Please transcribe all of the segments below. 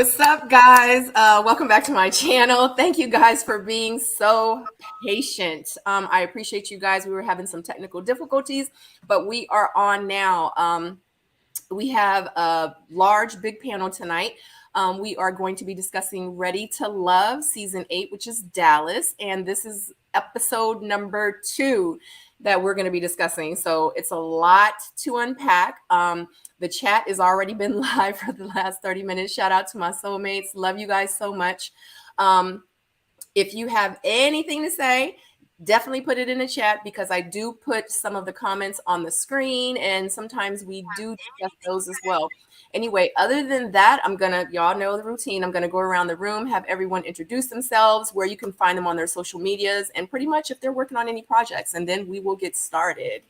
What's up, guys? Welcome back to my channel. Thank you guys for being so patient. I appreciate you guys. We were having some technical difficulties, but we are on now. We have a big panel tonight. We are going to be discussing Ready to Love Season 8, which is Dallas. And this is episode number 2 that we're going to be discussing. So it's a lot to unpack. The chat has already been live for the last 30 minutes. Shout out to my soulmates. Love you guys so much. If you have anything to say, definitely put it in the chat, because I do put some of the comments on the screen, and sometimes we do discuss those as well. Anyway, other than that, y'all know the routine. I'm gonna go around the room, have everyone introduce themselves, where you can find them on their social medias, and pretty much if they're working on any projects, and then we will get started.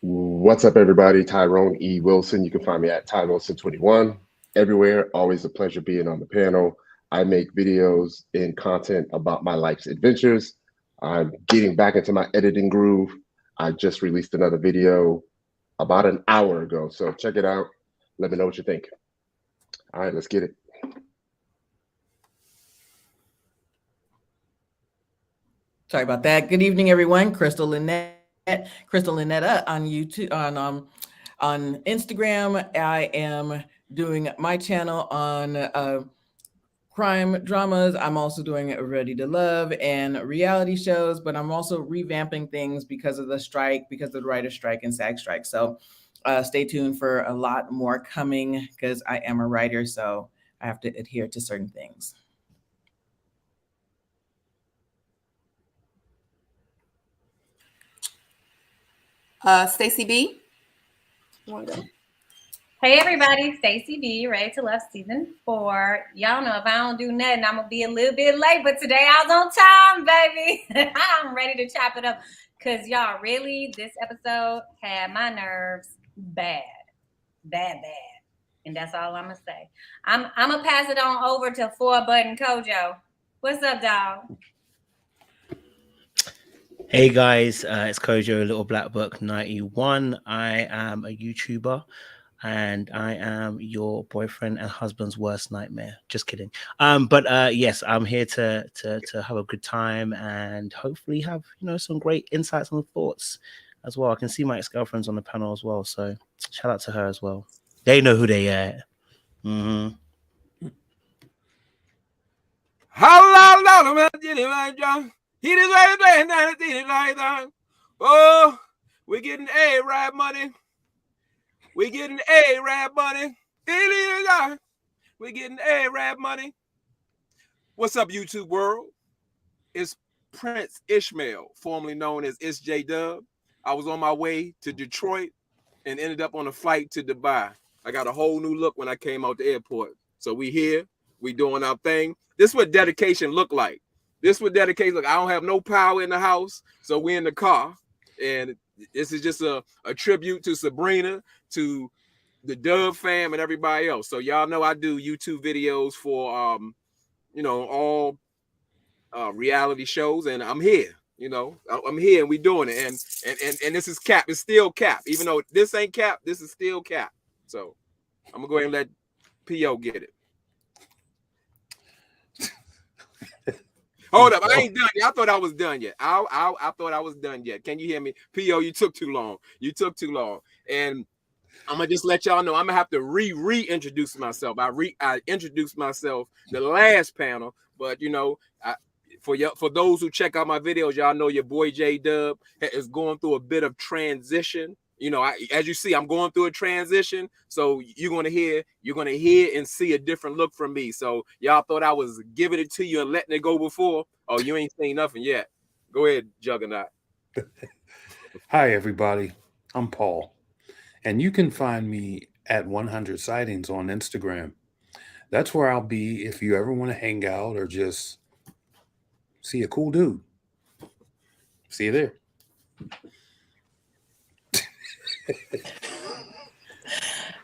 What's up, everybody? Tyrone E. Wilson. You can find me at TyWilson21 everywhere. Always a pleasure being on the panel. I make videos and content about my life's adventures. I'm getting back into my editing groove. I just released another video about an hour ago, so check it out. Let me know what you think. All right, let's get it. Sorry about that. Good evening, everyone. Crystal Lynette on YouTube, on Instagram. I am doing my channel on crime dramas. I'm also doing Ready to Love and reality shows, but I'm also revamping things because of the strike, because of the writer's strike and SAG strike. So stay tuned for a lot more coming, because I am a writer, so I have to adhere to certain things. Stacey B. Hey everybody, Stacey B, Ready to Love Season 4. Y'all know if I don't do nothing, I'm gonna be a little bit late, but today I was on time, baby. I'm ready to chop it up, because y'all, really, this episode had my nerves bad. And that's all I'm gonna say. I'm gonna pass it on over to 4-Button Kojo. What's up, dog? Hey guys, it's Kojo, Little Black Book 91. I am a YouTuber, and I am your boyfriend and husband's worst nightmare. Just kidding. But yes, I'm here to have a good time and hopefully have some great insights and thoughts as well. I can see my ex-girlfriends on the panel as well, so shout out to her as well. They know who they are. Oh, we're getting A-Rap money. We're getting A-Rap money. We're getting A-Rap money. What's up, YouTube world? It's Prince Ishmael, formerly known as It's J Dub. I was on my way to Detroit and ended up on a flight to Dubai. I got a whole new look when I came out the airport. So we here, we doing our thing. This is what dedication look like. This is what dedication look. I don't have no power in the house, so we in the car. And this is just a tribute to Sabrina, to the Dub fam, and everybody else. So y'all know I do YouTube videos for all reality shows, and I'm here. I'm here, and we doing it. And this is Cap. It's still Cap. Even though this ain't Cap, this is still Cap. So I'm gonna go ahead and let P.O. get it. Hold up, I ain't done yet. I thought I was done yet. I thought I was done yet. Can you hear me? P.O., you took too long. You took too long. And I'm gonna just let y'all know I'm gonna have to reintroduce myself. I introduced myself the last panel, but for those who check out my videos, y'all know your boy J Dub is going through a bit of transition. As you see, I'm going through a transition. So you're gonna hear and see a different look from me. So y'all thought I was giving it to you and letting it go before. Oh, you ain't seen nothing yet. Go ahead, Juggernaut. Hi, everybody. I'm Paul, and you can find me at 100 Sightings on Instagram. That's where I'll be if you ever want to hang out or just see a cool dude. See you there.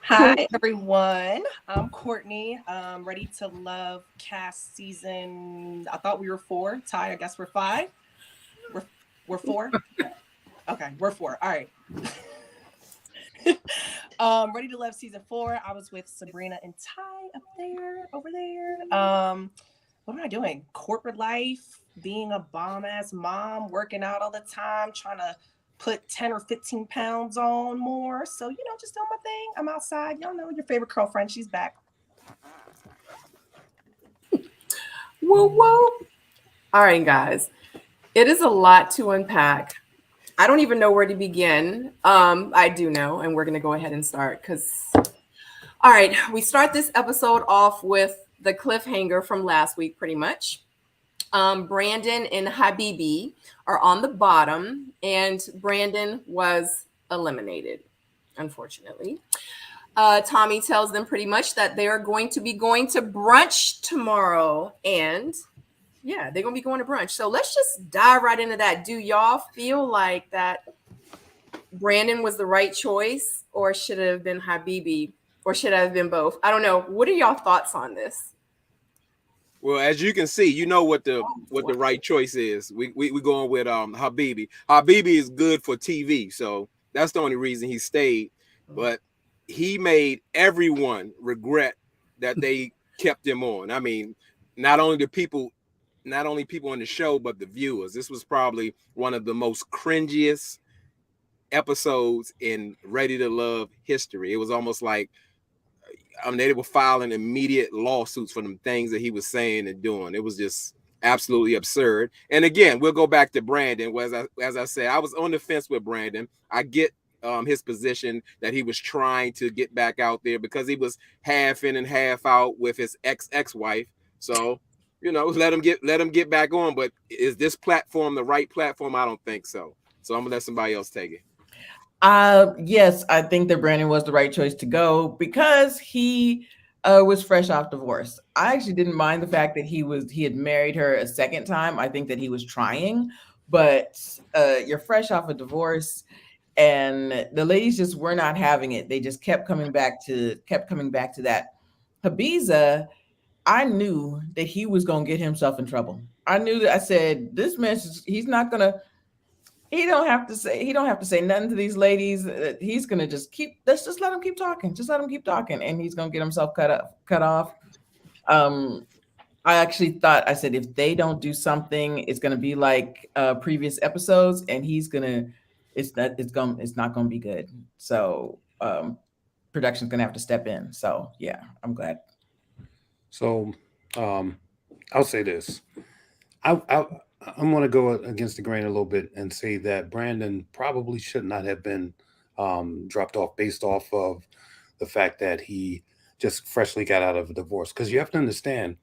Hi, everyone. I'm Courtney. Ready to Love cast season. I thought we were 4. Ty, I guess we're 5. We're 4. Okay, we're 4. All right. Ready to Love season 4. I was with Sabrina and Ty Up there, over there. What am I doing? Corporate life, being a bomb ass mom, working out all the time, trying to put 10 or 15 pounds on more. So, just doing my thing. I'm outside. Y'all know your favorite girlfriend. She's back. Woo woo. All right, guys. It is a lot to unpack. I don't even know where to begin. I do know, and we're going to go ahead and start because, all right, we start this episode off with the cliffhanger from last week, pretty much. Brandon and Habibi are on the bottom, and Brandon was eliminated, unfortunately. Tommy tells them pretty much that they are going to be going to brunch tomorrow, and yeah, they're gonna be going to brunch. So let's just dive right into that. Do y'all feel like that Brandon was the right choice, or should it have been Habibi, or should it have been both? I don't know. What are y'all thoughts on this? Well, as you can see, you know what the right choice is. We going with Habibi. Habibi is good for TV, so that's the only reason he stayed. But he made everyone regret that they kept him on. I mean, not only people on the show, but the viewers. This was probably one of the most cringiest episodes in Ready to Love history. It was almost like they were filing immediate lawsuits for them things that he was saying and doing. It was just absolutely absurd. And again, we'll go back to Brandon. As I said, I was on the fence with Brandon. I get his position that he was trying to get back out there because he was half in and half out with his ex-wife. So, let him get back on. But is this platform the right platform? I don't think so. So I'm gonna let somebody else take it. Yes, I think that Brandon was the right choice to go because he was fresh off divorce. I actually didn't mind the fact that he had married her a second time. I think that he was trying, but you're fresh off a divorce, and the ladies just were not having it. They just kept coming back to that. Habiza, I knew that he was going to get himself in trouble. I knew that. I said, this man, he don't have to say nothing to these ladies. He's going to let's just let him keep talking. Just let him keep talking. And he's going to get himself cut off. I actually thought, I said, if they don't do something, it's going to be like previous episodes, and it's not going to be good. So production's going to have to step in. So yeah, I'm glad. So I'll say this. I'm going to go against the grain a little bit and say that Brandon probably should not have been dropped off based off of the fact that he just freshly got out of a divorce. Because you have to understand,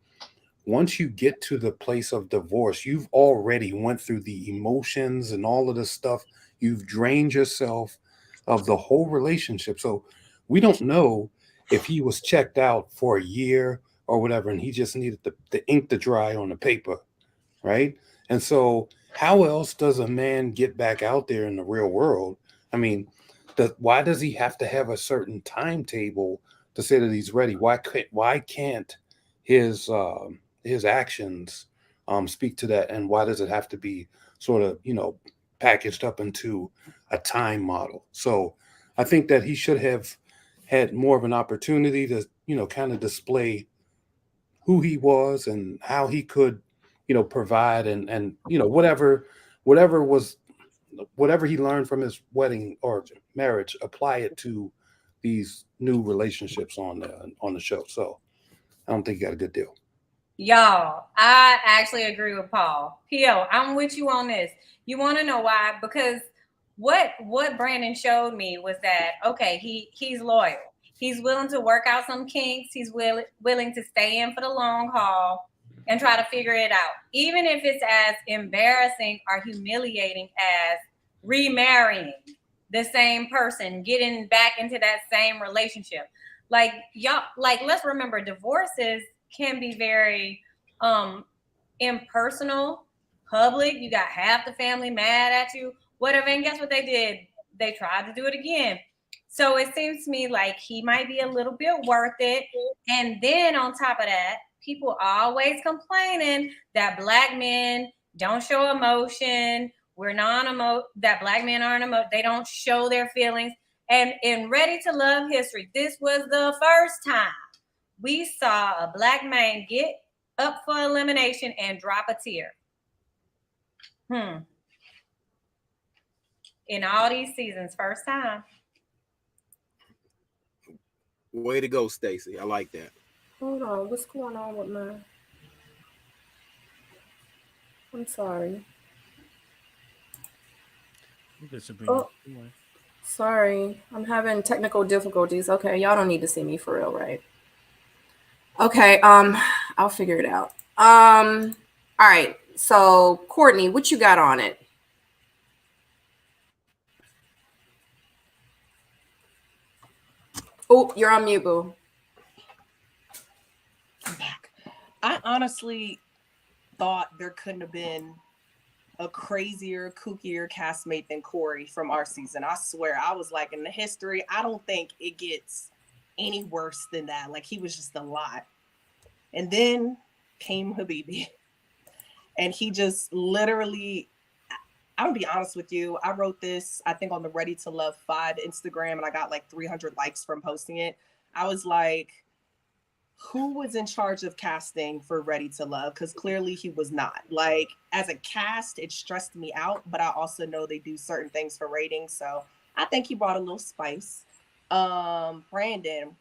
once you get to the place of divorce, you've already went through the emotions and all of this stuff. You've drained yourself of the whole relationship. So we don't know if he was checked out for a year or whatever, and he just needed the ink to dry on the paper, right? And so how else does a man get back out there in the real world? I mean, why does he have to have a certain timetable to say that he's ready? Why can't his actions speak to that? And why does it have to be sort of, packaged up into a time model? So I think that he should have had more of an opportunity to, kind of display who he was and how he could, provide and whatever he learned from his wedding or marriage, apply it to these new relationships on the show. So I don't think he got a good deal. Y'all, I actually agree with Paul. P.O., I'm with you on this. You want to know why? Because what Brandon showed me was that, okay, he's loyal. He's willing to work out some kinks. He's willing to stay in for the long haul and try to figure it out, even if it's as embarrassing or humiliating as remarrying the same person, getting back into that same relationship. Like, y'all, let's remember, divorces can be very impersonal, public. You got half the family mad at you, whatever. And guess what they did? They tried to do it again. So it seems to me like he might be a little bit worth it. And then on top of that, people always complaining that Black men don't show emotion. That Black men aren't they don't show their feelings. And in Ready to Love history, this was the first time we saw a black man get up for elimination and drop a tear. In all these seasons, first time. Way to go, Stacey. I like that. Hold on, what's going on with my? I'm sorry. Oh, sorry, I'm having technical difficulties. Okay, y'all don't need to see me for real, right? Okay, I'll figure it out. All right. So, Courtney, what you got on it? Oh, you're on mute, boo. I'm back. I honestly thought there couldn't have been a crazier, kookier castmate than Corey from our season. I swear, I was like, in the history, I don't think it gets any worse than that. Like, he was just a lot. And then came Habibi. And he just literally, I'm gonna be honest with you, I wrote this, I think on the Ready to Love 5 Instagram, and I got like 300 likes from posting it. I was like, who was in charge of casting for Ready to Love? Because clearly he was not. Like, as a cast, it stressed me out, but I also know they do certain things for ratings. So I think he brought a little spice. Brandon,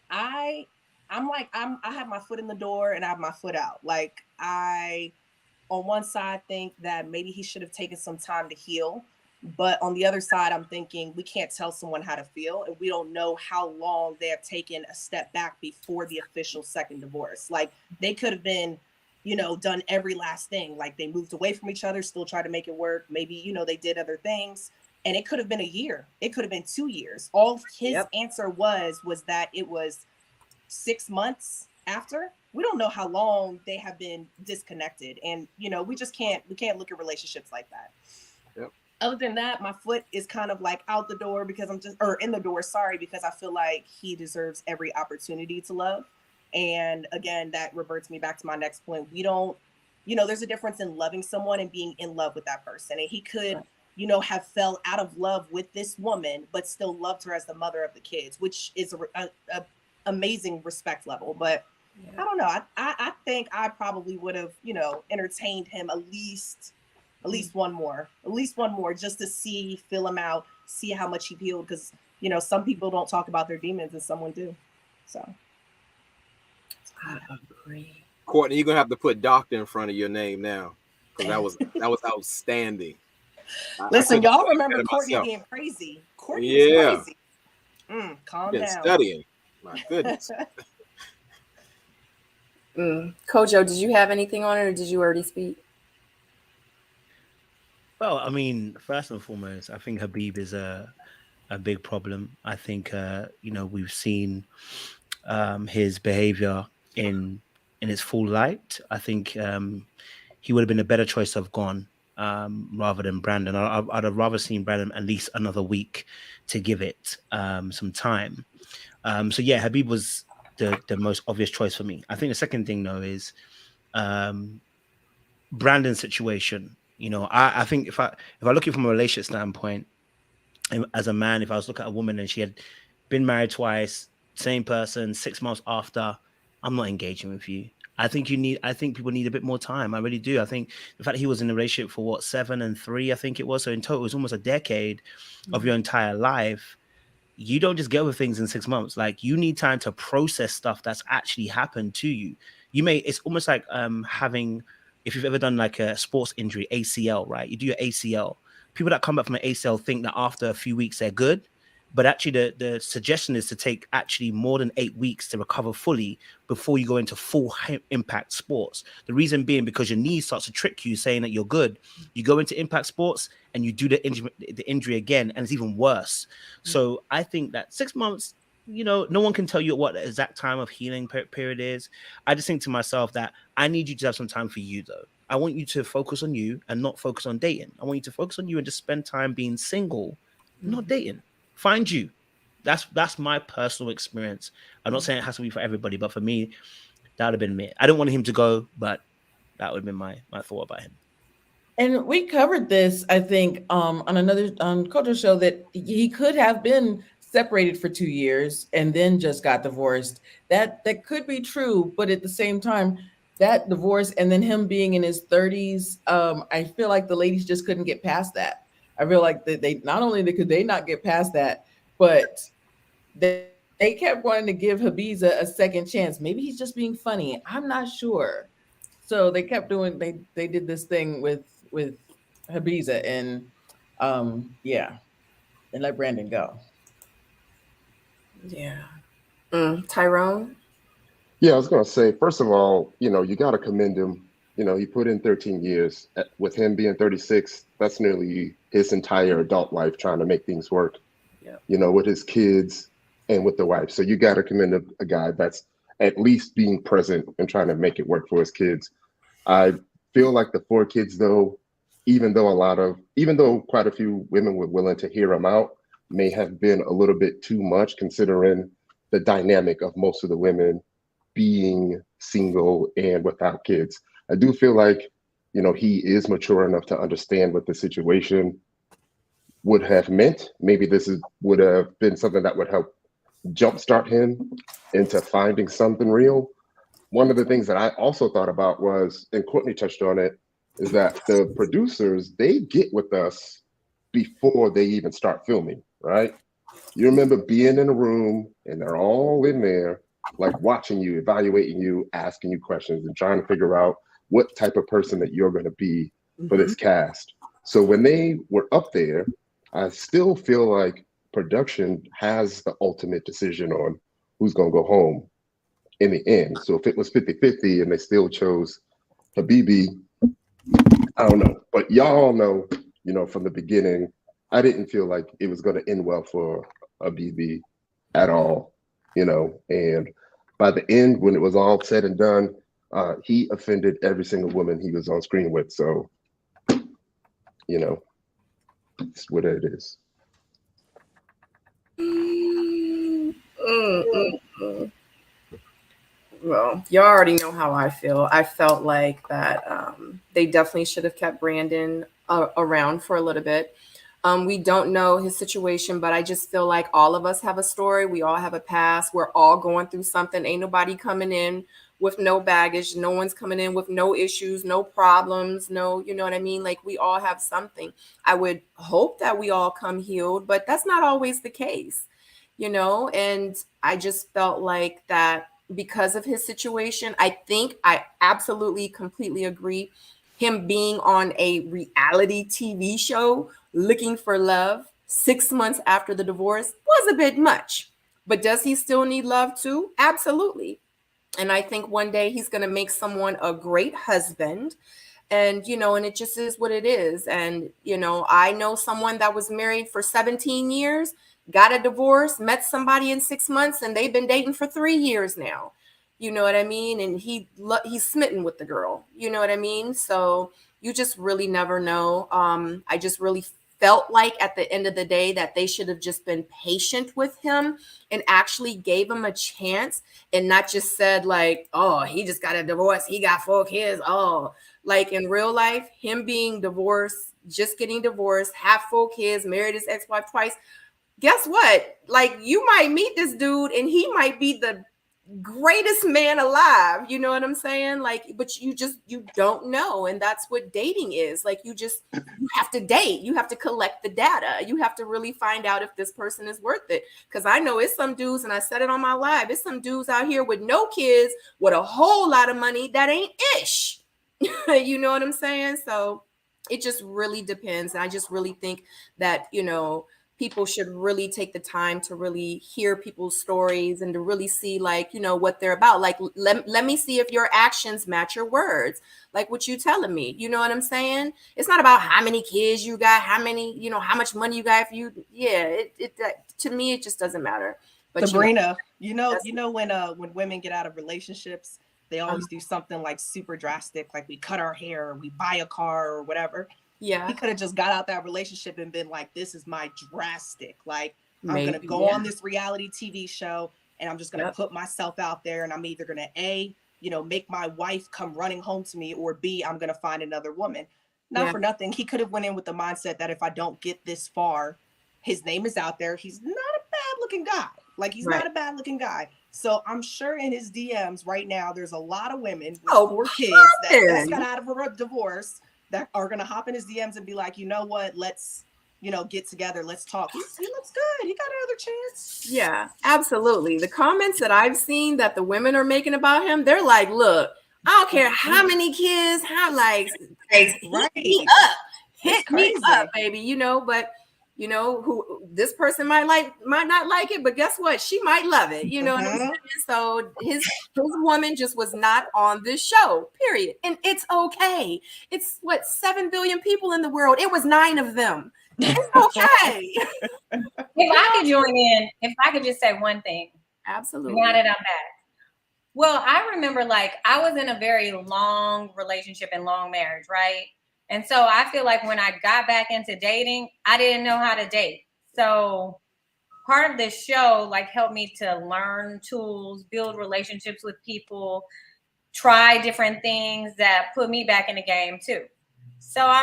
I have my foot in the door and I have my foot out. Like, I, on one side, think that maybe he should have taken some time to heal. But on the other side, I'm thinking we can't tell someone how to feel, and we don't know how long they have taken a step back before the official second divorce. Like, they could have been, done every last thing. Like, they moved away from each other, still tried to make it work. Maybe, they did other things. And it could have been a year. It could have been 2 years. All his answer was that it was 6 months after. We don't know how long they have been disconnected. And, we can't look at relationships like that. Yep. Other than that, my foot is kind of like out the door because in the door, because I feel like he deserves every opportunity to love. And again, that reverts me back to my next point. We don't, there's a difference in loving someone and being in love with that person. And he could, have fell out of love with this woman, but still loved her as the mother of the kids, which is a amazing respect level. But I don't know. I think I probably would have, entertained him at least one more, just to feel him out, see how much he healed. Because, some people don't talk about their demons and someone do. So. I agree. Courtney, you're going to have to put doctor in front of your name now. Because that was outstanding. Listen, y'all remember Courtney being crazy. Courtney was crazy. Calm down. Studying. My goodness. Kojo, did you have anything on it, or did you already speak? Well, I mean, first and foremost, I think Habib is a big problem. I think we've seen his behavior in its full light. I think he would have been a better choice to have gone rather than Brandon. I'd have rather seen Brandon at least another week to give it some time. So yeah, Habib was the most obvious choice for me. I think the second thing though is Brandon's situation. I think if I look at it from a relationship standpoint, as a man, if I was looking at a woman and she had been married twice, same person, 6 months after, I'm not engaging with you. I think people need a bit more time. I really do. I think the fact that he was in a relationship for 7 and 3, I think it was. So in total, it was almost a decade of your entire life. You don't just get over things in 6 months. Like, you need time to process stuff that's actually happened to you. It's almost like having, if you've ever done like a sports injury, ACL, right? You do your ACL. People that come back from an ACL think that after a few weeks they're good. But actually, the suggestion is to take actually more than 8 weeks to recover fully before you go into full impact sports. The reason being because your knee starts to trick you, saying that you're good. You go into impact sports and you do the injury again, and it's even worse. So I think that 6 months, no one can tell you what the exact time of healing period is. I just think to myself that I need you to have some time for you, though. I want you to focus on you and not focus on dating. I want you to focus on you and just spend time being single, not dating. Find you. That's my personal experience. I'm not saying it has to be for everybody, but for me, that would have been me. I don't want him to go, but that would have been my thought about him. And we covered this, I think, on another Kojo show, that he could have been separated for 2 years and then just got divorced. That could be true, but at the same time, that divorce and then him being in his 30s, I feel like the ladies just couldn't get past that. I feel like that they not only could they not get past that, but they kept wanting to give Habiza a second chance. Maybe he's just being funny. I'm not sure. So they kept doing they did this thing with Habiza and yeah, and let Brandon go. Yeah. Tyrone? Yeah, I was going to say, first of all, you got to commend him. He put in 13 years. With him being 36, that's nearly his entire adult life trying to make things work, Yeah. with his kids and with the wife. So you got to commend a guy that's at least being present and trying to make it work for his kids. I feel like the 4 kids, though, even though quite a few women were willing to hear him out, may have been a little bit too much considering the dynamic of most of the women being single and without kids. I do feel like, he is mature enough to understand what the situation would have meant. Maybe would have been something that would help jumpstart him into finding something real. One of the things that I also thought about was, and Courtney touched on it, is that the producers, they get with us before they even start filming, right? You remember being in a room and they're all in there, like watching you, evaluating you, asking you questions and trying to figure out what type of person that you're going to be for this cast. So when they were up there, I still feel like production has the ultimate decision on who's going to go home in the end. So if it was 50-50 and they still chose Habibi, I don't know. But y'all know, from the beginning, I didn't feel like it was going to end well for Habibi at all, and by the end, when it was all said and done, he offended every single woman he was on screen with. So, it's what it is. Well, y'all already know how I feel. I felt like that they definitely should have kept Brandon around for a little bit. We don't know his situation, but I just feel like all of us have a story. We all have a past. We're all going through something. Ain't nobody coming in with no baggage. No one's coming in with no issues, no problems, no, you know what I mean? Like we all have something. I would hope that we all come healed, but that's not always the case, and I just felt like that because of his situation. I absolutely completely agree. Him being on a reality TV show looking for love 6 months after the divorce was a bit much. But does he still need love too? Absolutely. And I think one day he's going to make someone a great husband. And, and it just is what it is. And, I know someone that was married for 17 years, got a divorce, met somebody in 6 months, and they've been dating for 3 years now. You know what I mean? And he's smitten with the girl. You know what I mean? So you just really never know. I just really felt like at the end of the day that they should have just been patient with him and actually gave him a chance and not just said like, oh, he just got a divorce. He got 4 kids. Oh, like in real life, him being divorced, just getting divorced, have 4 kids, married his ex-wife twice. Guess what? Like you might meet this dude and he might be the greatest man alive, you know what I'm saying? Like, but you don't know. And that's what dating is. Like you have to date, you have to collect the data, you have to really find out if this person is worth it. Because I know it's some dudes, and I said it on my live, it's some dudes out here with no kids with a whole lot of money that ain't ish. You know what I'm saying? So it just really depends. And I just really think that, people should really take the time to really hear people's stories and to really see like, what they're about. Like, let me see if your actions match your words. Like what you telling me, you know what I'm saying? It's not about how many kids you got, how many, how much money you got. If you, to me, it just doesn't matter. But Sabrina, when women get out of relationships, they always do something like super drastic, like we cut our hair, or we buy a car or whatever. Yeah. He could have just got out that relationship and been like, this is my drastic. Like, I'm going to go on this reality TV show and I'm just going to put myself out there, and I'm either going to A, make my wife come running home to me, or B, I'm going to find another woman. Not for nothing. He could have went in with the mindset that if I don't get this far, his name is out there. He's not a looking guy. Like, he's not a bad looking guy. So I'm sure in his DMs right now, there's a lot of women with 4 kids that just got out of a divorce that are going to hop in his DMs and be like, you know what, let's, get together. Let's talk. He looks good. He got another chance. Yeah, absolutely. The comments that I've seen that the women are making about him, they're like, look, I don't care how many kids, how hit me up, baby, but who this person might not like it, but guess what? She might love it. You know what I'm saying? So his woman just was not on this show, period. And it's okay. It's 7 billion people in the world. It was 9 of them. It's okay. If I could join in, if I could just say one thing. Absolutely. Now that I'm back. Well, I remember I was in a very long relationship and long marriage, right? And so I feel like when I got back into dating, I didn't know how to date. So part of this show helped me to learn tools, build relationships with people, try different things that put me back in the game too. So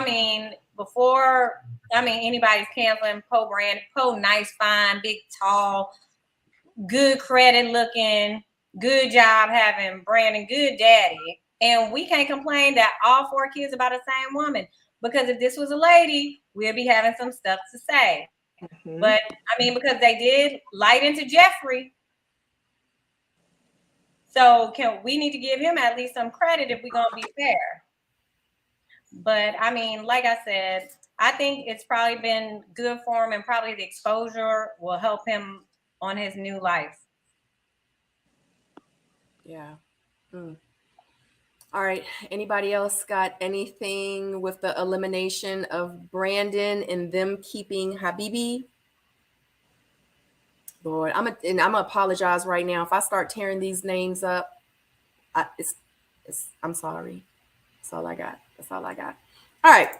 before anybody's canceling Poe brand, Poe nice, fine, big, tall, good credit looking, good job having, Brandon, good daddy. And we can't complain that all 4 kids are by the same woman, because if this was a lady, we'll be having some stuff to say. But because they did light into Jeffrey. So we need to give him at least some credit if we're going to be fair. But like I said, I think it's probably been good for him, and probably the exposure will help him on his new life. Yeah. All right. Anybody else got anything with the elimination of Brandon and them keeping Habibi? Lord, I'm gonna apologize right now if I start tearing these names up. I'm sorry. That's all I got. All right.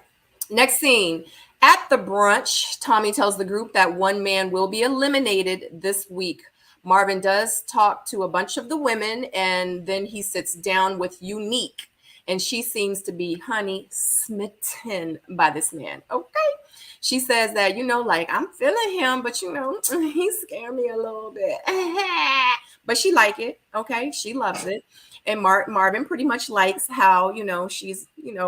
Next scene. At the brunch, Tommy tells the group that one man will be eliminated this week. Marvin does talk to a bunch of the women, and then he sits down with Unique, and she seems to be smitten by this man. Okay. She says that, I'm feeling him, but he scared me a little bit. But she like it. Okay. She loves it. And Marvin pretty much likes how, she's,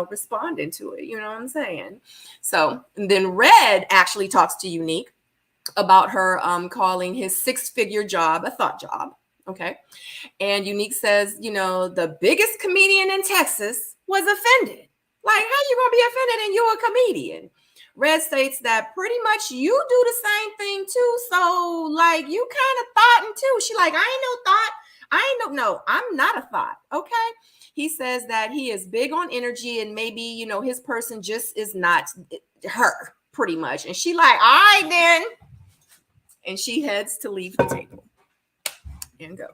responding to it. You know what I'm saying? So then Red actually talks to Unique about her calling his 6-figure job a thought job. Okay. And Unique says, the biggest comedian in Texas was offended. Like, how you gonna be offended and you're a comedian? Red states that pretty much you do the same thing too. So you kind of thoughting too. She like, I ain't no thought. No, I'm not a thought. Okay. He says that he is big on energy, and maybe, his person just is not her pretty much. And she like, all right then. And she heads to leave the table and go.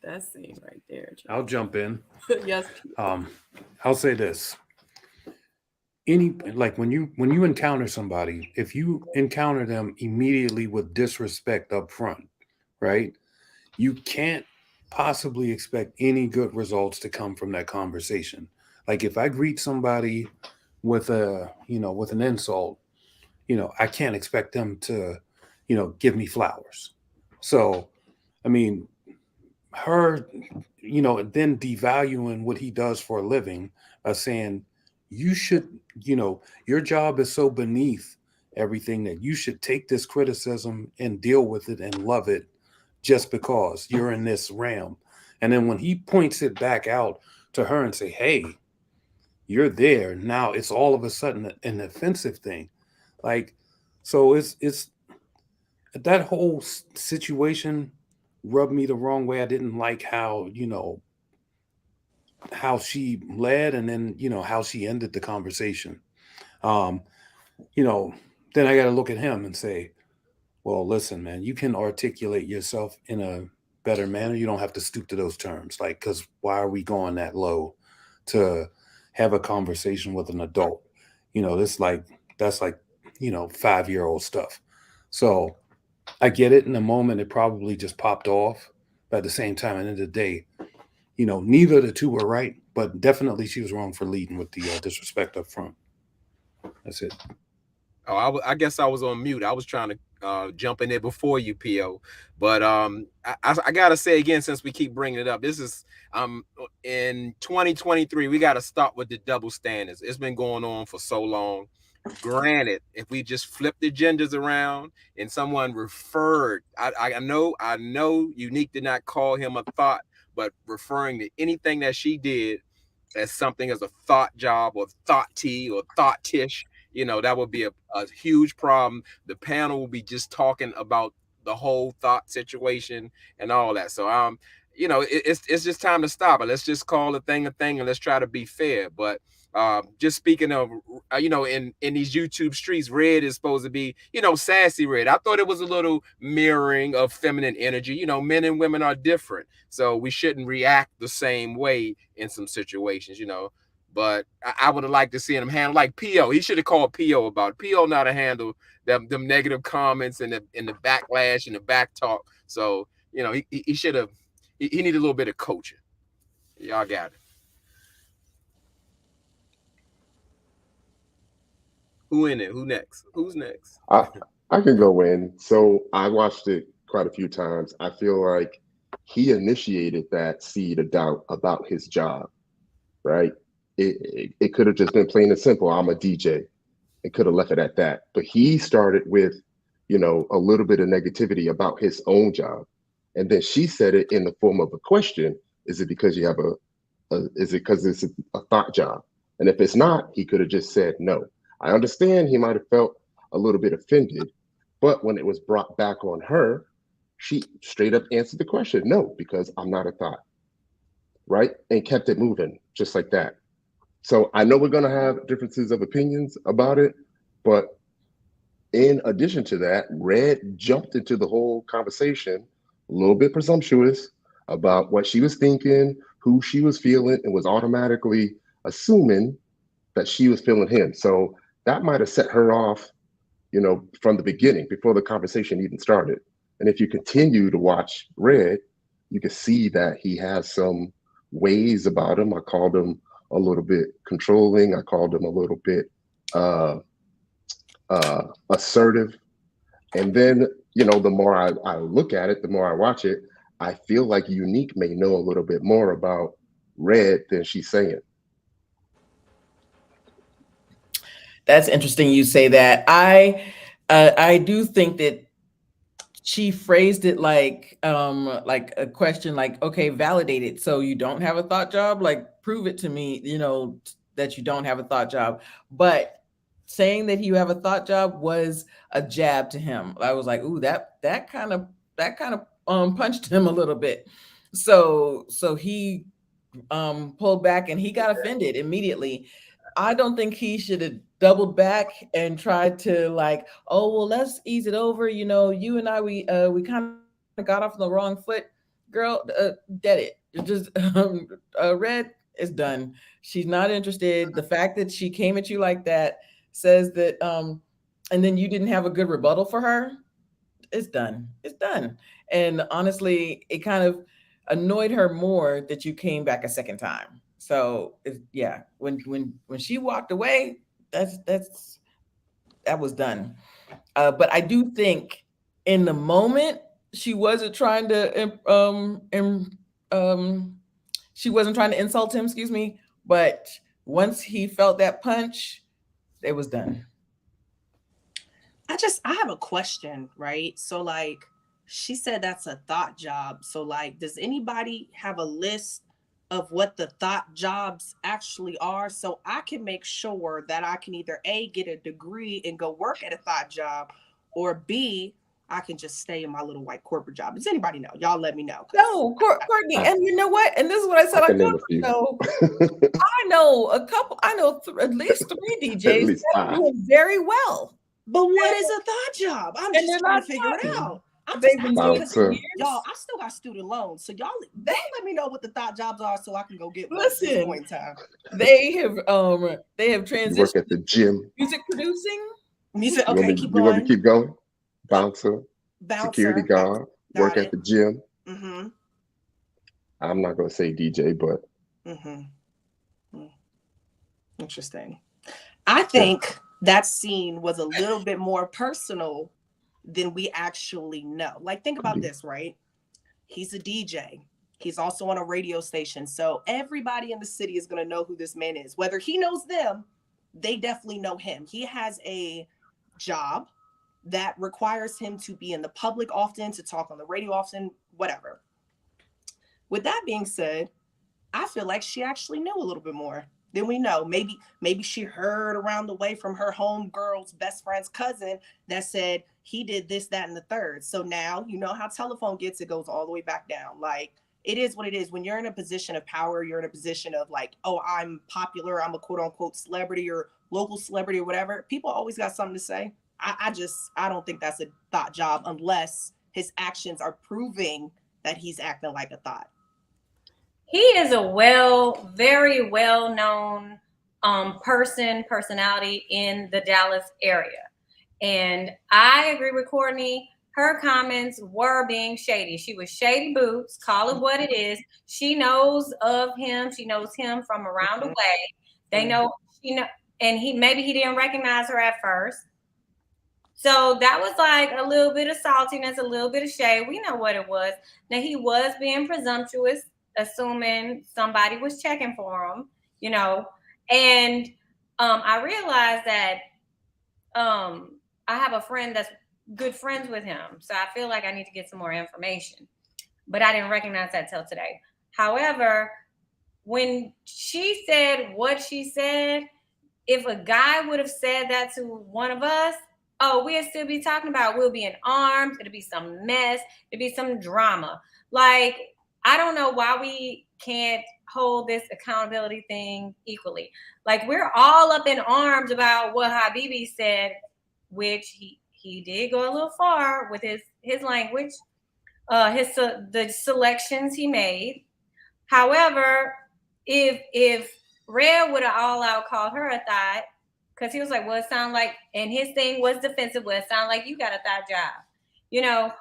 That scene right there. I'll jump in. Yes. I'll say this. When you encounter somebody, if you encounter them immediately with disrespect up front, right? You can't possibly expect any good results to come from that conversation. Like, if I greet somebody with with an insult, I can't expect them to, give me flowers. So, her, then devaluing what he does for a living, saying you should, your job is so beneath everything that you should take this criticism and deal with it and love it just because you're in this realm. And then when he points it back out to her and say, hey, you're there now, it's all of a sudden an offensive thing. So it's that whole situation rubbed me the wrong way. I didn't like how, how she led, and then, how she ended the conversation. Then I got to look at him and say, well, listen, man, you can articulate yourself in a better manner. You don't have to stoop to those terms. Because why are we going that low to have a conversation with an adult? That's like 5-year-old stuff. So I get it. In the moment, it probably just popped off. But at the same time, at the end of the day, neither of the two were right, but definitely she was wrong for leading with the disrespect up front. That's it. Oh, I guess I was on mute. I was trying to jump in there before you, PO. But I gotta say again, since we keep bringing it up, this is in 2023. We got to stop with the double standards. It's been going on for so long. Granted, if we just flip the genders around and someone referred, I know Unique did not call him a thought, but referring to anything that she did as something as a thought job or thought tea or thought tish, that would be a huge problem. The panel will be just talking about the whole thought situation and all that. So it's just time to stop it. Let's just call a thing and let's try to be fair. But just speaking of, in these YouTube streets, Red is supposed to be, sassy Red. I thought it was a little mirroring of feminine energy. Men and women are different, so we shouldn't react the same way in some situations. But I would have liked to see him handle like PO. He should have called PO about it. PO not to handle them negative comments and the backlash and the back talk. So he should have. He needed a little bit of coaching. Y'all got it. Who in it? Who next? Who's next? I can go in. So I watched it quite a few times. I feel like he initiated that seed of doubt about his job, right? It could have just been plain and simple. I'm a DJ. It could have left it at that. But he started with, a little bit of negativity about his own job. And then she said it in the form of a question. Is it because you have is it because it's a thought job? And if it's not, he could have just said no. I understand he might have felt a little bit offended, but when it was brought back on her, she straight up answered the question, no, because I'm not a thought, right? And kept it moving just like that. So I know we're going to have differences of opinions about it, but in addition to that, Red jumped into the whole conversation, a little bit presumptuous about what she was thinking, who she was feeling, and was automatically assuming that she was feeling him. So that might have set her off, from the beginning, before the conversation even started. And if you continue to watch Red, you can see that he has some ways about him. I called him a little bit controlling. I called him a little bit assertive. And then, the more I look at it, the more I watch it, I feel like Unique may know a little bit more about Red than she's saying. That's interesting you say that. I do think that she phrased it like a question, like, okay, validate it. So you don't have a thought job, like prove it to me, that you don't have a thought job. But saying that you have a thought job was a jab to him. I was like, ooh, that kind of punched him a little bit. So he pulled back and he got offended immediately. I don't think he should have doubled back and tried to like, oh, well, let's ease it over. You and I, we kind of got off on the wrong foot. Girl, dead it. Just Red is done. She's not interested. The fact that she came at you like that says that, and then you didn't have a good rebuttal for her. It's done. It's done. And honestly, it kind of annoyed her more that you came back a second time. So yeah, when she walked away, that was done. But I do think in the moment she wasn't trying to she wasn't trying to insult him, excuse me. But once he felt that punch, it was done. I have a question, right? So like she said that's a thought job. So like, does anybody have a list of what the thought jobs actually are, so I can make sure that I can either A, get a degree and go work at a thought job, or B, I can just stay in my little white corporate job? Does anybody know? Y'all let me know. No, Courtney, and you know what? And this is what I said. I know a couple. I know at least 3 DJs that are doing very well. But what is a thought job? I'm just trying to figure it out. Y'all, I still got student loans, so y'all let me know what the thought jobs are, so I can go get one at this point in time. They have transitioned. You work at the gym. Music producing. Music. Okay, keep going. You want me to keep going? Bouncer. Security guard. Work at the gym. Mm-hmm. I'm not going to say DJ, but. Mm-hmm. Interesting. I think that scene was a little bit more personal than we actually know. Like, think about this, right? He's a DJ. He's also on a radio station. So everybody in the city is going to know who this man is. Whether he knows them, they definitely know him. He has a job that requires him to be in the public often, to talk on the radio often, whatever. With that being said, I feel like she actually knew a little bit more than we know. Maybe she heard around the way from her homegirl's best friend's cousin that said he did this, that, and the third. So now you know how telephone gets, it goes all the way back down. Like, it is what it is. When you're in a position of power, you're in a position of like, oh, I'm popular, I'm a quote unquote celebrity or local celebrity or whatever. People always got something to say. I don't think that's a thought job unless his actions are proving that he's acting like a thought. He is a very well-known personality in the Dallas area. And I agree with Courtney. Her comments were being shady. She was shady boots, call it what it is. She knows of him. She knows him from around the way. They know, and maybe he didn't recognize her at first. So that was like a little bit of saltiness, a little bit of shade. We know what it was. Now, he was being presumptuous, assuming somebody was checking for him, and I realized that I have a friend that's good friends with him, so I feel like I need to get some more information, but I didn't recognize that till today. However, when she said what she said, if a guy would have said that to one of us, oh, we'd still be talking about, we'll be in arms, it'll be some mess, it'll be some drama. Like, I don't know why we can't hold this accountability thing equally. Like, we're all up in arms about what Habibi said, which he did go a little far with his language, the selections he made. However, if Red would have all out called her a thought, because he was like, well, it sounded like, and his thing was defensive, well, it sounded like you got a thought job.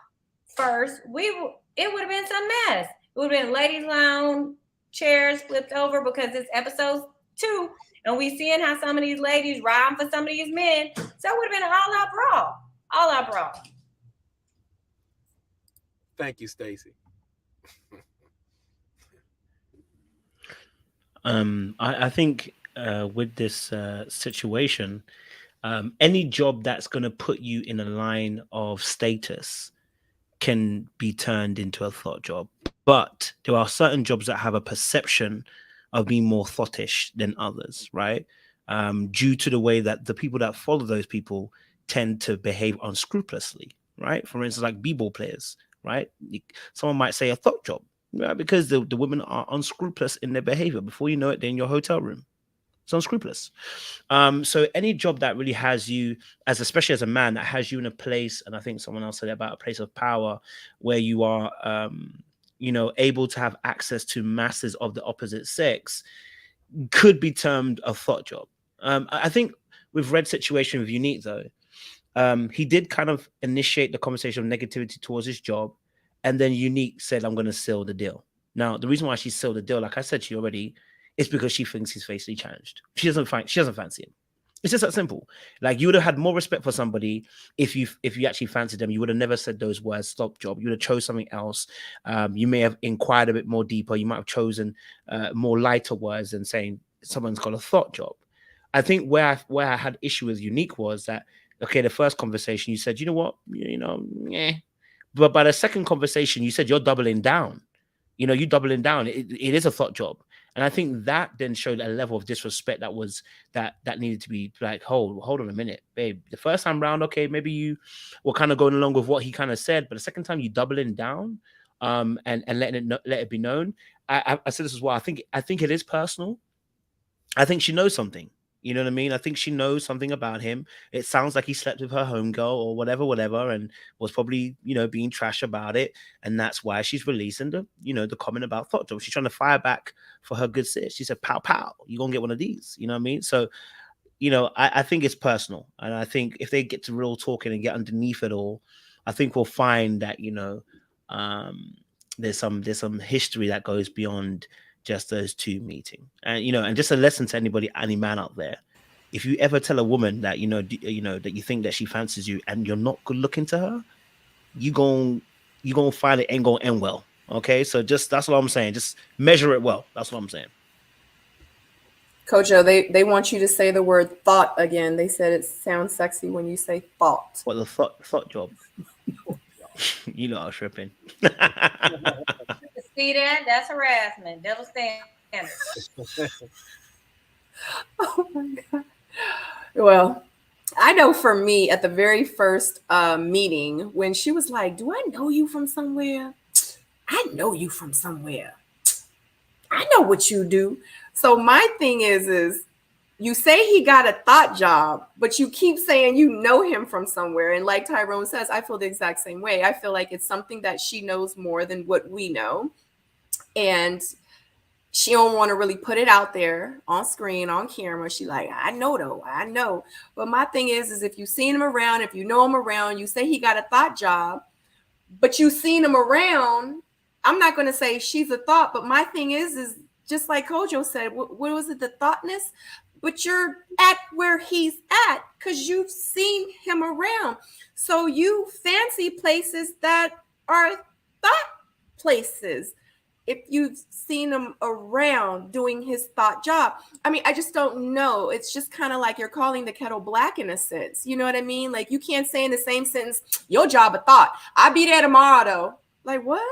First, it would have been some mess. It would have been ladies' lounge, chairs flipped over, because it's episode 2, and we seeing how some of these ladies riding for some of these men. So it would have been an all-out brawl. All-out brawl. Thank you, Stacey. I think with this situation, any job that's going to put you in a line of status can be turned into a thought job. But there are certain jobs that have a perception of being more thoughtish than others, right? Due to the way that the people that follow those people tend to behave unscrupulously, right? For instance, like b-ball players, right? Someone might say a thought job, right? Because the women are unscrupulous in their behavior. Before you know it, they're in your hotel room. It's unscrupulous. So any job that really has you, especially as a man, that has you in a place, and I think someone else said about a place of power where you are, able to have access to masses of the opposite sex, could be termed a thought job. I think with Red's situation with Unique, though, he did kind of initiate the conversation of negativity towards his job, and then Unique said, I'm going to seal the deal. Now, the reason why she sealed the deal, like I said to you already, is because she thinks he's facially challenged. She doesn't fancy him. It's just that simple. Like, you would have had more respect for somebody if you actually fancied them. You would have never said those words, stop job. You would have chose something else. You may have inquired a bit more deeper. You might have chosen more lighter words than saying someone's got a thought job. I think where I had issue with Unique was that, okay, the first conversation you said, you know what, but by the second conversation you said you're doubling down. You doubling down. It is a thought job. And I think that then showed a level of disrespect that needed to be like, hold on a minute, babe. The first time round, okay, maybe you were kind of going along with what he kind of said, but the second time you doubling down, and let it be known. I said this as well. I think it is personal. I think she knows something. You know what I mean? I think she knows something about him. It sounds like he slept with her homegirl or whatever, and was probably, being trash about it. And that's why she's releasing the comment about thought job. She's trying to fire back for her good sis. She said, pow, pow, you're going to get one of these. You know what I mean? So, I think it's personal. And I think if they get to real talking and get underneath it all, I think we'll find that, there's some history that goes beyond just those two meeting. And and just a lesson to any man out there, if you ever tell a woman that that you think that she fancies you and you're not good looking to her, you gonna find it ain't gonna end well. Okay, so that's what I'm saying. Just measure it well. That's what I'm saying. Kojo, they want you to say the word thought again. They said it sounds sexy when you say thought. What the thought job? You know I was tripping. See that? That's harassment. Double standard. Oh my God. Well, I know for me at the very first meeting when she was like, "Do I know you from somewhere? I know you from somewhere. I know what you do." So my thing is you say he got a thought job, but you keep saying you know him from somewhere. And like Tyrone says, I feel the exact same way. I feel like it's something that she knows more than what we know. And she don't want to really put it out there on screen, on camera. She like, I know though, I know. But my thing is if you've seen him around, if you know him around, you say he got a thought job, but you've seen him around, I'm not going to say she's a thought, but my thing is just like Kojo said, what was it, the thoughtness? But you're at where he's at because you've seen him around. So you fancy places that are thought places if you've seen him around doing his thought job. I mean, I just don't know. It's just kind of like you're calling the kettle black in a sense. You know what I mean? Like you can't say in the same sentence, your job a thought. I'll be there tomorrow though. Like what?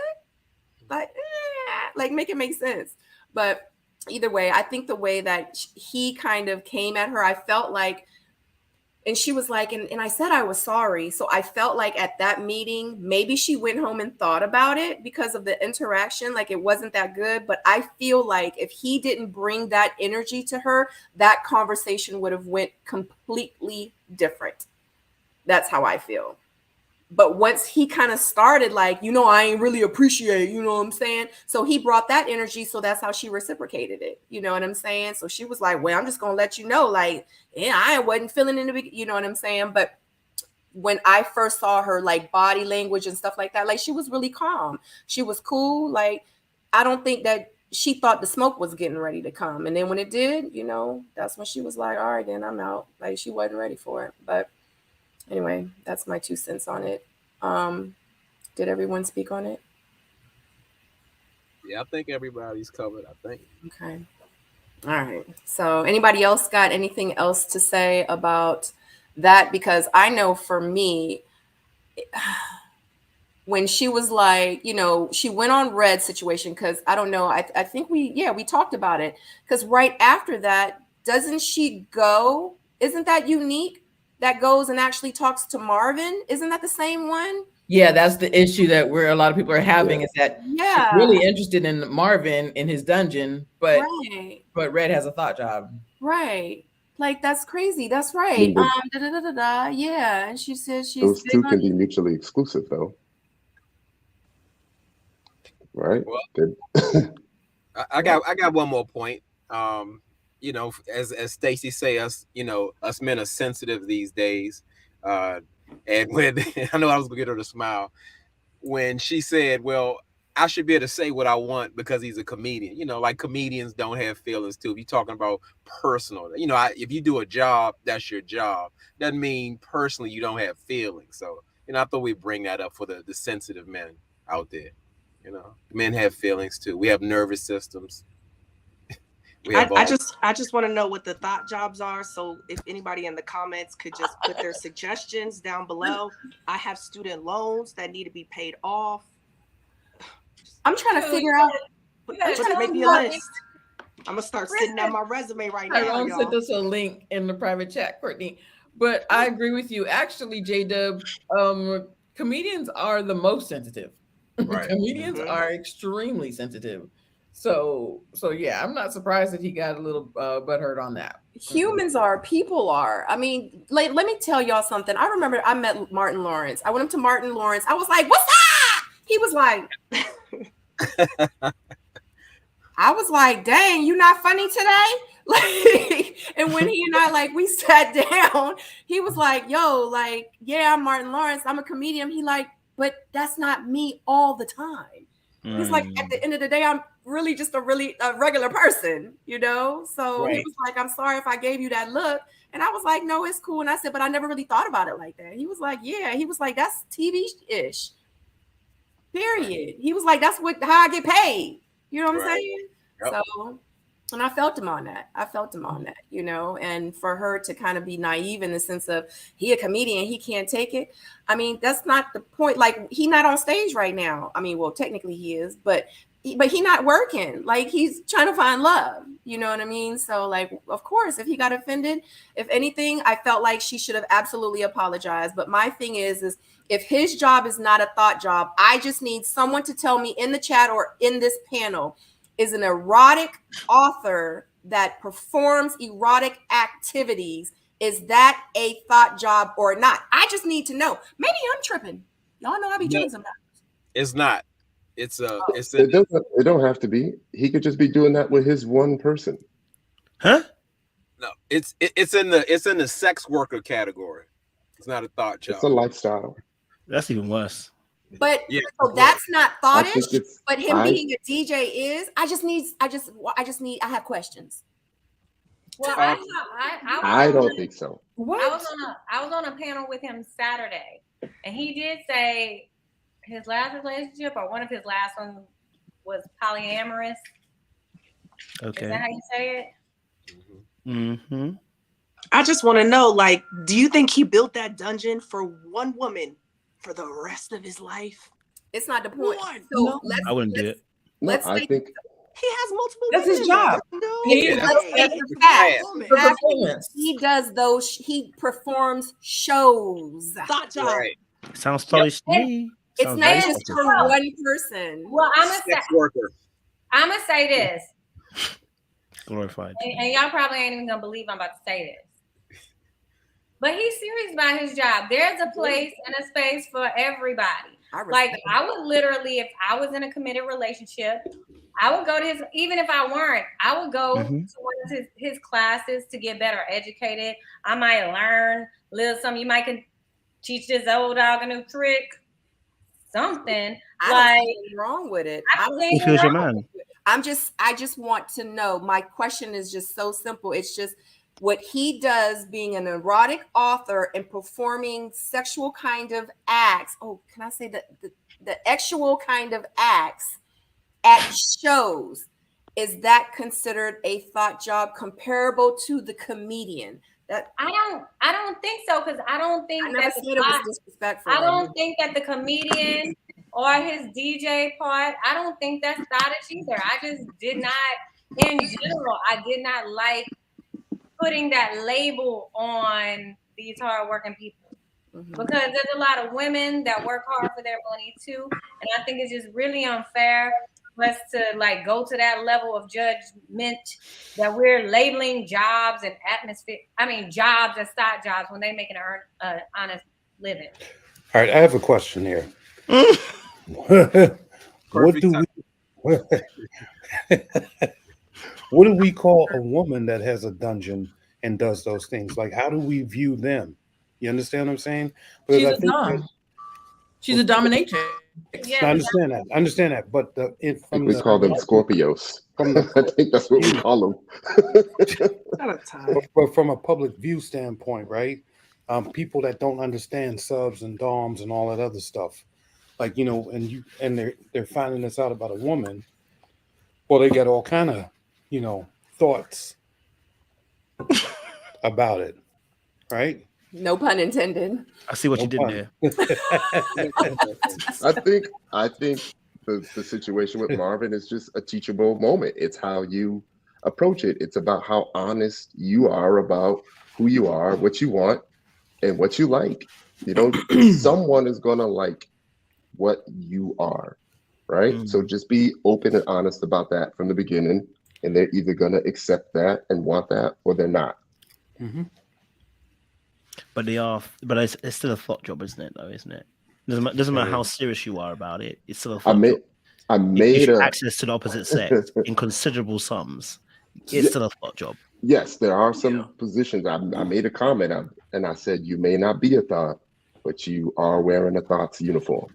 Like make it make sense. But either way, I think the way that he kind of came at her, I felt like, and she was like, and I said I was sorry. So I felt like at that meeting, maybe she went home and thought about it because of the interaction. Like it wasn't that good. But I feel like if he didn't bring that energy to her, that conversation would have went completely different. That's how I feel. But once he kind of started like, I ain't really appreciate, you know what I'm saying? So he brought that energy. So that's how she reciprocated it. You know what I'm saying? So she was like, well, I'm just going to let you know, like, yeah, I wasn't feeling in the beginning, you know what I'm saying? But when I first saw her like body language and stuff like that, like she was really calm. She was cool. Like, I don't think that she thought the smoke was getting ready to come. And then when it did, that's when she was like, all right, then I'm out. Like she wasn't ready for it. But anyway, that's my 2 cents on it. Did everyone speak on it? Yeah, I think everybody's covered. I think. Okay. All right. So anybody else got anything else to say about that? Because I know for me, when she was like, she went on Red's situation, because I don't know, I think we talked about it. Because right after that, doesn't she go? Isn't that Unique that goes and actually talks to Marvin? Isn't that the same one? Yeah, that's the issue that a lot of people are having, is that she's really interested in Marvin in his dungeon, but Red has a thought job. Right. Like that's crazy. That's right. Yeah. And she says those two can be mutually exclusive though. Right. Well, I got one more point. As Stacy say, us men are sensitive these days. And when I know I was gonna get her to smile when she said, well, I should be able to say what I want because he's a comedian. Like comedians don't have feelings too. If you're talking about personal, if you do a job, that's your job. Doesn't mean personally you don't have feelings. So, I thought we'd bring that up for the sensitive men out there. Men have feelings too. We have nervous systems. I just want to know what the thought jobs are. So if anybody in the comments could just put their suggestions down below. I have student loans that need to be paid off. I'm trying to figure out. Make me a list. I'm gonna start sitting on my resume right now. Tyrone sent us a link in the private chat, Courtney. But I agree with you. Actually, J-Dub, comedians are the most sensitive. Right. Comedians are extremely sensitive. So yeah, I'm not surprised that he got a little butthurt on that. Humans are, people are. I mean, let me tell y'all something. I remember I met Martin Lawrence. I went up to Martin Lawrence. I was like, "What's up?" He was like, I was like, "Dang, you not funny today?" Like, and when he and I we sat down, he was like, "Yo, yeah, I'm Martin Lawrence. I'm a comedian." He like, "But that's not me all the time." He's like, at the end of the day, I'm really just a regular person, you know? So he Right. was like, I'm sorry if I gave you that look. And I was like, no, it's cool. And I said, but I never really thought about it like that. He was like, yeah. He was like, that's TV-ish. Period. He was like, that's how I get paid. You know what I'm Right. saying? Yep. So, and I felt him on that. You know, and for her to kind of be naive in the sense of he a comedian, he can't take it. I mean, that's not the point. Like, he not on stage right now. I mean, well, technically he is, but he not working. Like, he's trying to find love. You know what I mean? So, like, of course, if he got offended, if anything, I felt like she should have absolutely apologized. But my thing is if his job is not a thought job, I just need someone to tell me in the chat or in this panel, is an erotic author that performs erotic activities, is that a thought job or not? I just need to know. Maybe I'm tripping. Y'all know I be tripping sometimes. It's not. It don't have to be. He could just be doing that with his one person. Huh? No, it's in the sex worker category. It's not a thought job. It's a lifestyle. That's even worse. But Yeah, so that's not I think thoughtish. it's- But him being a DJ is. I have questions. Well, I don't think so. What? I was on a panel with him Saturday, and he did say his last relationship or one of his last ones was polyamorous. Okay. Is that how you say it? Mm-hmm. I just want to know, like, do you think he built that dungeon for one woman for the rest of his life? It's not the point. One. So No. I wouldn't do it. No, Let's I say- think He has multiple That's his women. job. No. Yeah, Let's face the that's fact. Woman. For Fact, performance. he does those. He performs shows. Thought job. Right. Sounds stylish to me. It's Sounds not very just stylish. for one person. Well, Sex worker. I'm gonna say this, Glorified. and y'all probably ain't even gonna believe I'm about to say this, but he's serious about his job. There's a place and a space for everybody. Like, I would literally, if I was in a committed relationship, I would go to his, even if I weren't, I would go to one of his classes to get better educated. I might learn a little something. You might can teach this old dog a new trick, something. I don't see anything wrong with it. I I don't think see He feels your anything wrong man. with it. I just want to know. My question is just so simple. It's just what he does being an erotic author and performing sexual kind of acts. Oh, can I say the actual kind of acts at shows? Is that considered a thought job comparable to the comedian? That I don't think so, because I don't think I never that said it was disrespectful. I don't think that the comedian or his DJ part, I don't think that's thoughtish either. I just did not, in general, I did not like putting that label on these hardworking people. Because there's a lot of women that work hard for their money too. And I think it's just really unfair for us to like go to that level of judgment that we're labeling jobs and jobs as side jobs when they make an honest living. All right, I have a question here. What do we call a woman that has a dungeon and does those things? Like, how do we view them? You understand what I'm saying? Because She's I a think dom. She's a dominatrix. Yeah, I understand that. But we call them Scorpios. I think that's what we call them. But from a public view standpoint, right? People that don't understand subs and doms and all that other stuff, like, you know, and they're finding this out about a woman. Well, they got all kind of, you know, thoughts about it, right? No pun intended. I see what you did there. I think the situation with Marvin is just a teachable moment. It's how you approach it. It's about how honest you are about who you are, what you want, and what you like. You know, someone is gonna like what you are, right? So just be open and honest about that from the beginning, and they're either gonna accept that and want that, or they're not. But it's still a thought job, isn't it? Though, isn't it? Doesn't matter how serious you are about it. It's still a thought job. I made access to the opposite sex in considerable sums. It's still a thought job. Yes, there are some positions. I made a comment and I said, you may not be a thought, but you are wearing a thought's uniform.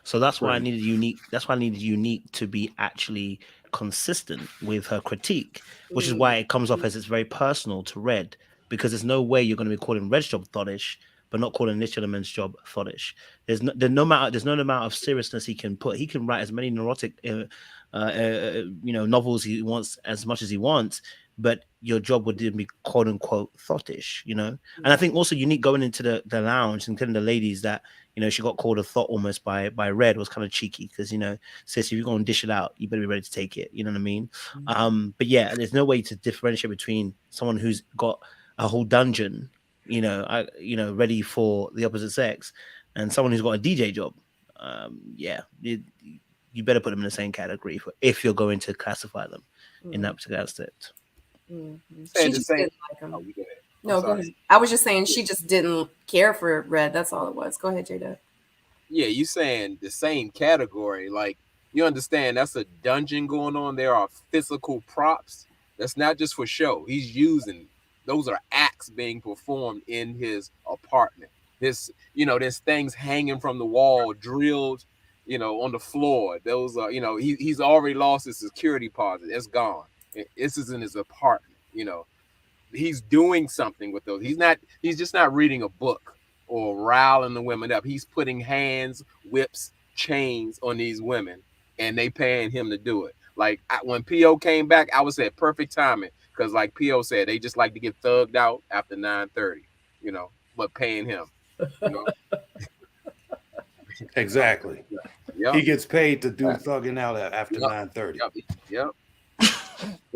So that's why I Right. needed Unique. That's why I needed Unique to be actually consistent with her critique, which is why it comes off as it's very personal to Red, because there's no way you're going to be calling Red's job thottish, but not calling this gentleman's job thottish. There's no amount of seriousness he can put. He can write as many neurotic, novels he wants, as much as he wants, but your job would then be quote unquote thottish, And I think also Unique going into the lounge and telling the ladies that, she got called a thought almost by Red was kind of cheeky, because, sis, if you're going to dish it out, you better be ready to take it. You know what I mean? But yeah, there's no way to differentiate between someone who's got a whole dungeon, ready for the opposite sex, and someone who's got a DJ job. You better put them in the same category if you're going to classify them in that particular aspect. She just didn't like him. No, go ahead. I was just saying she just didn't care for Red. That's all it was. Go ahead, J-Dub. Yeah, you saying the same category. Like, you understand that's a dungeon going on. There are physical props. That's not just for show. He's using, those are acts being performed in his apartment. There's things hanging from the wall, drilled, on the floor. Those are, he's already lost his security deposit. It's gone. This is in his apartment, He's doing something with those. He's just not reading a book or riling the women up. He's putting hands, whips, chains on these women, and they paying him to do it. Like, when P.O. came back, I would say perfect timing, because like P.O. said, they just like to get thugged out after 9:30, but paying him, Exactly. Yep. He gets paid to do thugging out after 9:30. Yep.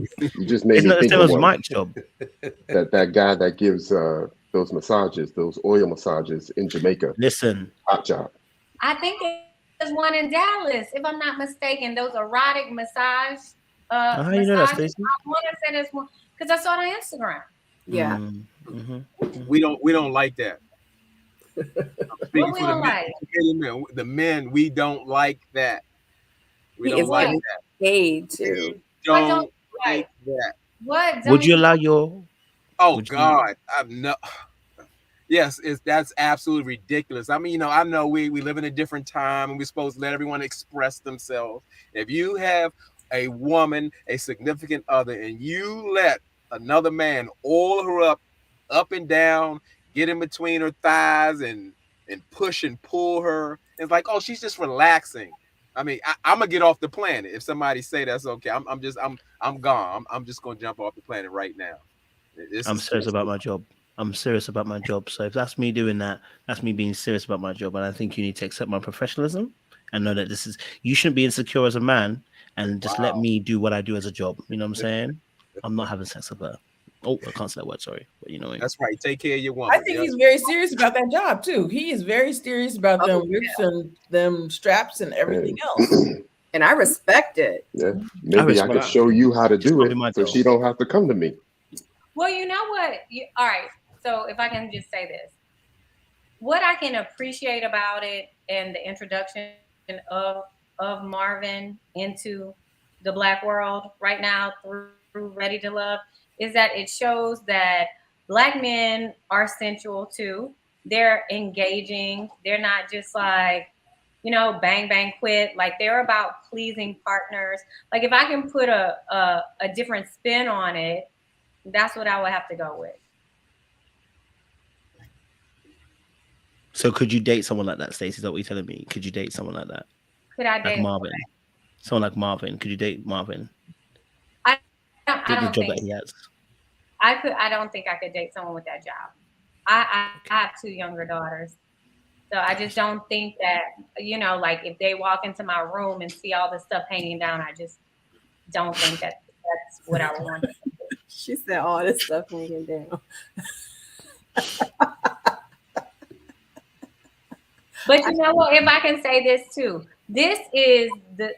You just made me think That of was one. Mike's job. That guy that gives those massages, those oil massages in Jamaica. Listen, hot job. I think there's one in Dallas, if I'm not mistaken. Those erotic massage. How you know that, massages. Stacey? I want to say there's one because I saw it on Instagram. Yeah. We don't like that. What we don't like? The men, we don't like that. We He don't is like getting that. paid too. Don't like that. What? Would you allow your? Oh God, I'm no. Yes, that's absolutely ridiculous. I mean, I know we live in a different time and we're supposed to let everyone express themselves. If you have a woman, a significant other, and you let another man oil her up and down, get in between her thighs and push and pull her, it's like, oh, she's just relaxing. I mean, I'm gonna get off the planet if somebody say that's okay. I'm gone. I'm just gonna jump off the planet right now. I'm serious about my job. I'm serious about my job. So if that's me doing that, that's me being serious about my job. And I think you need to accept my professionalism and know that you shouldn't be insecure as a man and just let me do what I do as a job. You know what I'm saying? I'm not having sex with her. Oh, I can't say that word. Sorry, but you know what I mean? That's right. Take care of your woman. I think he's very serious about that job too. He is very serious about them whips and them straps and everything else. And I respect it. Yeah, maybe I could show you how to do it, so she don't have to come to me. Well, you know what? All right. So if I can just say this, what I can appreciate about it and the introduction of Marvin into the Black world right now through Ready to Love is that it shows that Black men are sensual too. They're engaging. They're not just like, bang, bang, quit. Like, they're about pleasing partners. Like, if I can put a different spin on it, that's what I would have to go with. So could you date someone like that, Stacey? Is that what you're telling me? Could you date someone like that? Could I date Marvin? Someone like Marvin. Could you date Marvin? I don't job think that he has. I don't think I could date someone with that job. I have 2 younger daughters. So I just don't think that, like if they walk into my room and see all the stuff hanging down, I just don't think that's what I would want to do. She said all this stuff hanging down. But you know what? If I can say this too, this is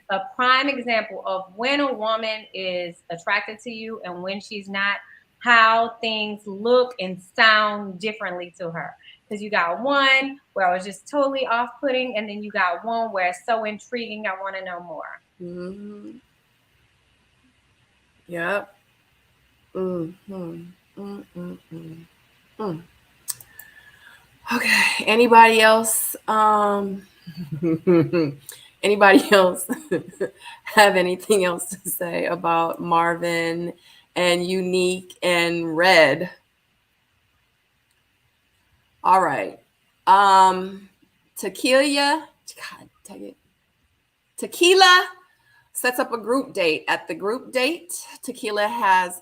a prime example of when a woman is attracted to you and when she's not, how things look and sound differently to her. Because you got one where I was just totally off-putting, and then you got one where it's so intriguing, I want to know more. Mm-hmm. Yep. Okay. Anybody else? Anybody else have anything else to say about Marvin and Unique and Red? All right. Tequila, God dang it. Tequila sets up a group date. At the group date, Tequila has,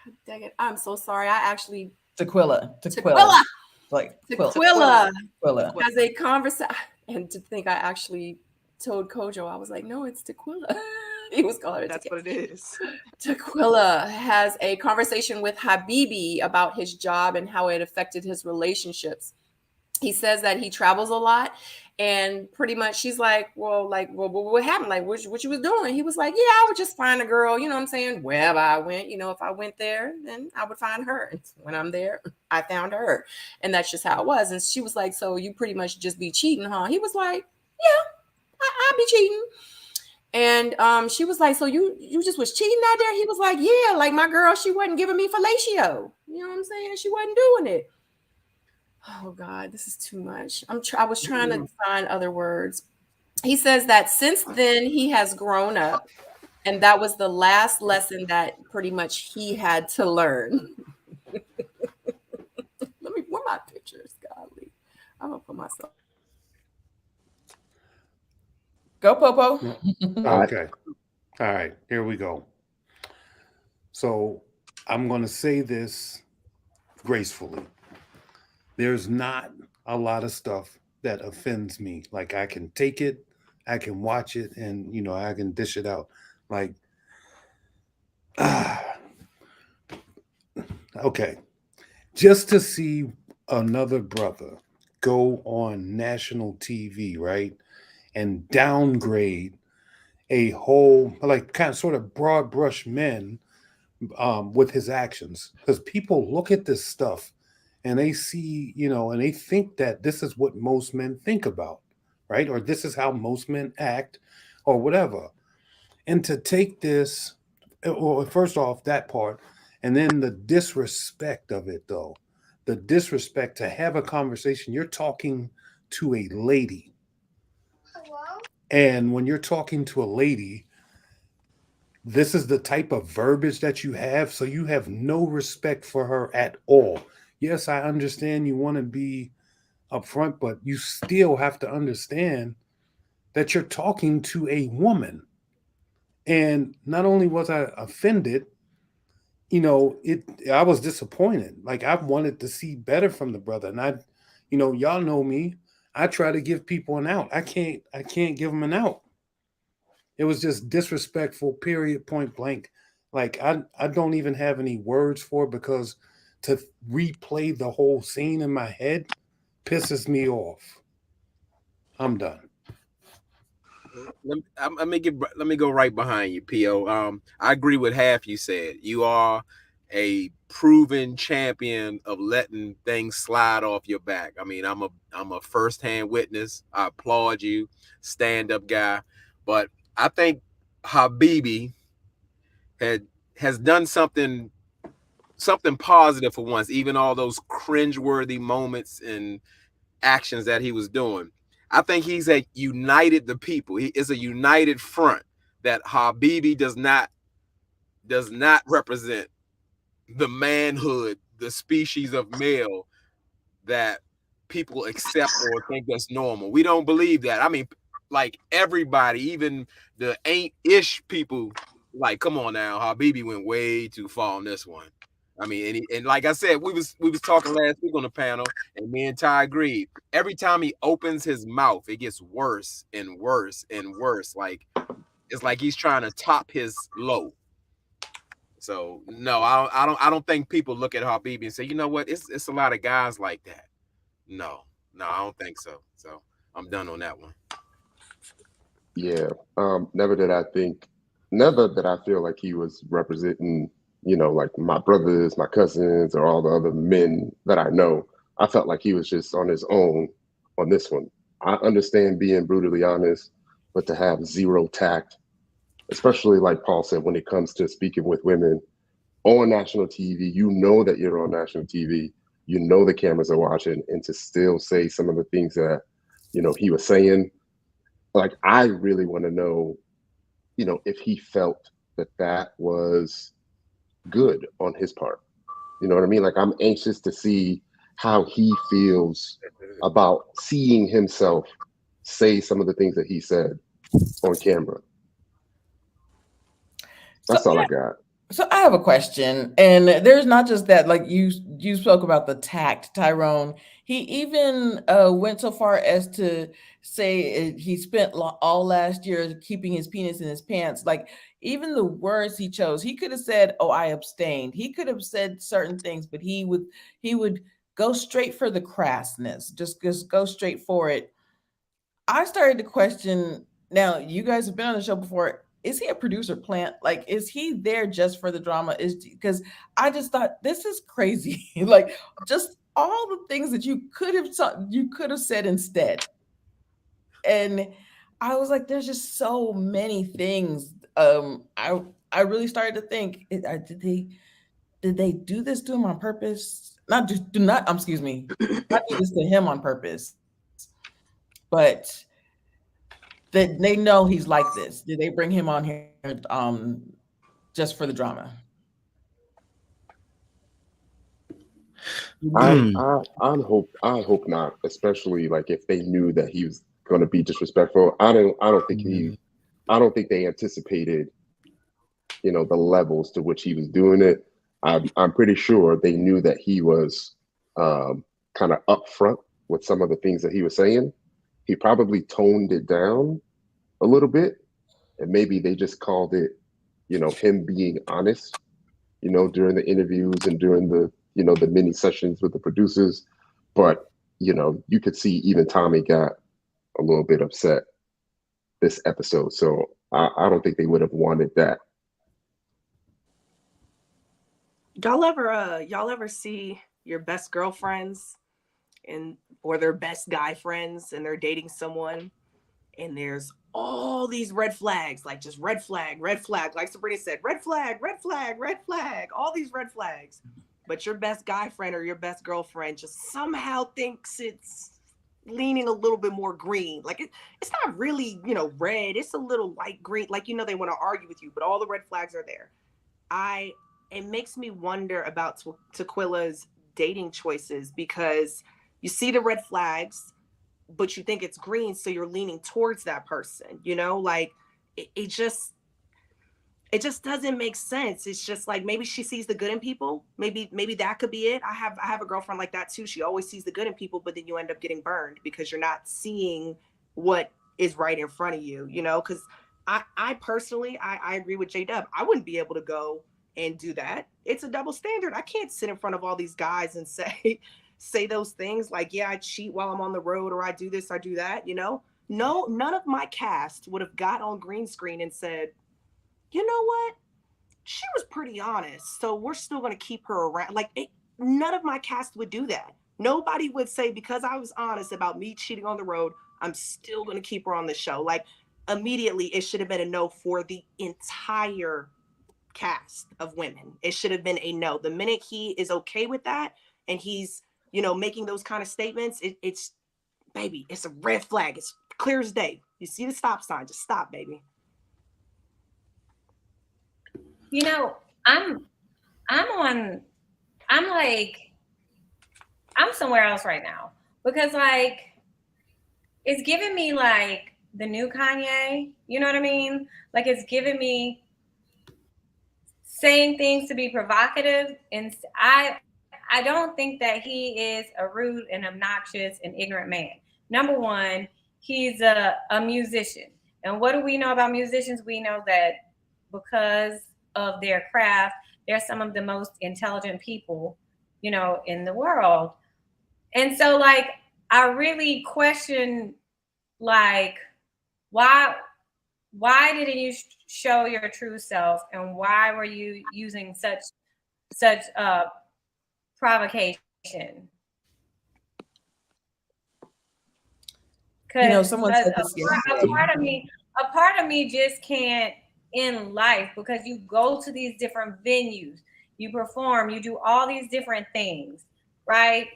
God dang it, I'm so sorry. I actually, Tequila. Like Tequila Tequila. has a conversation. And to think I actually told Kojo, I was like, no, it's Tequila. He was calling it That's Tequila. what it is. Tequila has a conversation with Habibi about his job and how it affected his relationships. He says that he travels a lot, and pretty much she's like, well, what happened? Like, what you was doing? He was like, yeah, I would just find a girl, you know what I'm saying? Wherever I went, if I went there, then I would find her. And when I'm there, I found her. And that's just how it was. And she was like, so you pretty much just be cheating, huh? He was like, yeah, I be cheating. And she was like, so you just was cheating out there? He was like, yeah, like my girl, she wasn't giving me fellatio. You know what I'm saying? She wasn't doing it. Oh God, this is too much. I was trying to find other words. He says that since then he has grown up, and that was the last lesson that pretty much he had to learn. Where my pictures, golly. I'm gonna put myself. Go, Popo. Okay. All right. Here we go. So I'm going to say this gracefully. There's not a lot of stuff that offends me. Like I can take it, I can watch it, and I can dish it out. Like, okay. Just to see another brother go on national TV, right? And downgrade a whole, like, kind of sort of broad brush men with his actions. Because people look at this stuff and they see, and they think that this is what most men think about, right? Or this is how most men act or whatever. And to take this, well, first off, that part, and then the disrespect of it, though, the disrespect to have a conversation. You're talking to a lady. Hello? And when you're talking to a lady, this is the type of verbiage that you have. So you have no respect for her at all. Yes, I understand you want to be upfront, but you still have to understand that you're talking to a woman. And not only was I offended, I was disappointed. Like I wanted to see better from the brother. And y'all know me. I try to give people an out. I can't give them an out. It was just disrespectful, period, point blank. Like I don't even have any words for it, because to replay the whole scene in my head pisses me off. I'm done. Let me go right behind you, P.O. I agree with half you said. You are a proven champion of letting things slide off your back. I mean, I'm a firsthand witness. I applaud you, stand-up guy. But I think Habibi has done something positive for once, even all those cringeworthy moments and actions that he was doing. I think he's united the people. He is a united front that Habibi does not represent the manhood, the species of male that people accept or think that's normal. We don't believe that. I mean, like everybody, even the ain't-ish people, like, come on now, Habibi went way too far on this one. I mean, and like I said, we was talking last week on the panel, and me and Ty agreed. Every time he opens his mouth, it gets worse and worse and worse. Like it's like he's trying to top his low. So no, I don't think people look at Habibi and say, you know what, it's a lot of guys like that. No, I don't think so. So I'm done on that one. Yeah. Never did I feel like he was representing, like my brothers, my cousins, or all the other men that I know. I felt like he was just on his own on this one. I understand being brutally honest, but to have zero tact, especially like Paul said, when it comes to speaking with women on national TV, that you're on national TV, the cameras are watching, and to still say some of the things that he was saying. Like, I really want to know, if he felt that was good on his part. You know what I mean? Like, I'm anxious to see how he feels about seeing himself say some of the things that he said on camera. That's all I got. So I have a question, and there's not just that. Like you spoke about the tact, Tyrone. He even went so far as to say he spent all last year keeping his penis in his pants. Like, even the words he chose, he could have said, "Oh, I abstained." He could have said certain things, but he would go straight for the crassness. Just go straight for it. I started to question. Now, you guys have been on the show before. Is he a producer plant? Like, is he there just for the drama? Is because I just thought this is crazy. Like, just all the things that you could have said instead. And I was like, there's just so many things. I really started to think, did they do this to him on purpose? Not just do not. Excuse me, not do this to him on purpose, but that they know he's like this. Did they bring him on here just for the drama? I hope not, especially like if they knew that he was going to be disrespectful. I don't think they anticipated, the levels to which he was doing it. I'm pretty sure they knew that he was kind of upfront with some of the things that he was saying. He probably toned it down a little bit, and maybe they just called it, him being honest, during the interviews and during the, the mini sessions with the producers. But, you could see even Tommy got a little bit upset this episode. So I don't think they would have wanted that. Y'all ever see your best girlfriends or their best guy friends, and they're dating someone, and there's all these red flags, like just red flag, like Sabrina said, red flag, all these red flags. But your best guy friend or your best girlfriend just somehow thinks it's leaning a little bit more green. Like it's not really, red. It's a little light green. Like, they want to argue with you, but all the red flags are there. It makes me wonder about Tequila's dating choices, because you see the red flags, but you think it's green, so you're leaning towards that person, like it just doesn't make sense. It's just like, maybe she sees the good in people. Maybe that could be it. I have a girlfriend like that too. She always sees the good in people, but then you end up getting burned because you're not seeing what is right in front of you, because I personally, I agree with J-Dub. I wouldn't be able to go and do that. It's a double standard. I can't sit in front of all these guys and say those things like, yeah, I cheat while I'm on the road, or I do this, I do that, No, none of my cast would have got on green screen and said, you know what? She was pretty honest, so we're still going to keep her around. Like, none of my cast would do that. Nobody would say, because I was honest about me cheating on the road, I'm still going to keep her on the show. Like, immediately, it should have been a no for the entire cast of women. It should have been a no. The minute he is okay with that, and he's, making those kind of statements, it's baby, it's a red flag. It's clear as day. You see the stop sign, just stop, baby. I'm somewhere else right now, because like, it's giving me like the new Kanye, you know what I mean? Like, it's giving me saying things to be provocative, and I don't think that he is a rude and obnoxious and ignorant man. Number one, he's a musician. And what do we know about musicians? We know that because of their craft, they're some of the most intelligent people, in the world. And so, like, I really question, like, why didn't you show your true self, and why were you using such provocation? Someone said this a part of me just can't, in life, because you go to these different venues, you perform, you do all these different things, right?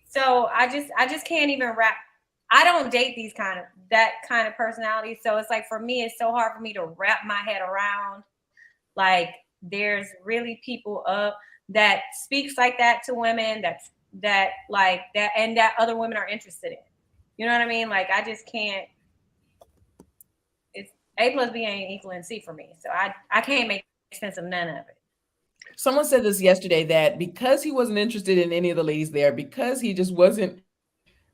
So I just can't even wrap. I don't date that kind of personality. So it's like, for me, it's so hard for me to wrap my head around. Like, there's really people that speaks like that to women, that like that, and that other women are interested in. You know what I mean? Like, I just can't. It's A plus B ain't equaling C for me. So I can't make sense of none of it. Someone said this yesterday, that because he wasn't interested in any of the ladies there, because he just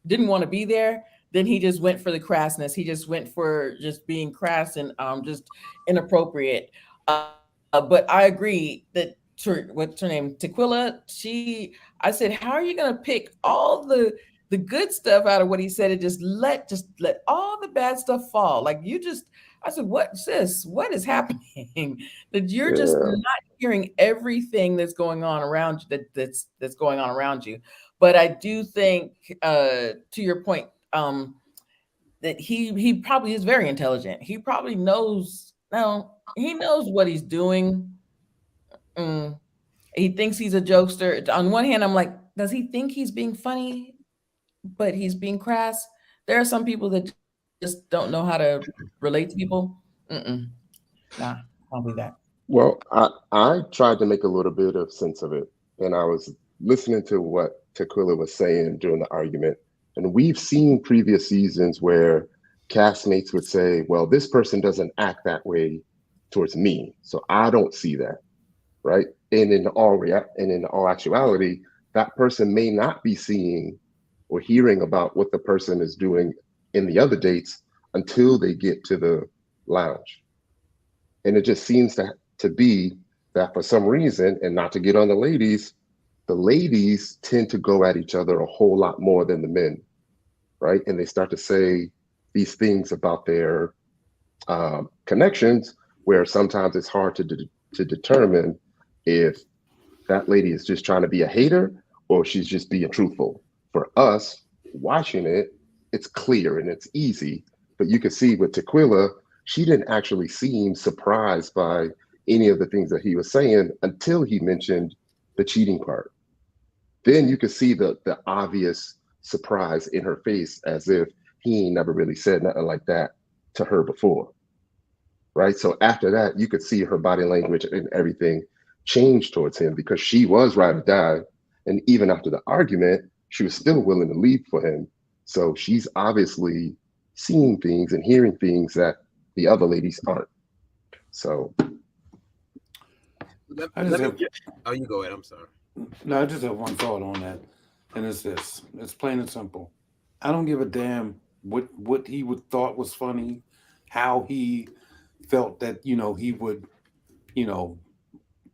didn't want to be there, then he just went for the crassness. He just went for just being crass and just inappropriate. But I agree that what's her name, Tequila. I said, how are you going to pick all the good stuff out of what he said and just let all the bad stuff fall? Like, I said, what, sis? What is happening? That you're just not hearing everything that's going on around you. That's going on around you. But I do think, to your point, that he probably is very intelligent. He probably knows. No, he knows what he's doing. He thinks he's a jokester. On one hand, I'm like, does he think he's being funny, but he's being crass? There are some people that just don't know how to relate to people. Nah, I'll do that. Well, I tried to make a little bit of sense of it, and I was listening to what Tequila was saying during the argument. And we've seen previous seasons where castmates would say, well, this person doesn't act that way towards me, so I don't see that, right? And in all actuality, that person may not be seeing or hearing about what the person is doing in the other dates until they get to the lounge. And it just seems to be that for some reason, and not to get on the ladies tend to go at each other a whole lot more than the men, right? And they start to say these things about their connections, where sometimes it's hard to determine if that lady is just trying to be a hater or she's just being truthful. For us watching it, it's clear and it's easy, but you can see with Tequila, she didn't actually seem surprised by any of the things that he was saying until he mentioned the cheating part. Then you could see the obvious surprise in her face, as if he ain't never really said nothing like that to her before, right? So after that, you could see her body language and everything change towards him, because she was ride or die. And even after the argument, she was still willing to leave for him. So she's obviously seeing things and hearing things that the other ladies aren't. So. Oh, you go ahead. I'm sorry. No, I just have one thought on that, and it's this. It's plain and simple. I don't give a damn what he would thought was funny, how he felt that he would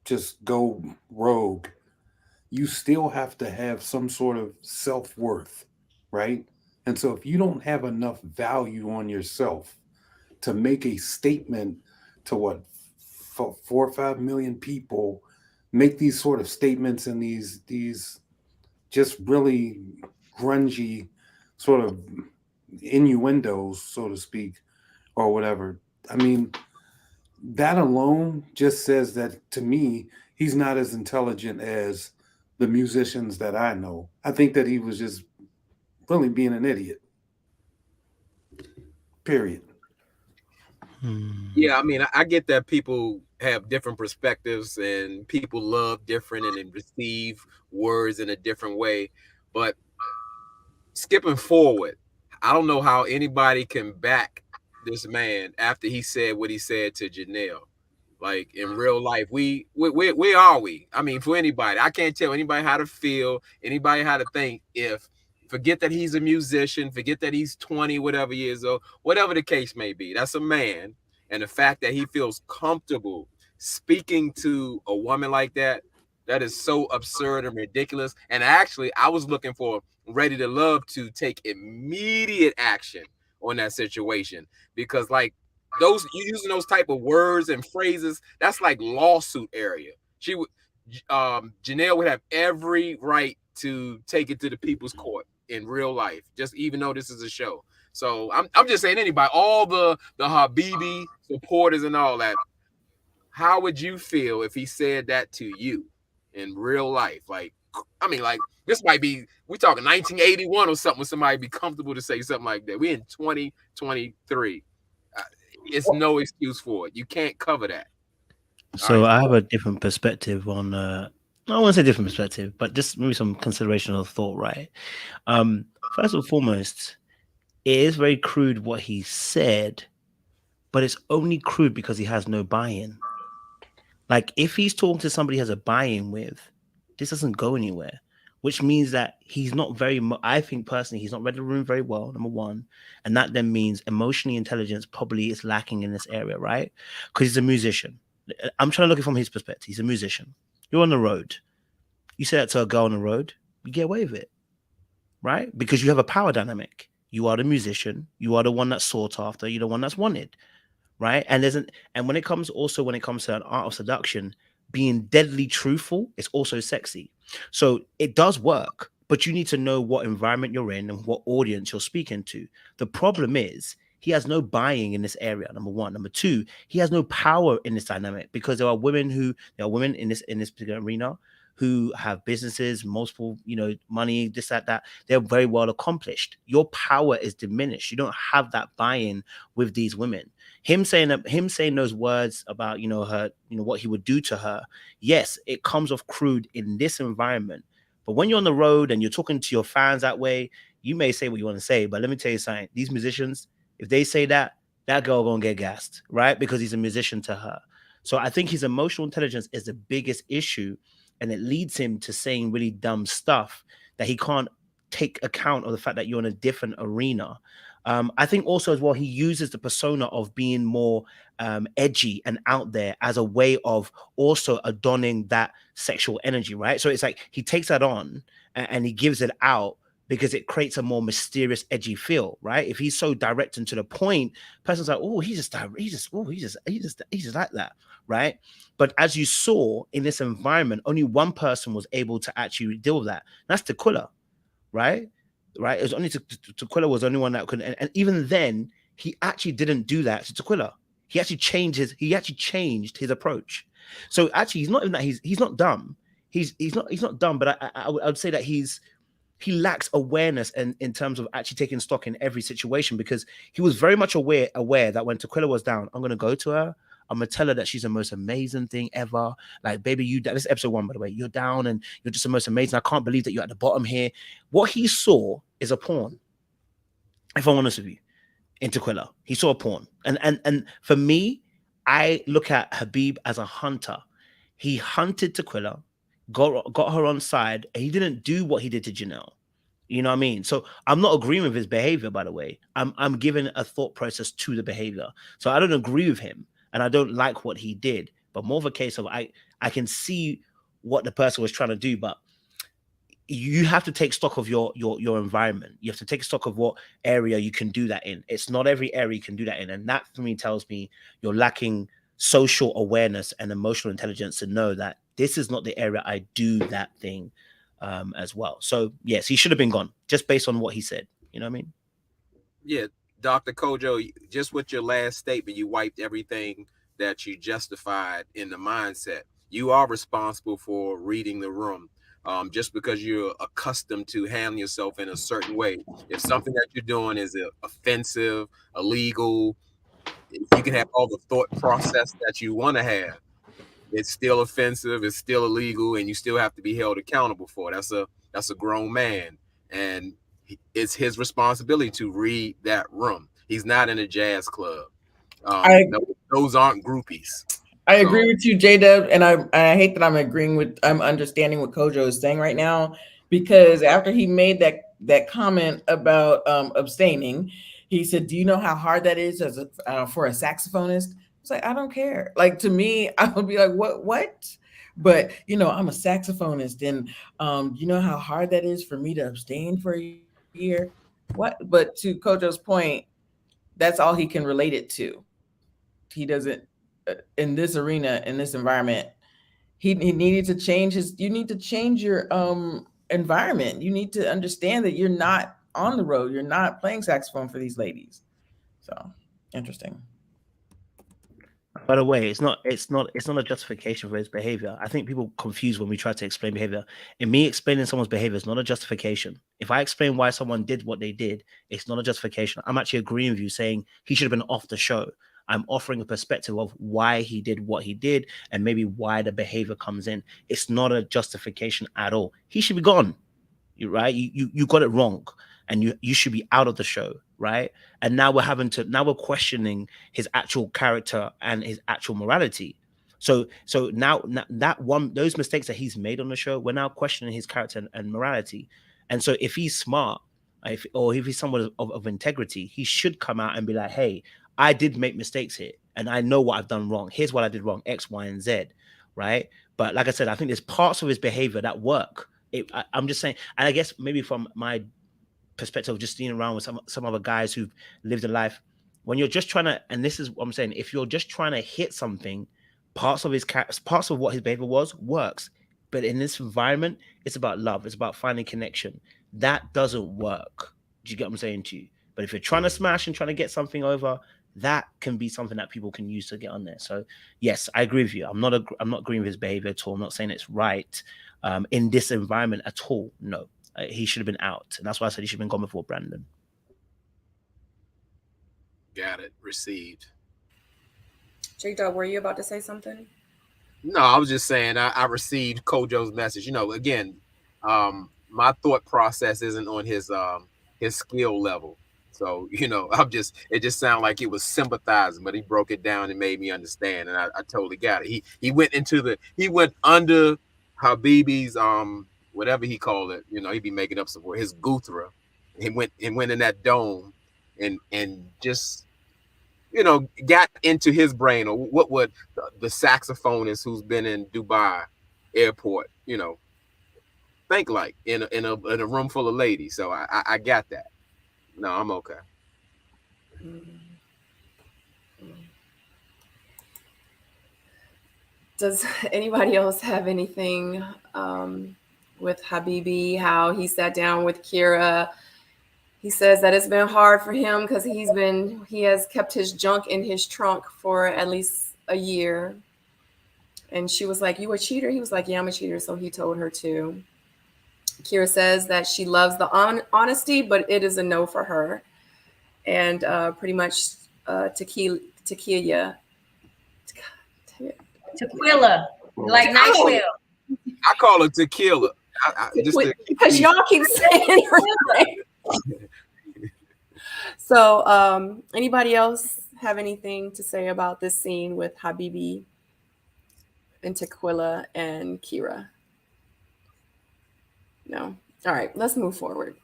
just go rogue. You still have to have some sort of self-worth, right? And so if you don't have enough value on yourself to make a statement to 4 or 5 million people, make these sort of statements and these just really grungy sort of innuendos, so to speak, or whatever. I mean, that alone just says that, to me, he's not as intelligent as the musicians that I know. I think that he was just really being an idiot. Period. Yeah, I mean, I get that people have different perspectives and people love different and receive words in a different way. But skipping forward, I don't know how anybody can back this man after he said what he said to Janelle. Like, in real life, where are we? I mean, for anybody, I can't tell anybody how to feel, anybody how to think. If forget that he's a musician, forget that he's 20, whatever years old, whatever the case may be, that's a man. And the fact that he feels comfortable speaking to a woman like that, that is so absurd and ridiculous. And actually, I was looking for Ready to Love to take immediate action on that situation, because like, those, you using those type of words and phrases, that's like lawsuit area. She would Janelle would have every right to take it to the people's court in real life, just even though this is a show. So I'm just saying, anybody, all the Habibi supporters and all that, how would you feel if he said that to you in real life? Like, I mean, like, this might be, we talking 1981 or something, when somebody be comfortable to say something like that. We in 2023. It's no excuse for it. You can't cover that. So right. I have a different perspective on I won't say different perspective, but just maybe some consideration of thought, right? First and foremost, it is very crude what he said, but it's only crude because he has no buy-in. Like, if he's talking to somebody he has a buy-in with, this doesn't go anywhere, which means that he's not very, I think personally, he's not read the room very well, number one. And that then means emotionally intelligence probably is lacking in this area, right? Because he's a musician. I'm trying to look at it from his perspective. He's a musician. You're on the road. You say that to a girl on the road, you get away with it, right? Because you have a power dynamic. You are the musician. You are the one that's sought after. You're the one that's wanted, right? And when it comes to an art of seduction, being deadly truthful is also sexy. So it does work, but you need to know what environment you're in and what audience you're speaking to. The problem is he has no buying in this area, number one. Number two, he has no power in this dynamic, because there are women in this particular arena who have businesses, multiple, money, this, that. They're very well accomplished. Your power is diminished. You don't have that buy-in with these women. Him saying those words about, her, what he would do to her. Yes, it comes off crude in this environment. But when you're on the road and you're talking to your fans that way, you may say what you want to say. But let me tell you something. These musicians, if they say that girl gonna get gassed, right? Because he's a musician to her. So I think his emotional intelligence is the biggest issue. And it leads him to saying really dumb stuff that he can't take account of the fact that you're in a different arena. I think also as well, he uses the persona of being more edgy and out there as a way of also adorning that sexual energy, right? So it's like he takes that on and he gives it out because it creates a more mysterious, edgy feel, right? If he's so direct and to the point, person's like, oh, he's just like that, right? But as you saw in this environment, only one person was able to actually deal with that. That's Tequila, right? Right? It was only Tequila was the only one that could, and even then, he actually didn't do that to Tequila. He actually changed his approach. So actually, he's not even that he's not dumb. He's not dumb, but I would say that he lacks awareness in terms of actually taking stock in every situation, because he was very much aware that when Tequila was down, I'm going to go to her. I'm going to tell her that she's the most amazing thing ever. Like, baby, this is episode 1, by the way. You're down and you're just the most amazing. I can't believe that you're at the bottom here. What he saw is a porn, if I'm honest with you, in Tequila. He saw a porn. And for me, I look at Habib as a hunter. He hunted Tequila, got her on side, and he didn't do what he did to Janelle. You know what I mean? So I'm not agreeing with his behavior, by the way. I'm giving a thought process to the behavior. So I don't agree with him, and I don't like what he did, but more of a case of I can see what the person was trying to do, but you have to take stock of your environment. You have to take stock of what area you can do that in. It's not every area you can do that in. And that for me tells me you're lacking social awareness and emotional intelligence to know that this is not the area I do that thing as well. So yes, he should have been gone just based on what he said. You know what I mean? Yeah, Dr. Kojo, just with your last statement, you wiped everything that you justified in the mindset. You are responsible for reading the room. Just because you're accustomed to handling yourself in a certain way. If something that you're doing is offensive, illegal, if you can have all the thought process that you want to have, it's still offensive, it's still illegal, and you still have to be held accountable for it. That's a grown man, and it's his responsibility to read that room. He's not in a jazz club. Those aren't groupies. I agree with you, J-Dub, and I hate that I'm understanding what Kojo is saying right now, because after he made that comment about abstaining, he said, "Do you know how hard that is for a saxophonist?" It's like, I don't care. Like, to me, I would be like, what? But I'm a saxophonist, and you know how hard that is for me to abstain for a year. What? But to Kojo's point, that's all he can relate it to. He doesn't. In this arena, in this environment, he needed to change you need to change your environment. You need to understand that you're not on the road. You're not playing saxophone for these ladies. So interesting. By the way, it's not a justification for his behavior. I think people confuse when we try to explain behavior. In me explaining someone's behavior is not a justification. If I explain why someone did what they did, it's not a justification. I'm actually agreeing with you saying he should have been off the show. I'm offering a perspective of why he did what he did and maybe why the behavior comes in. It's not a justification at all. He should be gone. Right? You got it wrong, and you should be out of the show, right? And now we're questioning his actual character and his actual morality. So now those mistakes that he's made on the show, we're now questioning his character and morality. And so if he's smart, if he's someone of integrity, he should come out and be like, hey, I did make mistakes here, and I know what I've done wrong. Here's what I did wrong, X, Y, and Z, right? But like I said, I think there's parts of his behavior that work. I'm just saying, and I guess maybe from my perspective of just being around with some other guys who've lived a life, when you're just trying to, and this is what I'm saying, if you're just trying to hit something, parts of what his behavior works. But in this environment, it's about love. It's about finding connection. That doesn't work. Do you get what I'm saying to you? But if you're trying to smash and trying to get something over, that can be something that people can use to get on there. So yes, I agree with you. I'm not agreeing with his behavior at all. I'm not saying it's right in this environment at all. No, he should have been out, and that's why I said he should have been gone before Brandon. Got it. Received. J-Dub, were you about to say something? No, I was just saying I received Kojo's message. Again, my thought process isn't on his skill level. So, it just sounded like it was sympathizing, but he broke it down and made me understand. And I totally got it. He went under Habibi's, whatever he called it, he'd be making up some word, his Guthra. He went in that dome and just, got into his brain, or what would the saxophonist who's been in Dubai airport, think like in a room full of ladies. So I got that. No, I'm okay. Does anybody else have anything with Habibi, how he sat down with Kira? He says that it's been hard for him because he has kept his junk in his trunk for at least a year. And she was like, "You a cheater?" He was like, "Yeah, I'm a cheater." So he told her to. Kira says that she loves the honesty, but it is a no for her. And pretty much Tequila, like NyQuil. I call her Tequila. Because y'all keep saying her name. So anybody else have anything to say about this scene with Habibi and Tequila and Kira? No. All right, let's move forward.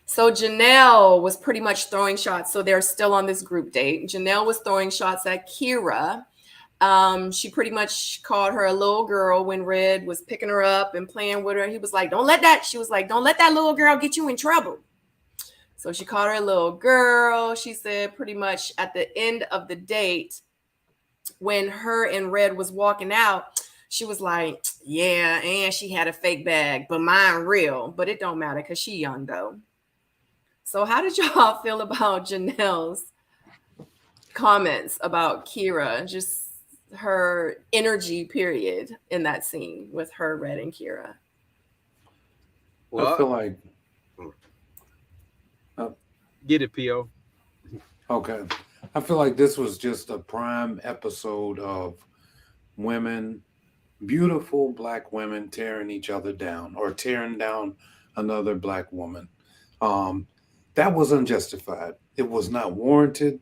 So Janelle was pretty much throwing shots. So they're still on this group date. Janelle was throwing shots at Kira. She pretty much called her a little girl when Red was picking her up and playing with her. He was like, she was like, "Don't let that little girl get you in trouble." So she called her a little girl. She said pretty much at the end of the date, when her and Red was walking out, she was like, "Yeah, and she had a fake bag, but mine real. But it don't matter because she young though." So how did y'all feel about Janelle's comments about Kira, just her energy period in that scene with her, Red, and Kira? Well, I feel like... Get it, P.O. Okay. I feel like this was just a prime episode of women, beautiful Black women tearing each other down or tearing down another Black woman. That was unjustified. It was not warranted.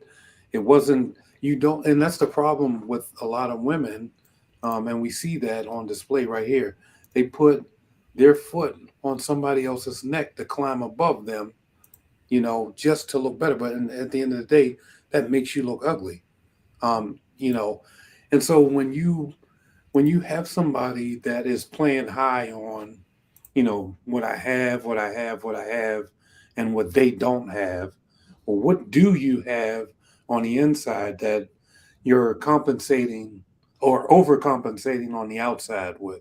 It wasn't, and that's the problem with a lot of women. And we see that on display right here. They put their foot on somebody else's neck to climb above them, just to look better. But at the end of the day, that makes you look ugly. And so when you have somebody that is playing high on, what I have, and what they don't have, or what do you have on the inside that you're compensating or overcompensating on the outside with,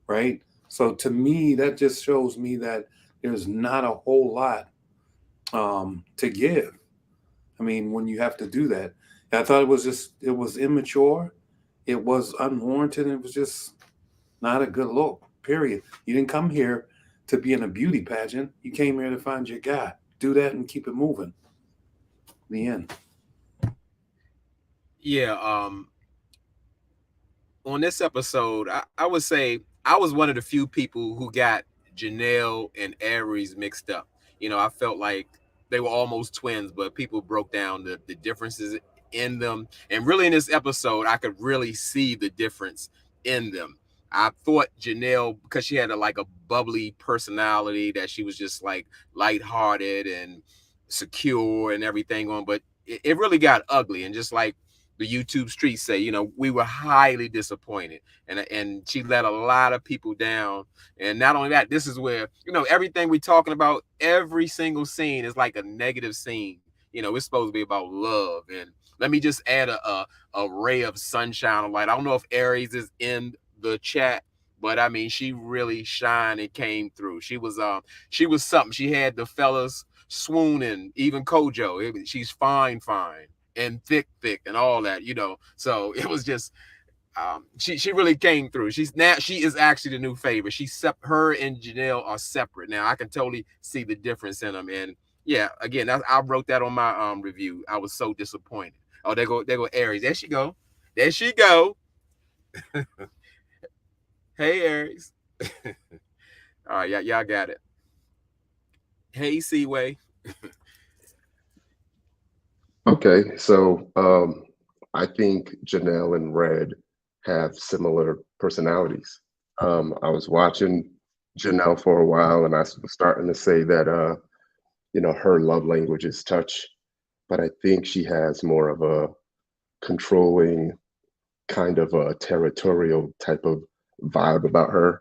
right? So to me, that just shows me that there's not a whole lot to give. I mean, when you have to do that, I thought it was immature. It was unwarranted. It was just not a good look, period. You didn't come here to be in a beauty pageant. You came here to find your guy. Do that and keep it moving. The end. Yeah. On this episode, I would say I was one of the few people who got Janelle and Aries mixed up. I felt like they were almost twins, but people broke down the differences in them. And really in this episode, I could really see the difference in them. I thought Janelle, because she had like a bubbly personality, that she was just like lighthearted and secure and everything on, but it really got ugly. And just like the YouTube streets say, we were highly disappointed, and she let a lot of people down. And not only that, this is where, everything we're talking about, every single scene is like a negative scene. It's supposed to be about love. And let me just add a ray of sunshine of light. I don't know if Aries is in the chat, but I mean, she really shined and came through. She was something. She had the fellas swooning, even Kojo. She's fine and thick and all that, so it was just she really came through. She is actually the new favorite. Her and Janelle are separate now. I can totally see the difference in them. And yeah, again, I wrote that on my review. I was so disappointed. Oh, there go Aries. There she go. Hey, Aries. All right, y'all got it. Hey, Seaway. Okay, so I think Janelle and Red have similar personalities. I was watching Janelle for a while, and I was starting to say that her love language is touch, but I think she has more of a controlling, kind of a territorial type of vibe about her,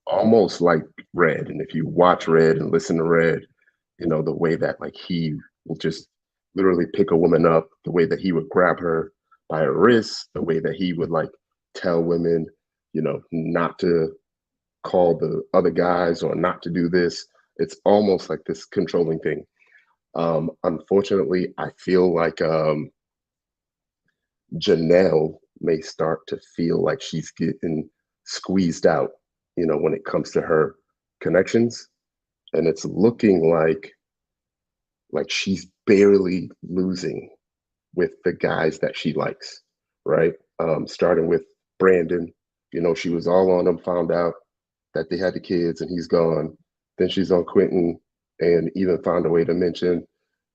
almost like Red. And if you watch Red and listen to Red, the way that like he will just literally pick a woman up, the way that he would grab her by her wrist, the way that he would like tell women, not to call the other guys or not to do this. It's almost like this controlling thing. Unfortunately, I feel like Janelle may start to feel like she's getting squeezed out, when it comes to her connections. And it's looking like she's barely losing with the guys that she likes, right? Starting with Brandon, she was all on him, found out that they had the kids and he's gone. Then she's on Quentin and even found a way to mention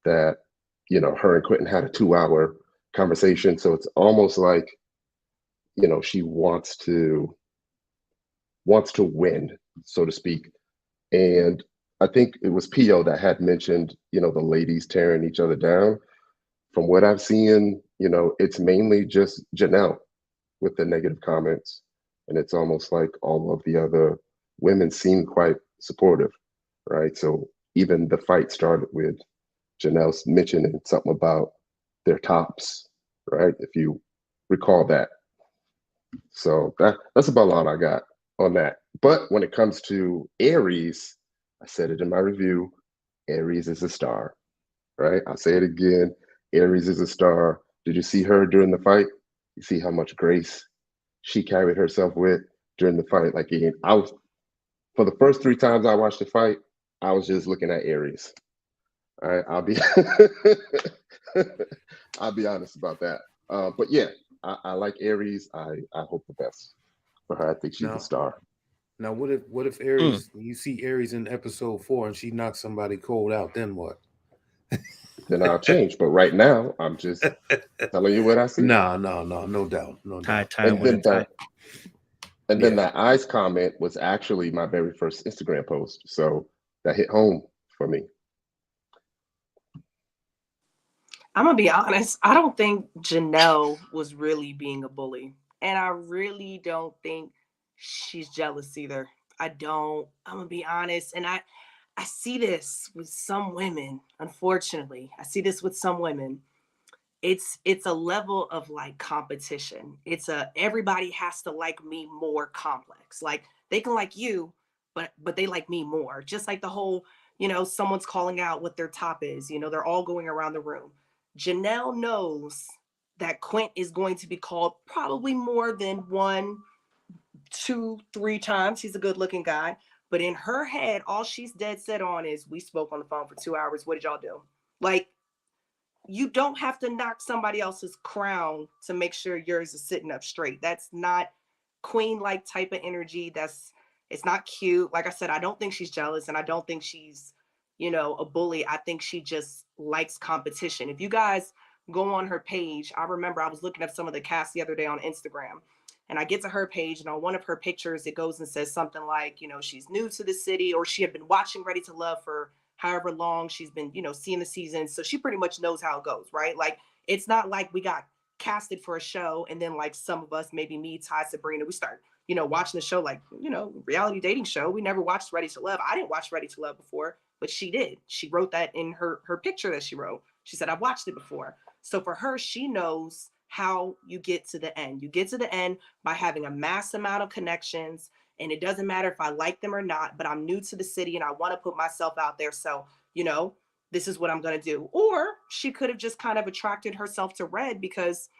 that, her and Quentin had a 2-hour conversation. So it's almost like, she wants to win, so to speak. And I think it was Pio that had mentioned, the ladies tearing each other down. From what I've seen, it's mainly just Janelle with the negative comments. And it's almost like all of the other women seem quite supportive, right? So even the fight started with Janelle mentioning something about their tops, right? If you recall that. So that's about all I got on that. But when it comes to Aries, I said it in my review, Aries is a star, right? I'll say it again, Aries is a star. Did you see her during the fight? You see how much grace she carried herself with during the fight. Like, for the first 3 times I watched the fight, I was just looking at Aries. All right, I'll be honest about that. But yeah, I like Aries. I hope the best for her. I think she's a star. Now, what if Aries? You see Aries in episode 4 and she knocks somebody cold out? Then what? Then I'll change. But right now, I'm just telling you what I see. No doubt. And then that eyes comment was actually my very first Instagram post, so that hit home for me. I'm gonna be honest. I don't think Janelle was really being a bully, and I really don't think she's jealous either. I'm gonna be honest, and I see this with some women. Unfortunately, I see this with some women. It's a level of like competition. It's everybody has to like me more complex. Like they can like you, but they like me more. Just like the whole, someone's calling out what their top is. They're all going around the room. Janelle knows that Quint is going to be called probably more than 1, 2, 3 times. He's a good looking guy. But in her head, all she's dead set on is, we spoke on the phone for 2 hours. What did y'all do? Like, you don't have to knock somebody else's crown to make sure yours is sitting up straight. That's not queen-like type of energy. It's not cute. Like I said, I don't think she's jealous, and I don't think she's, a bully. I think she just likes competition. If you guys go on her page, I remember I was looking at some of the cast the other day on Instagram, and I get to her page, and on one of her pictures, it goes and says something like, she's new to the city, or she had been watching Ready to Love for however long she's been, seeing the season. So she pretty much knows how it goes, right? Like, it's not like we got casted for a show and then, like, some of us, maybe me, Ty, Sabrina, we start, watching the show, like, reality dating show. We never watched Ready to Love. I didn't watch Ready to Love before, but she did. She wrote that in her picture that she wrote. She said, I've watched it before. So for her, she knows how you get to the end. You get to the end by having a mass amount of connections. And it doesn't matter if I like them or not, but I'm new to the city and I want to put myself out there. So, this is what I'm going to do. Or she could have just kind of attracted herself to Red because,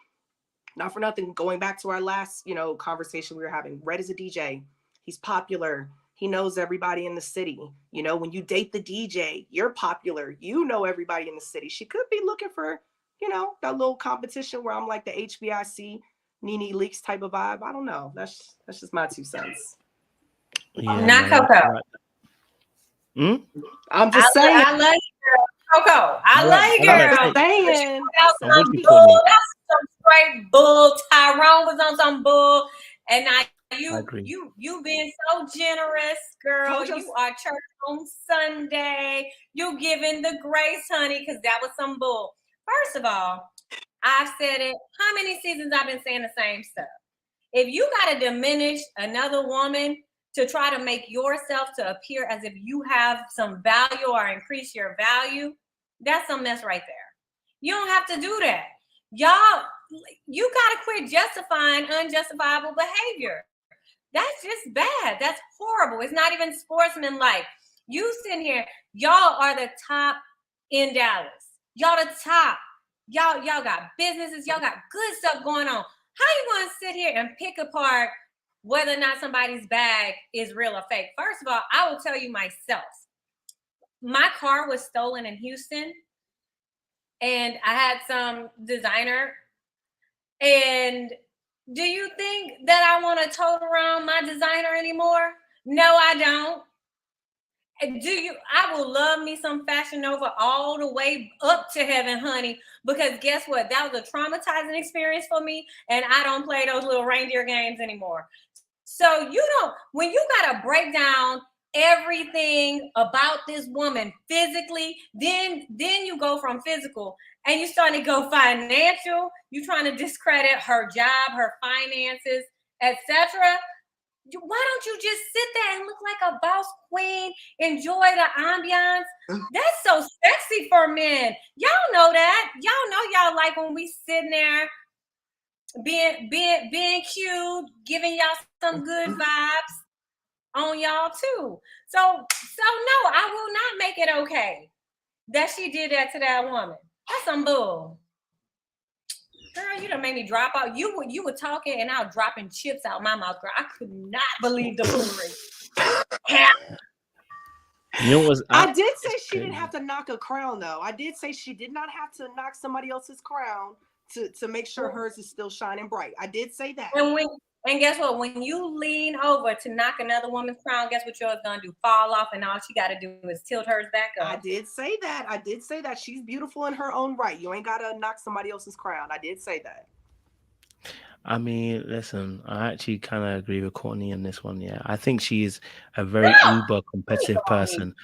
not for nothing, going back to our last, conversation we were having, Red is a DJ. He's popular. He knows everybody in the city. When you date the DJ, you're popular. Everybody in the city. She could be looking for, that little competition where I'm like the HBIC, Nene Leaks type of vibe. I don't know. That's just my 2 cents. Yeah, Not man, Coco. I'm just saying. I love you, girl. Coco. I love you, girl. I'm saying. Some straight bull. Tyrone was on some bull, and you being so generous, girl. You are church on Sunday. You giving the grace, honey, because that was some bull. First of all, I've said it. How many seasons I've been saying the same stuff? If you got to diminish another woman to try to make yourself to appear as if you have some value or increase your value, that's some mess right there. You don't have to do that. Y'all, you got to quit justifying unjustifiable behavior. That's just bad. That's horrible. It's not even sportsmanlike. You sitting here, y'all are the top in Dallas. Y'all the top. Y'all got businesses. Y'all got good stuff going on. How you going to sit here and pick apart whether or not somebody's bag is real or fake? First of all, I will tell you myself. My car was stolen in Houston, and I had some designer. And do you think that I want to tote around my designer anymore? No, I don't. I will love me some Fashion Nova all the way up to heaven, honey, because guess what? That was a traumatizing experience for me, and I don't play those little reindeer games anymore. So when you got to break down everything about this woman physically, then you go from physical and you starting to go financial. You trying to discredit her job, her finances, etc. Why don't you just sit there and look like a boss queen, enjoy the ambiance? That's so sexy for men. Y'all know that. Y'all know y'all like when we sitting there being cute, giving y'all some good vibes on y'all too. So no, I will not make it okay that she did that to that woman. That's some bull. Girl, you done made me drop out. You were talking and I was dropping chips out my mouth, girl. I could not believe the foolery. I did say she didn't have to knock a crown, though. I did say she did not have to knock somebody else's crown to make sure hers is still shining bright. I did say that. And guess what? When you lean over to knock another woman's crown, guess what yours gonna do? Fall off, and all she got to do is tilt hers back up. I did say that. She's beautiful in her own right. You ain't gotta knock somebody else's crown. I did say that. I mean, listen, I actually kind of agree with Courtney on this one. Yeah, I think she's a very uber competitive person.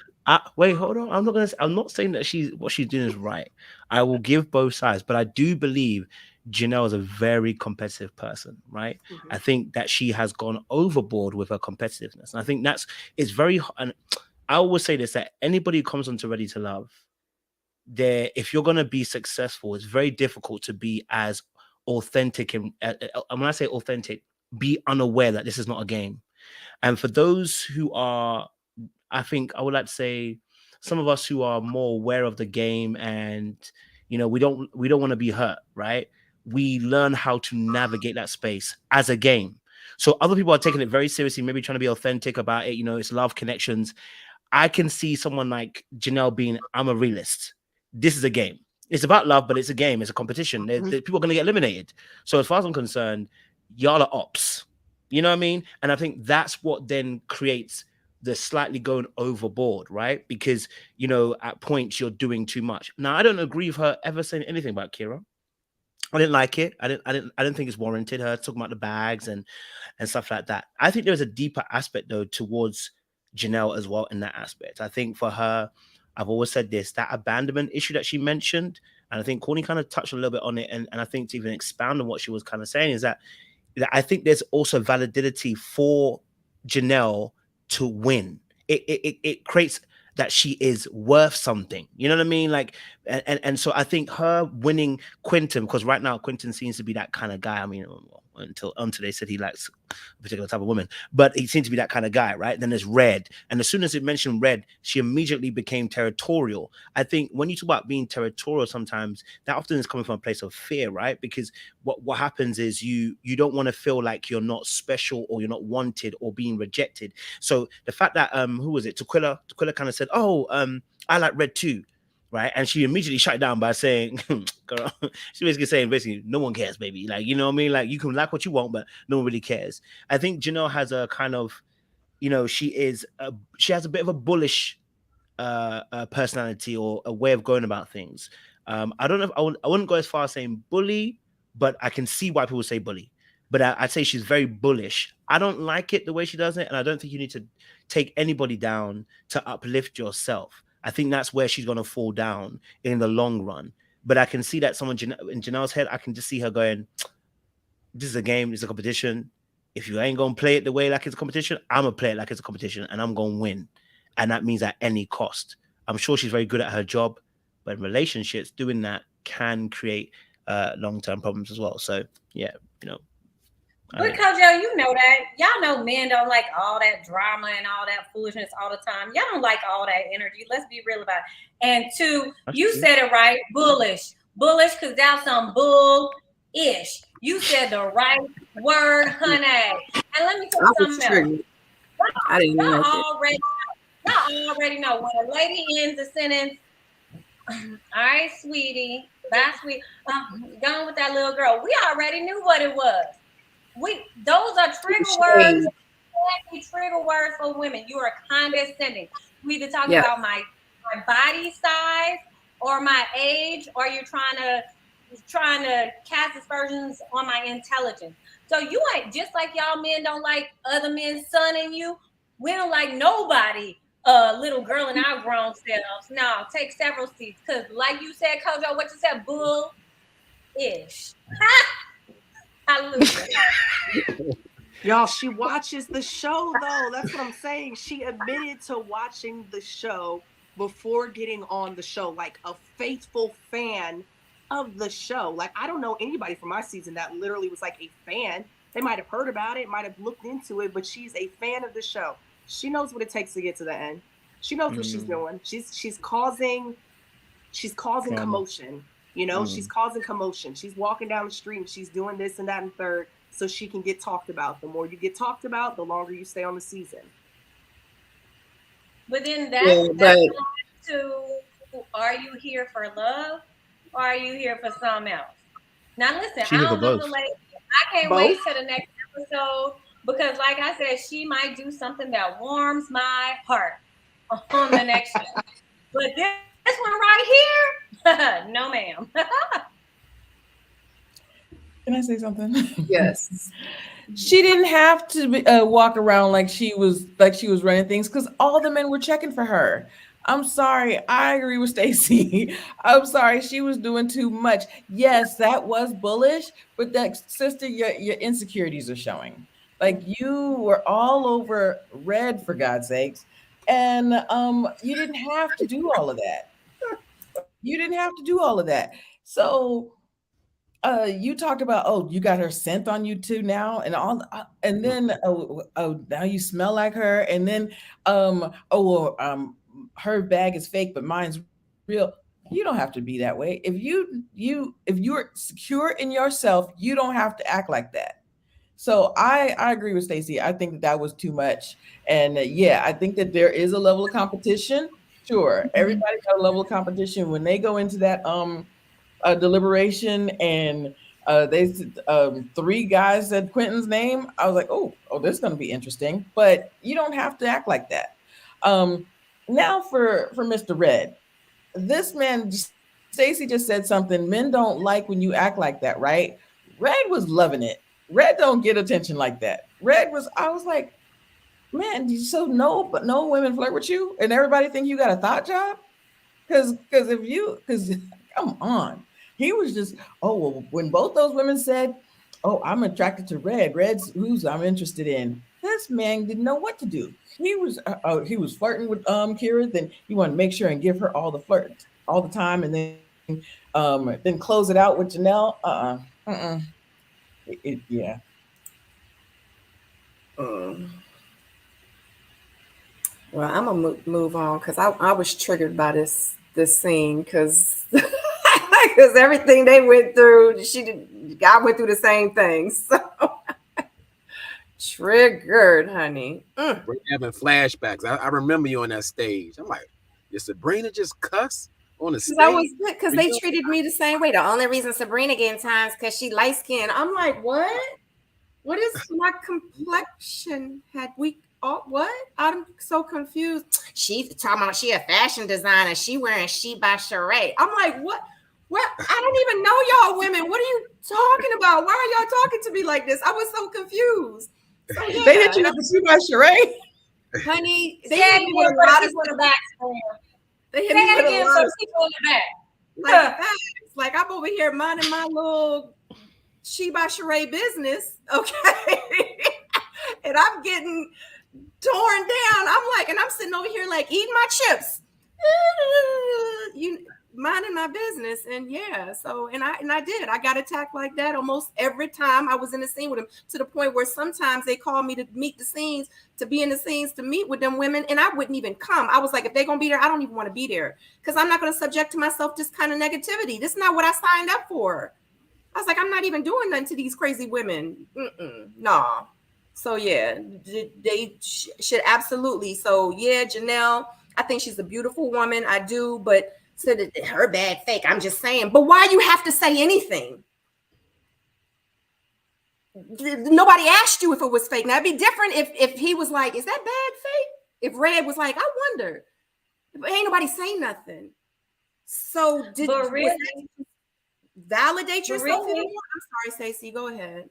Wait, hold on. I'm not saying that what she's doing is right. I will give both sides, but I do believe Janelle is a very competitive person, right? Mm-hmm. I think that she has gone overboard with her competitiveness. And I think it's very, and I always say this, that anybody who comes onto Ready to Love, if you're going to be successful, it's very difficult to be as authentic. And when I say authentic, be unaware that this is not a game. And for those who are, I think I would like to say, some of us who are more aware of the game and, we don't want to be hurt, right? we learn how to navigate that space as a game. So other people are taking it very seriously, maybe trying to be authentic about it. You know, it's love connections. I can see someone like Janelle being, I'm a realist. This is a game. It's about love, but it's a game. It's a competition. People are going to get eliminated. So as far as I'm concerned, y'all are ops. You know what I mean? And I think that's what then creates the slightly going overboard, right? Because, you know, at points you're doing too much. Now, I don't agree with her ever saying anything about Kira. I didn't like it. I didn't think it's warranted. Her talking about the bags and stuff like that. I think there's a deeper aspect though towards Janelle as well in that aspect. I think for her, I've always said this, that abandonment issue that she mentioned, and I think Courtney kind of touched a little bit on it, and I think to even expound on what she was kind of saying is that I think there's also validity for Janelle to win. It creates that she is worth something. You know what I mean? Like, and so I think her winning Quentin, because right now Quentin seems to be that kind of guy. I mean, until they said he likes a particular type of woman, but he seems to be that kind of guy, right? Then there's Red, and as soon as it mentioned Red, she immediately became territorial. I think when you talk about being territorial, sometimes that often is coming from a place of fear, right? Because what happens is you don't want to feel like you're not special or you're not wanted or being rejected. So the fact that who was it? Tequila kind of said, "Oh, I like Red too." Right. And she immediately shut it down by saying, girl, she basically saying, no one cares, baby. Like, you know what I mean? Like, you can like what you want, but no one really cares. I think Janelle has a kind of, you know, she has a bit of a bullish personality or a way of going about things. I don't know if I wouldn't go as far as saying bully, but I can see why people say bully. But I'd say she's very bullish. I don't like it the way she does it. And I don't think you need to take anybody down to uplift yourself. I think that's where she's going to fall down in the long run. But I can see that someone in Janelle's head, I can just see her going, this is a game, it's a competition. If you ain't going to play it the way like it's a competition, I'm going to play it like it's a competition and I'm going to win. And that means at any cost. I'm sure she's very good at her job, but in relationships, doing that can create long-term problems as well. So, yeah, you know. But Kojo, you know that. Y'all know men don't like all that drama and all that foolishness all the time. Y'all don't like all that energy. Let's be real about it. And two, you said it right, bullish. Bullish, because that's some bull-ish. You said the right word, honey. And let me tell you something else. I didn't know. Y'all already know when a lady ends a sentence, all right, sweetie, bye, sweet. Gone with that little girl. We already knew what it was. Those are trigger words. Trigger words for women. You are condescending. You either talking about my body size or my age, or you're trying to cast aspersions on my intelligence. So you ain't, just like y'all men don't like other men sunning you. We don't like nobody, little girl in our grown selves. No, take several seats, because like you said, Kojo, what you said, bull-ish. Y'all, she watches the show though. That's what I'm saying. She admitted to watching the show before getting on the show, like a faithful fan of the show. Like, I don't know anybody from my season that literally was like a fan. They might have heard about it, might have looked into it, but she's a fan of the show. She knows what it takes to get to the end. She knows what she's doing. She's causing commotion. You know, she's causing commotion. She's walking down the street and she's doing this and that and third so she can get talked about. The more you get talked about, the longer you stay on the season. But then that's to, are you here for love or are you here for something else? Now listen, I don't know the lady. I can't wait till the next episode, because like I said, she might do something that warms my heart on the next show. But this one right here, no ma'am. Can I say something? Yes. She didn't have to walk around like she was running things, because all the men were checking for her. I'm sorry. I agree with Stacey. I'm sorry. She was doing too much. Yes, that was bullish, but that, sister, your insecurities are showing. Like, you were all over Red, for God's sakes. And you didn't have to do all of that. You didn't have to do all of that. So you talked about, oh, you got her scent on you too now, and all, and then now you smell like her, and then her bag is fake, but mine's real. You don't have to be that way. If you're secure in yourself, you don't have to act like that. So I agree with Stacey. I think that was too much. And yeah, I think that there is a level of competition. Sure, everybody got a level of competition when they go into that deliberation, and three guys said Quentin's name. I was like, oh, this is going to be interesting. But you don't have to act like that. Now for Mr. Red, this man, Stacey just said something. Men don't like when you act like that, right? Red was loving it. Red don't get attention like that. I was like, man, so no women flirt with you, and everybody think you got a thought job. Because come on, he was just, oh, well, when both those women said, oh, I'm attracted to Red. Red's who's I'm interested in. This man didn't know what to do. He was flirting with Kira. Then he wanted to make sure and give her all the flirt all the time, and then close it out with Janelle. Yeah. Well, I'm gonna move on because I was triggered by this scene because everything they went through, I went through the same thing. So triggered, honey. We're having flashbacks. I remember you on that stage. I'm like, did Sabrina just cuss on the stage? Because they treated me the same way. The only reason Sabrina getting times because she light skinned. I'm like, what? What is my complexion? Had we? Oh, what? I'm so confused. She's talking about she a fashion designer. She wearing She by Sheree. I'm like, what? What? I don't even know y'all women. What are you talking about? Why are y'all talking to me like this? I was so confused. So, yeah. They hit you with the She by Sheree? Honey, they hit me with a lot of stuff. They hit me with a lot of stuff. Like I'm over here minding my little She by Sheree business, okay? And I'm getting torn down. I'm like, and I'm sitting over here like eating my chips. You minding my business. And yeah, so and I did. I got attacked like that almost every time I was in the scene with them, to the point where sometimes they called me to meet the scenes, to be in the scenes, to meet with them women, and I wouldn't even come. I was like, if they're gonna be there, I don't even want to be there because I'm not gonna subject to myself this kind of negativity. This is not what I signed up for. I was like, I'm not even doing nothing to these crazy women. Nah. So yeah, they should absolutely. So yeah, Janelle, I think she's a beautiful woman. I do, but said her bad fake. I'm just saying. But why you have to say anything? Nobody asked you if it was fake. Now it'd be different if he was like, is that bad fake? If Red was like, I wonder. But ain't nobody saying nothing. So validate yourself anymore? I'm sorry, Stacey. Go ahead.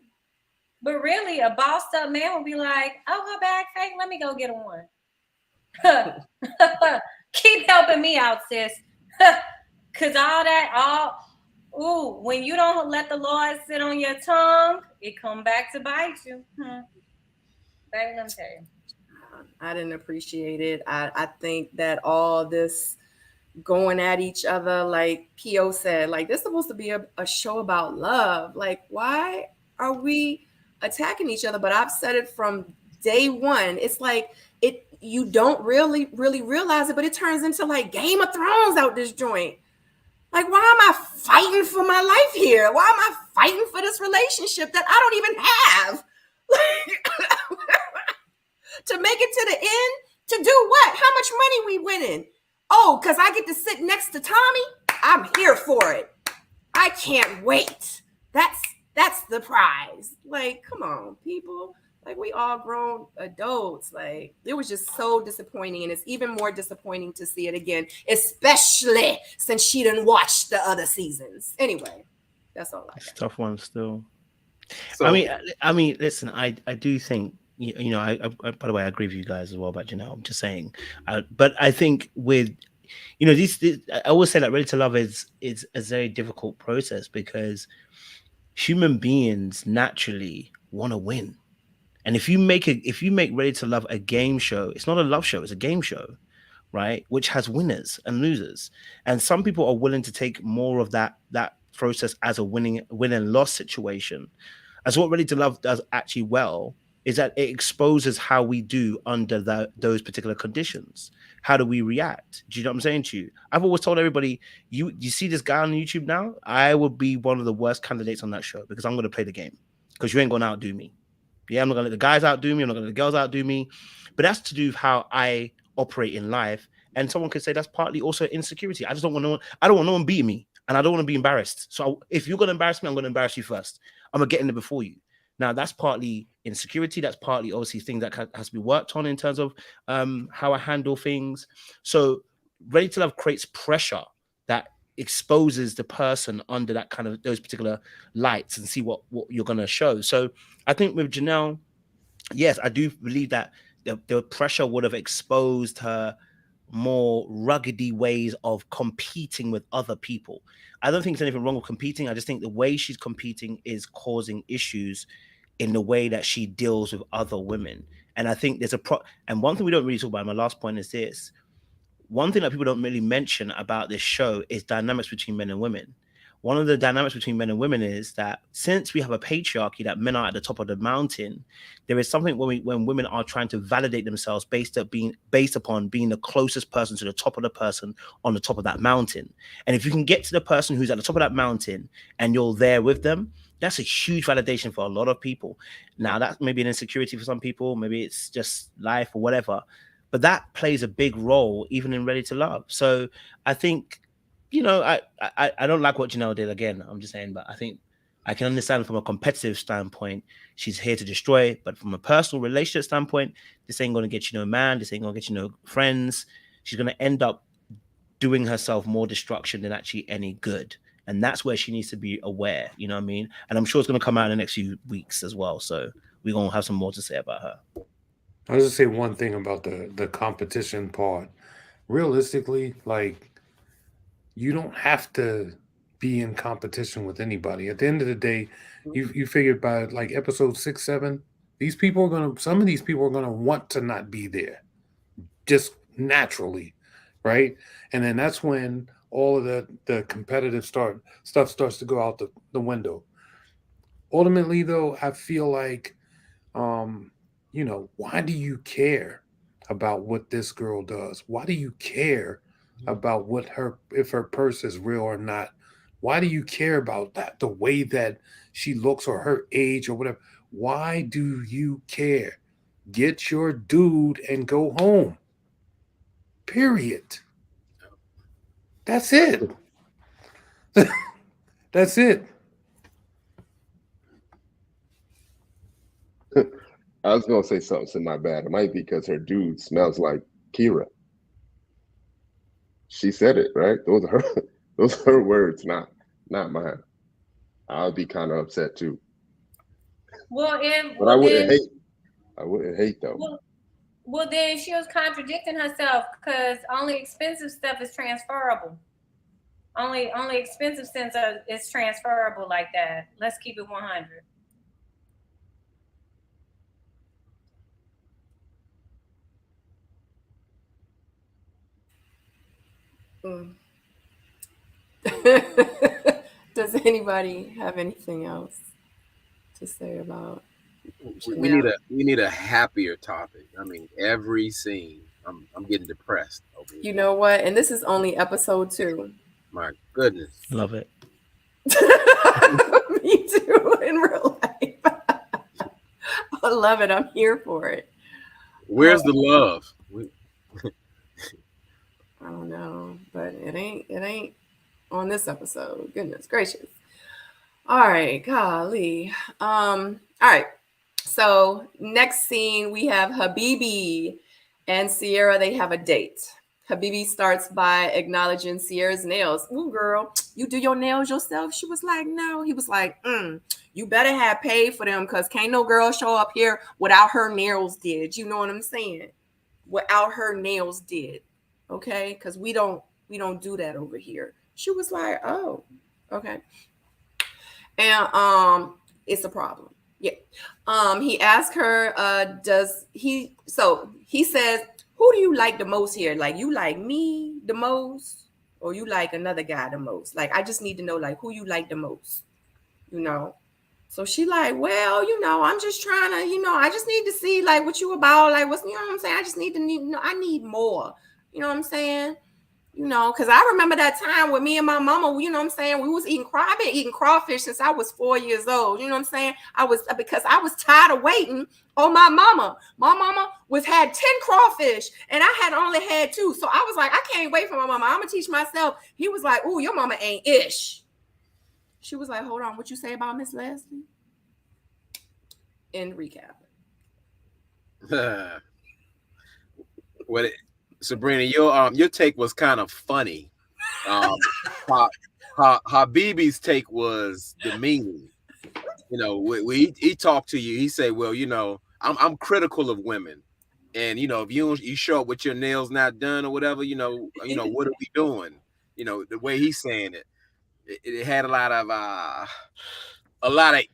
But really, a bossed up man will be like, oh, her bag fake. Let me go get one. Keep helping me out, sis. Because when you don't let the Lord sit on your tongue, it come back to bite you. Baby, let me tell you. I didn't appreciate it. I think that all this going at each other, like P.O. said, like this is supposed to be a show about love. Like, why are we attacking each other? But I've said it from day one. It's like you don't really realize it, but it turns into like Game of Thrones out this joint. Like, why am I fighting for my life here? Why am I fighting for this relationship that I don't even have? To make it to the end, to do what? How much money we winning? Oh, because I get to sit next to Tommy? I'm here for it. I can't wait. That's the prize. Like, come on, people. Like, we all grown adults. Like, it was just so disappointing. And it's even more disappointing to see it again, especially since she didn't watch the other seasons. Anyway, that's all I got. It's a tough one still. So, I mean, listen, I do think, you know, I by the way, I agree with you guys as well about Janelle. I'm just saying, but I think with, you know, this I always say that Ready to Love is a very difficult process because human beings naturally want to win. And if you make Ready to Love a game show, it's not a love show, it's a game show, right? Which has winners and losers. And some people are willing to take more of that win and loss situation. As what Ready to Love does actually well is that it exposes how we do under those particular conditions. How do we react? Do you know what I'm saying to you? I've always told everybody, you see this guy on YouTube now, I would be one of the worst candidates on that show because I'm going to play the game, because you ain't going to outdo me. Yeah, I'm not going to let the guys outdo me. I'm not going to let the girls outdo me. But that's to do with how I operate in life. And someone could say that's partly also insecurity. I just don't want no one beating me, and I don't want to be embarrassed. So if you're going to embarrass me, I'm going to embarrass you first. I'm going to get in there before you. Now, that's partly insecurity. That's partly obviously things that has to be worked on in terms of how I handle things. So Ready to Love creates pressure that exposes the person under that kind of those particular lights and see what you're going to show. So I think with Janelle, yes, I do believe that the pressure would have exposed her more ruggedy ways of competing with other people. I don't think there's anything wrong with competing. I just think the way she's competing is causing issues in the way that she deals with other women. And I think there's and one thing we don't really talk about, my last point is this. One thing that people don't really mention about this show is dynamics between men and women. One of the dynamics between men and women is that since we have a patriarchy that men are at the top of the mountain, there is something when women are trying to validate themselves based upon being the closest person to the top of the person on the top of that mountain. And if you can get to the person who's at the top of that mountain and you're there with them, that's a huge validation for a lot of people. Now, that may be an insecurity for some people. Maybe it's just life or whatever. But that plays a big role even in Ready to Love. So I think, I don't like what Janelle did again. I'm just saying, but I think I can understand from a competitive standpoint, she's here to destroy. But from a personal relationship standpoint, this ain't going to get you no man. This ain't going to get you no friends. She's going to end up doing herself more destruction than actually any good. And that's where she needs to be aware. You know what I mean? And I'm sure it's going to come out in the next few weeks as well. So we're going to have some more to say about her. I'll just say one thing about the competition part. Realistically, like, you don't have to be in competition with anybody. At the end of the day, you figure by like episode 6, 7, some of these people are gonna want to not be there, just naturally, right? And then that's when all of the competitive stuff starts to go out the window. Ultimately, though, I feel like, why do you care about what this girl does? Why do you care about if her purse is real or not? Why do you care about that? The way that she looks or her age or whatever. Why do you care? Get your dude and go home. Period. That's it. That's it. I was gonna say something so my bad. It might be because her dude smells like Kira. She said it, right? Those are her words, not mine. I'll be kind of upset too. Well, I wouldn't hate though. Well, then she was contradicting herself because only expensive stuff is transferable. Only expensive sense is transferable like that. Let's keep it 100. Does anybody have anything else to say about? We need a happier topic. I mean, every scene, I'm getting depressed over here. You know what? And this is only episode 2. My goodness, Love it. Me too. In real life, I love it. I'm here for it. Where's the love? I don't know, but it ain't on this episode. Goodness gracious. All right, golly. All right. So next scene, we have Habibi and Sierra. They have a date. Habibi starts by acknowledging Sierra's nails. Ooh, girl, you do your nails yourself? She was like, no. He was like, you better have paid for them because can't no girl show up here without her nails did. You know what I'm saying? Without her nails did. Okay, because we don't do that over here. She was like, oh, okay. And it's a problem. Yeah. He asked her, he says, who do you like the most here? Like, you like me the most, or you like another guy the most? Like, I just need to know, like, who you like the most, you know? So she like, well, I'm just trying to, I just need to see like what you about, like what's, what I'm saying? I just need to I need more. You know what I'm saying? Because I remember that time with me and my mama, what I'm saying? We was I've been eating crawfish since I was 4 years old. You know what I'm saying? Because I was tired of waiting on my mama. My mama had 10 crawfish and I had only had 2. So I was like, I can't wait for my mama. I'm going to teach myself. He was like, ooh, your mama ain't ish. She was like, hold on, what you say about Miss Leslie? End recap. Sabrina, your take was kind of funny. Habibi's take was demeaning. He talked to you. He said, well, I'm critical of women, and if you show up with your nails not done or whatever, what are we doing? The way he's saying it had a lot of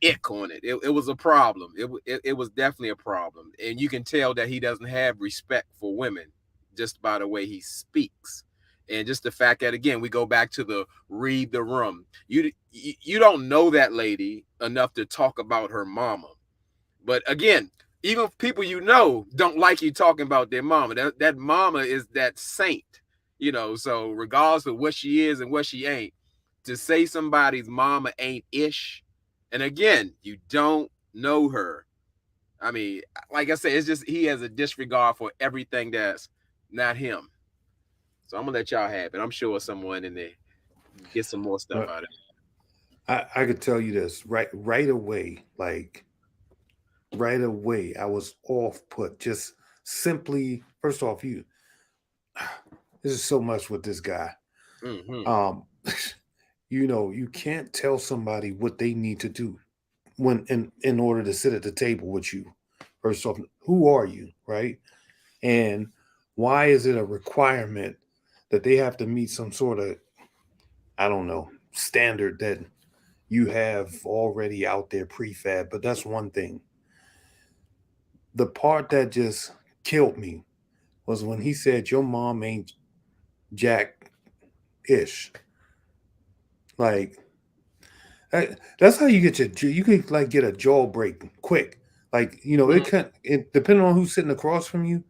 ick on it. It was a problem. It was definitely a problem, and you can tell that he doesn't have respect for women just by the way he speaks, and just the fact that, again, we go back to the read the room. You don't know that lady enough to talk about her mama, but again, even people don't like you talking about their mama. That mama is that saint, So regardless of what she is and what she ain't, to say somebody's mama ain't ish. And again, you don't know her. I mean, like I said, it's just he has a disregard for everything that's not him. So I'm gonna let y'all have it. I'm sure someone in there get some more stuff out of it. I could tell you this right away. Like right away, I was off put. Just simply, first off, this is so much with this guy. Mm-hmm. You can't tell somebody what they need to do when in order to sit at the table with you. First off, who are you, right? And why is it a requirement that they have to meet some sort of, I don't know, standard that you have already out there prefab? But that's one thing. The part that just killed me was when he said your mom ain't Jack-ish. Like, that's how you could like get a jaw break quick. Like, it depending on who's sitting across from you,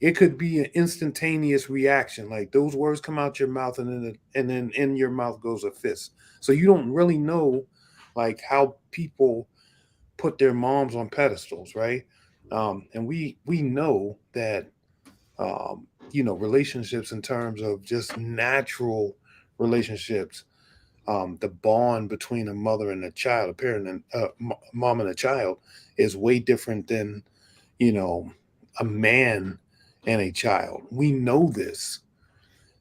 it could be an instantaneous reaction. Like those words come out your mouth and then in your mouth goes a fist. So you don't really know like how people put their moms on pedestals, right? And we know that relationships in terms of just natural relationships, the bond between a mother and a child, a parent and mom and a child, is way different than a man and a child. We know this.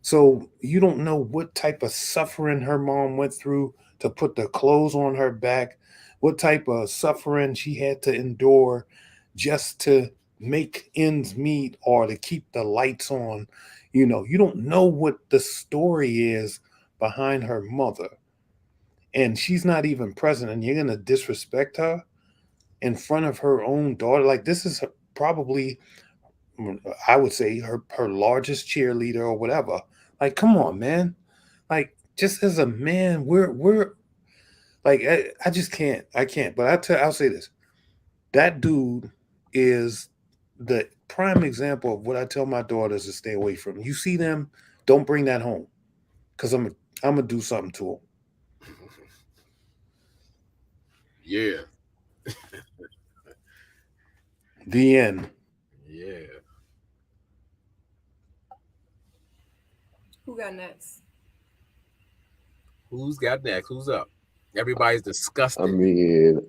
So you don't know what type of suffering her mom went through to put the clothes on her back, what type of suffering she had to endure just to make ends meet or to keep the lights on. You don't know what the story is behind her mother. And she's not even present, and you're going to disrespect her in front of her own daughter. Like, this is probably, I would say, her largest cheerleader or whatever. Like, come on, man. Like, just as a man, we're like, I just can't. I can't. But I'll say this. That dude is the prime example of what I tell my daughters to stay away from. You see them, don't bring that home, because I'm gonna do something to them. Yeah. The end. Yeah. Who got next? Who's got next? Who's up? Everybody's disgusted. I mean,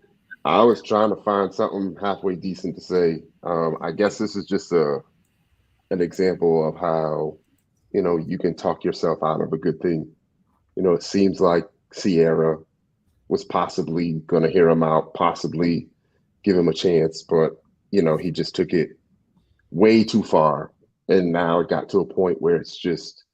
I was trying to find something halfway decent to say. I guess this is just an example of how, you can talk yourself out of a good thing. It seems like Sierra was possibly going to hear him out, possibly give him a chance, but, he just took it way too far. And now it got to a point where it's just,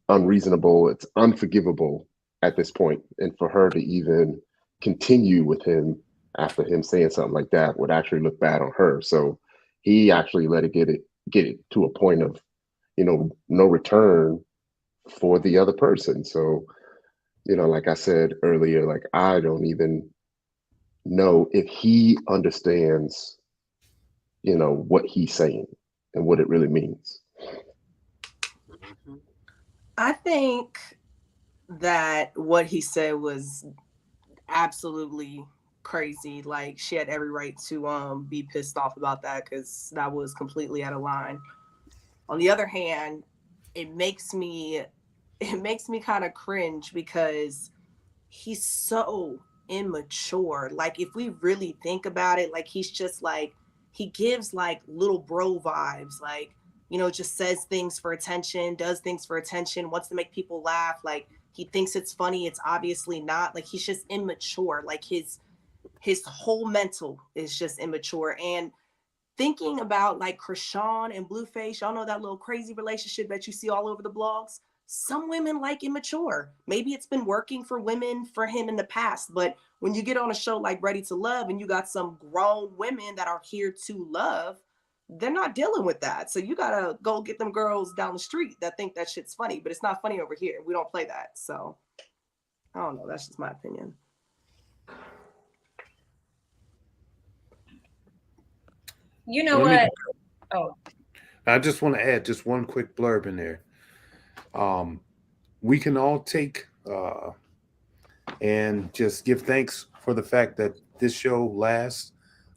unreasonable. It's unforgivable at this point. And for her to even continue with him after him saying something like that would actually look bad on her. So he actually let it get it to a point of, no return for the other person. So Like I said earlier, like I don't even know if he understands, what he's saying and what it really means. I think that what he said was absolutely crazy. Like she had every right to be pissed off about that because that was completely out of line. On the other hand, it makes me kind of cringe because he's so immature. Like if we really think about it, like he's just like he gives like little bro vibes, like just says things for attention, does things for attention, wants to make people laugh. Like he thinks it's funny, it's obviously not. Like he's just immature. Like his whole mental is just immature. And thinking about like Krishan and Blueface, y'all know that little crazy relationship that you see all over the blogs. Some women like immature. Maybe it's been working for women for him in the past, but when you get on a show like Ready to Love and you got some grown women that are here to love, they're not dealing with that. So you gotta go get them girls down the street that think that shit's funny, but it's not funny over here. We don't play that. So I don't know. That's just my opinion. You know what? Oh, I just want to add just one quick blurb in there. We can all take and just give thanks for the fact that this show lasts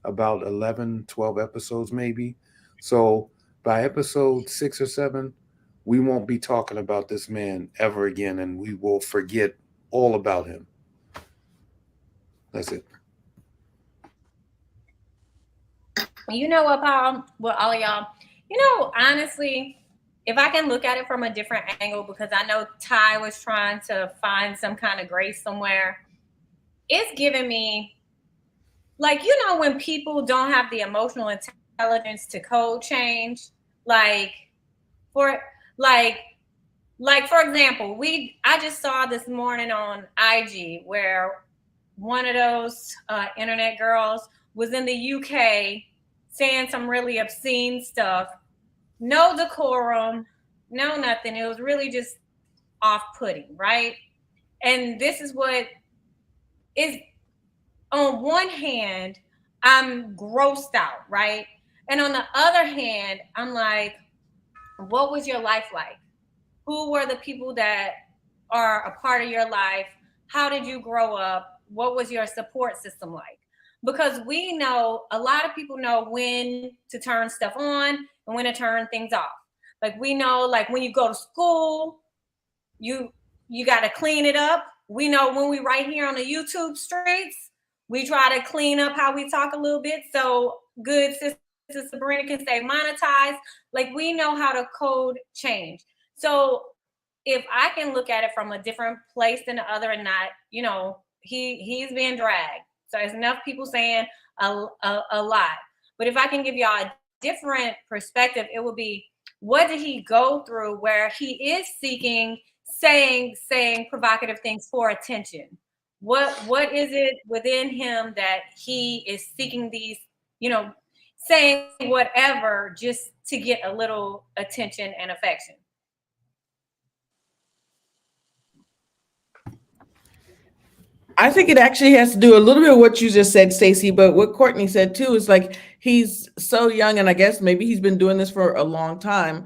about 11, 12 episodes maybe. So by episode 6 or 7, we won't be talking about this man ever again, and we will forget all about him. That's it. you know what, Paul? Well, all of y'all, honestly, if I can look at it from a different angle, because I know Ty was trying to find some kind of grace somewhere, it's giving me, like, when people don't have the emotional intelligence to code change, for example, I just saw this morning on IG where one of those internet girls was in the UK saying some really obscene stuff. No decorum, no nothing. It was really just off-putting, right? And this is what is, on one hand, I'm grossed out, right? And on the other hand, I'm like, what was your life like? Who were the people that are a part of your life? How did you grow up? What was your support system like? Because we know, a lot of people know when to turn stuff on and when to turn things off. Like we know, like when you go to school, you got to clean it up. We know when we right here on the YouTube streets, we try to clean up how we talk a little bit so good sister Sabrina can stay monetized. Like we know how to code change. So if I can look at it from a different place than the other and not, he's being dragged. So there's enough people saying a lot. But if I can give y'all a different perspective, it would be, what did he go through where he is seeking, saying provocative things for attention? What is it within him that he is seeking these, saying whatever just to get a little attention and affection? I think it actually has to do a little bit with what you just said, Stacey, but what Courtney said too is like he's so young, and I guess maybe he's been doing this for a long time.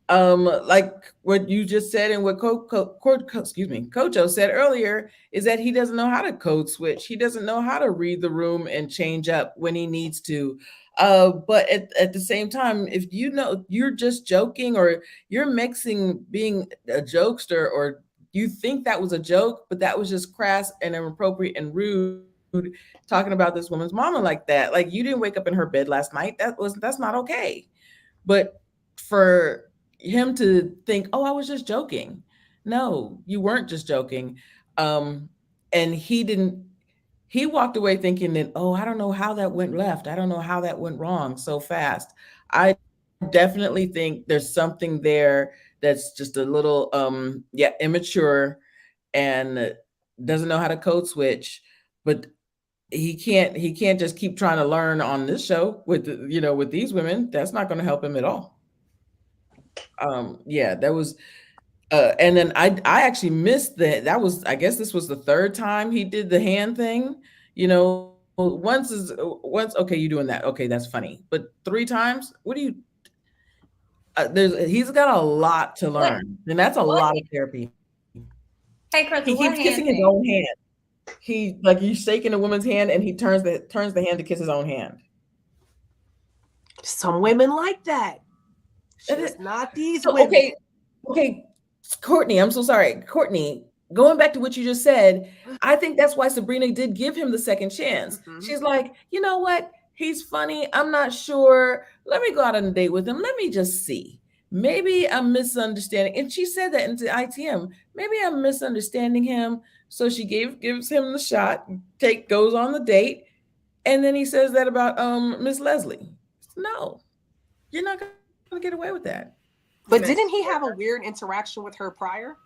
Like what you just said and what Kojo said earlier is that he doesn't know how to code switch. He doesn't know how to read the room and change up when he needs to. But at the same time, if you're just joking or you're mixing being a jokester, or you think that was a joke, but that was just crass and inappropriate and rude, talking about this woman's mama like that. Like you didn't wake up in her bed last night. That's not okay. But for him to think, oh, I was just joking. No, you weren't just joking. And he walked away thinking that, oh, I don't know how that went left. I don't know how that went wrong so fast. I definitely think there's something there that's just a little immature and doesn't know how to code switch. But he can't just keep trying to learn on this show with with these women. That's not going to help him at all. That was And then I actually missed that was, I guess this was the third time he did the hand thing. You know, once, okay, you doing that. Okay, that's funny. But 3 times, what do you, he's got a lot to What? learn. And that's a What? lot of therapy. Hey, He Crystal, what keeps kissing hand his thing? own hand. He's shaking a woman's hand and he turns the hand to kiss his own hand. Some women like that. And Just not these so, women. okay, Courtney, I'm so sorry. Courtney, going back to what you just said, I think that's why Sabrina did give him the second chance. Mhm. She's like, you know what? He's funny. I'm not sure. Let me go out on a date with him. Let me just see. Maybe I'm misunderstanding. And she said that into ITM. Maybe I'm misunderstanding him. So she gives him the shot, goes on the date, and then he says that about Miss Leslie. No, you're not gonna get away with that. But didn't he have a weird interaction with her prior?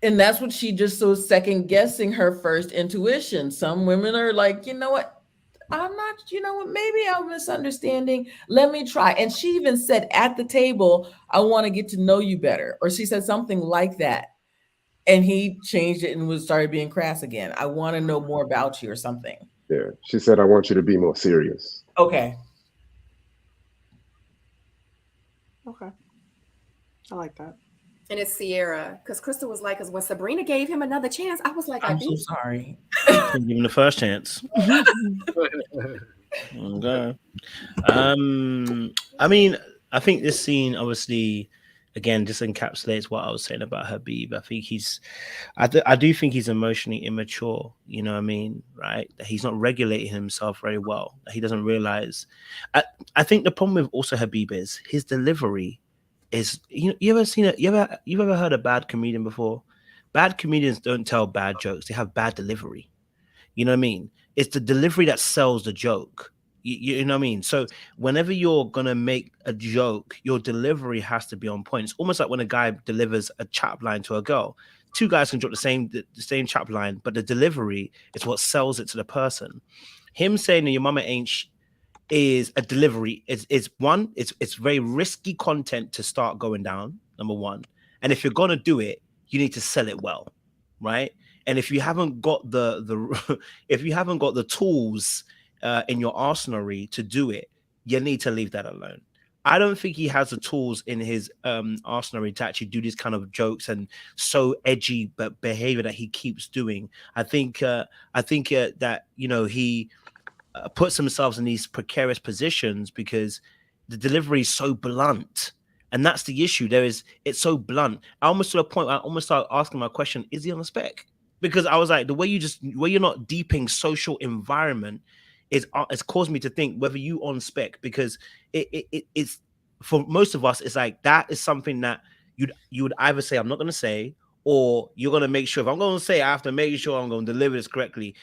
And that's what she just so second guessing her first intuition. Some women are like, you know what? I'm not, you know what? Maybe I'm misunderstanding. Let me try. And she even said at the table, I want to get to know you better. Or she said something like that. And he changed it and started being crass again. I want to know more about you or something. Yeah, she said, I want you to be more serious. Okay. Okay. I like that. And it's Sierra, because Crystal was like, because when Sabrina gave him another chance, I was like, I'm so sorry. Give him the first chance. Okay. I mean, I think this scene obviously, again, just encapsulates what I was saying about Habib. I think I do think he's emotionally immature. You know what I mean, right? He's not regulating himself very well. He doesn't realize. I think the problem with also Habib is his delivery is. You ever seen it? You've ever heard a bad comedian before? Bad comedians don't tell bad jokes. They have bad delivery. You know what I mean? It's the delivery that sells the joke. You know what I mean? So whenever you're gonna make a joke, your delivery has to be on point. It's almost like when a guy delivers a chat line to a girl. Two guys can drop the same chat line, but the delivery is what sells it to the person. Him saying that your mama ain't is a delivery. It's one. It's very risky content to start going down. Number one, and if you're gonna do it, you need to sell it well, right? And if you haven't got the if you haven't got the tools in your arsenal to do it, you need to leave that alone. I don't think he has the tools in his arsenal to actually do these kind of jokes and so edgy but behavior that he keeps doing. I think that he puts themselves in these precarious positions because the delivery is so blunt. And that's the issue. It's so blunt. I almost to a point where I almost started asking my question, is he on the spec? Because I was like, the way you're not deeping social environment it's caused me to think whether you on spec, because it's for most of us, it's like that is something that you would either say, I'm not gonna say, or you're gonna make sure if I'm gonna say, I have to make sure I'm gonna deliver this correctly.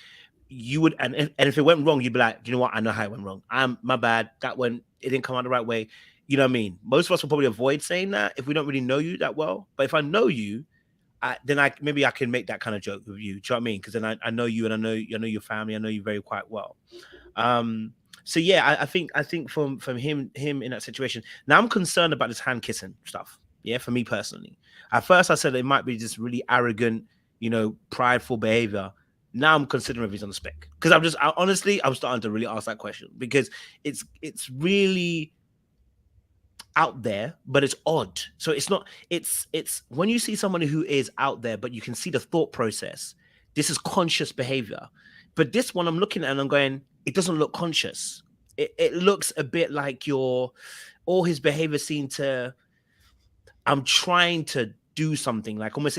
You would, and if it went wrong, you'd be like, you know what? I know how it went wrong. My bad. It didn't come out the right way. You know what I mean? Most of us will probably avoid saying that if we don't really know you that well. But if I know you, then maybe I can make that kind of joke with you. Do you know what I mean? Because then I know you, and I know your family. I know you very quite well. So yeah, I think from him in that situation. Now I'm concerned about this hand kissing stuff. Yeah, for me personally. At first I said it might be just really arrogant, prideful behavior. Now I'm considering if he's on the spec, because I'm starting to really ask that question, because it's really out there, but it's odd. So it's not. It's when you see somebody who is out there, but you can see the thought process. This is conscious behavior, but this one I'm looking at and I'm going, it doesn't look conscious. It looks a bit like all his behavior seemed to. I'm trying to do something like almost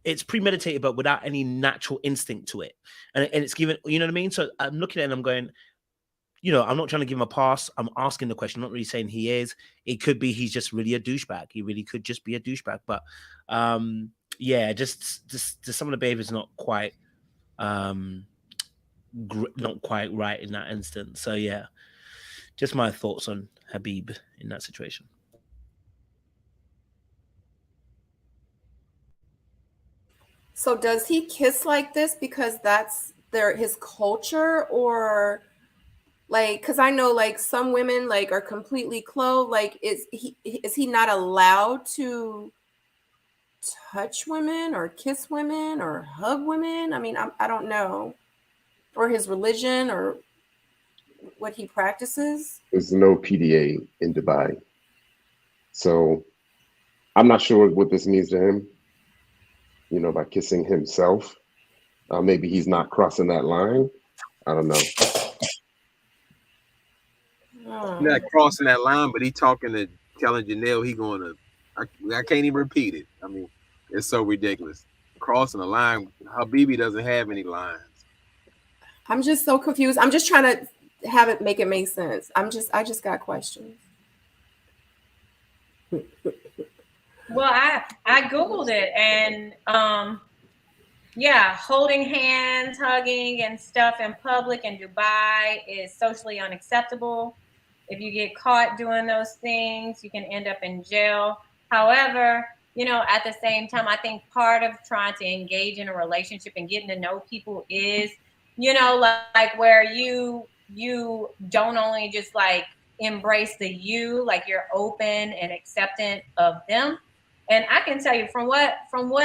it's premeditated but without any natural instinct to it, and it's given, you know what I mean. So I'm looking at it and I'm going, I'm not trying to give him a pass. I'm asking the question. I'm not really saying he is. It could be he's just really a douchebag. He really could just be a douchebag. But yeah, just some of the behavior is not quite right in that instance. So yeah, just my thoughts on Habib in that situation. So does he kiss like this because that's his culture, or Like, because I know like some women like are completely clothed. Like, is he not allowed to touch women or kiss women or hug women? I mean, I don't know, or his religion or what he practices. There's no PDA in Dubai. So I'm not sure what this means to him, you know, by kissing himself. Maybe he's not crossing that line. I don't know. Not crossing that line, but he talking to telling Janelle he going to. I can't even repeat it. I mean, it's so ridiculous. Crossing the line. Habibi doesn't have any lines. I'm just so confused. I'm just trying to have it make sense. I just got questions. Well, I googled it, and yeah, holding hands, hugging, and stuff in public in Dubai is socially unacceptable. If you get caught doing those things, you can end up in jail. However, you know, at the same time, I think part of trying to engage in a relationship and getting to know people is, you know, like where you don't only just like embrace the you, like you're open and acceptant of them. And I can tell you from what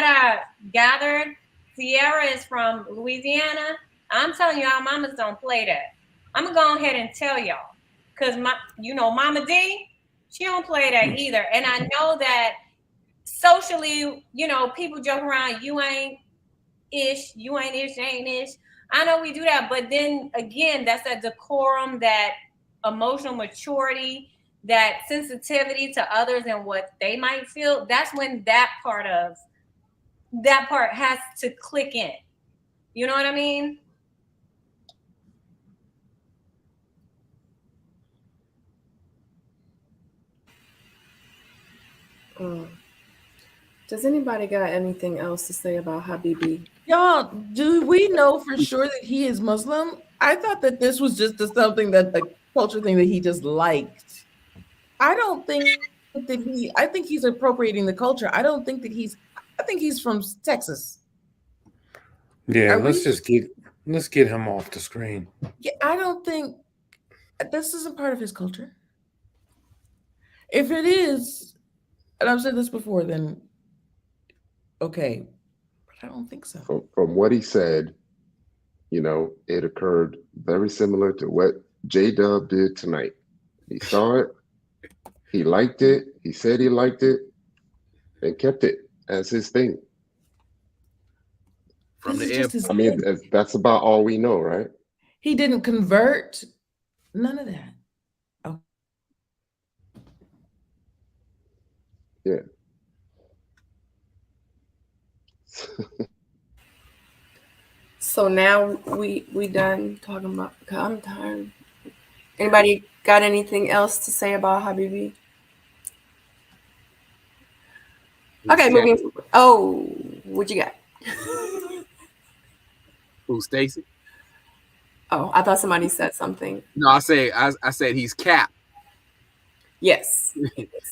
I gathered, Sierra is from Louisiana. I'm telling you, our mamas don't play that. I'm gonna go ahead and tell y'all, cause Mama D, she don't play that either. And I know that socially, you know, people joke around, you ain't ish, you ain't ish. I know we do that, but then again, that's that decorum, that emotional maturity, that sensitivity to others and what they might feel. That's when that part has to click in. You know what I mean? Does anybody got anything else to say about Habibi? Y'all, do we know for sure that he is Muslim? I thought that this was just something that a culture thing that he just liked. I don't think that I think he's appropriating the culture. I don't think that I think he's from Texas. Yeah, let's get him off the screen. Yeah, I don't think this isn't part of his culture. If it is, and I've said this before, then okay, but I don't think so. From what he said, you know, it occurred very similar to what J-Dub did tonight. He saw it, he liked it, he said he liked it, and kept it as his thing. From the air. I mean, that's about all we know, right? He didn't convert, none of that. Oh. Yeah. So now we done talking about. I'm tired. Anybody got anything else to say about Habibi? Okay, moving. Oh, what you got? Who, Stacy? Oh, I thought somebody said something. No, I said he's capped. Yes,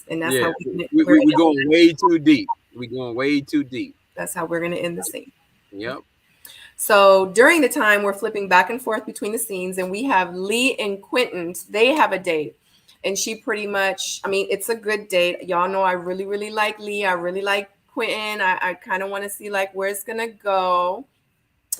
and that's how we're going way too deep. We're going way too deep. That's how we're gonna end the scene. Yep. So during the time, we're flipping back and forth between the scenes, and we have Lee and Quentin. They have a date, and she pretty much, I mean, it's a good date. Y'all know I really, really like Lee. I really like Quentin. I kind of want to see like where it's gonna go.